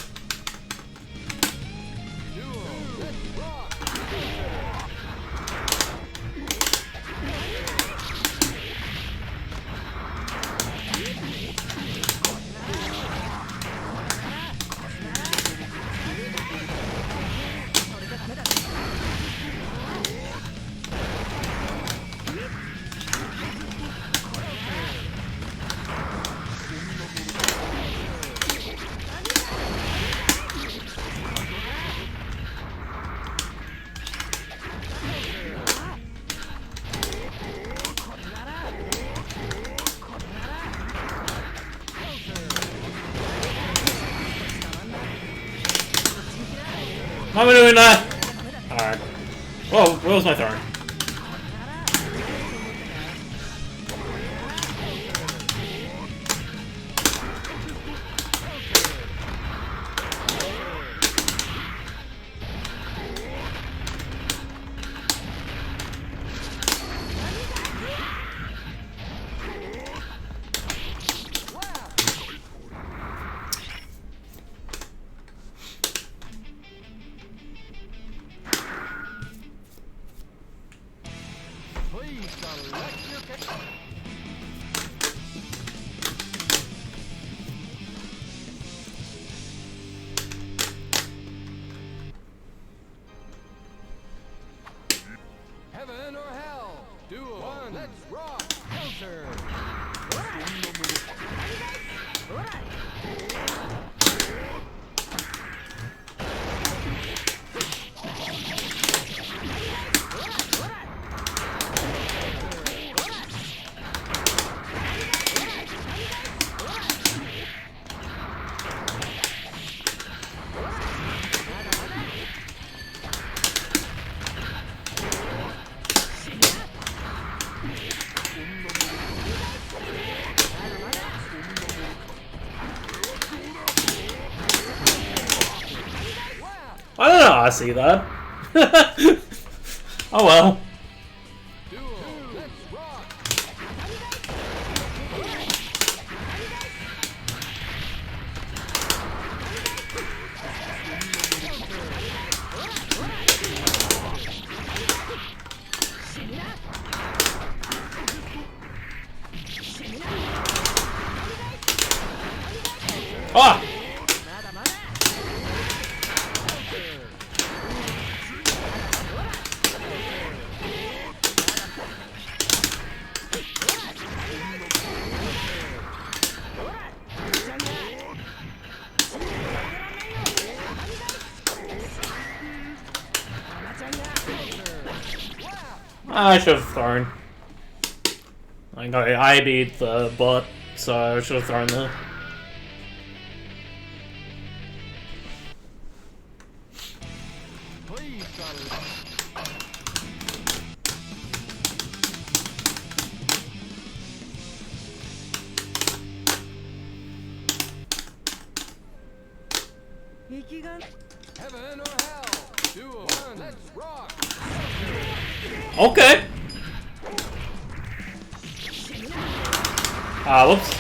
How am I doing that? Alright. Whoa, where was my turn? Please select your pick. Heaven or hell? Duel. One. Let's rock. Counter. I don't know, I see that. Oh well. Duel. Let's rock. Ah! I should have thrown. Like, I beat the bot, so I should have thrown there. Please select. Heaven or hell? Duel. One. Let's rock. Okay. Ah, whoops.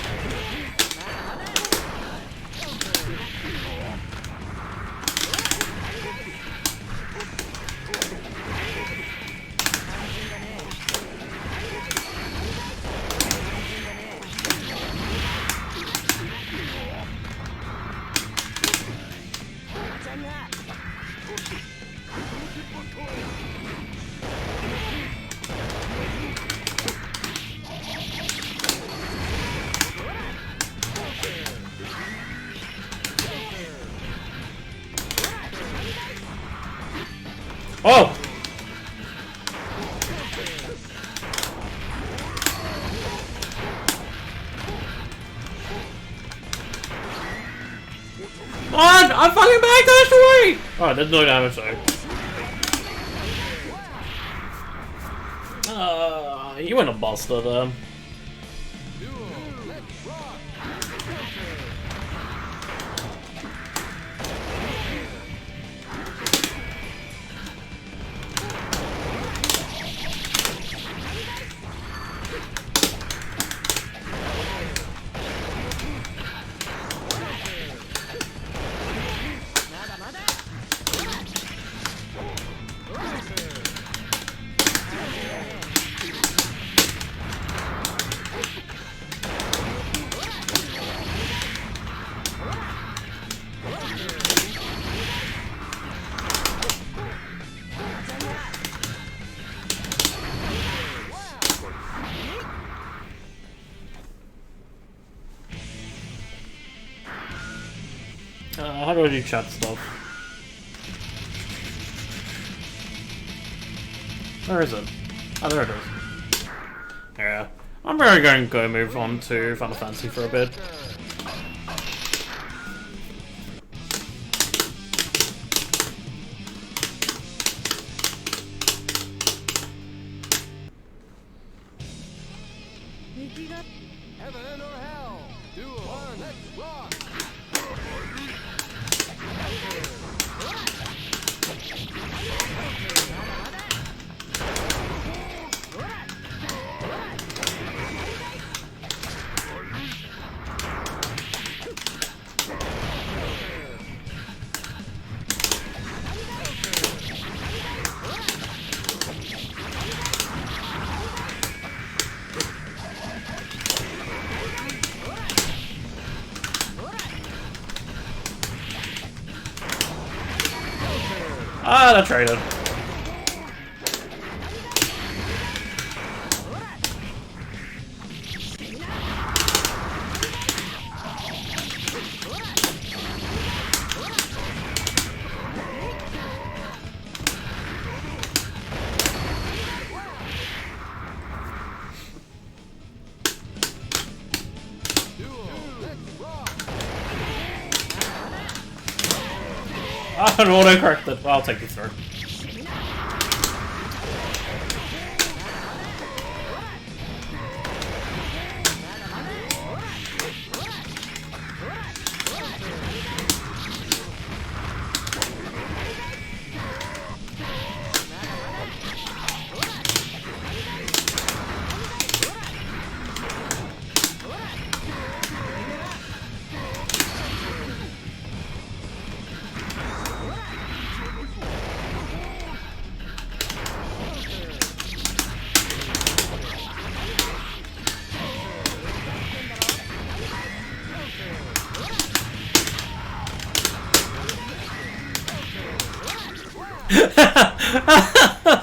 Oh! What? I'm fucking back this way! Oh, there's no damage though. You went a buster then. Duel. Let's rock. How do I do chat stuff? Where is it? Oh, there it is. Yeah. I'm really going to go move on to Final Fantasy for a bit. Heaven or hell? Duel. One, let's rock. Ah, that traded. Ah, an auto-corrected. Well, I'll take the throw.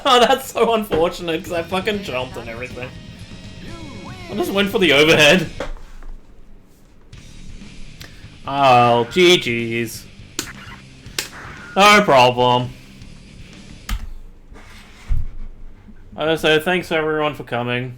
Oh, that's so unfortunate because I fucking jumped and everything. I just went for the overhead. Oh, GG's. No problem. So thanks everyone for coming.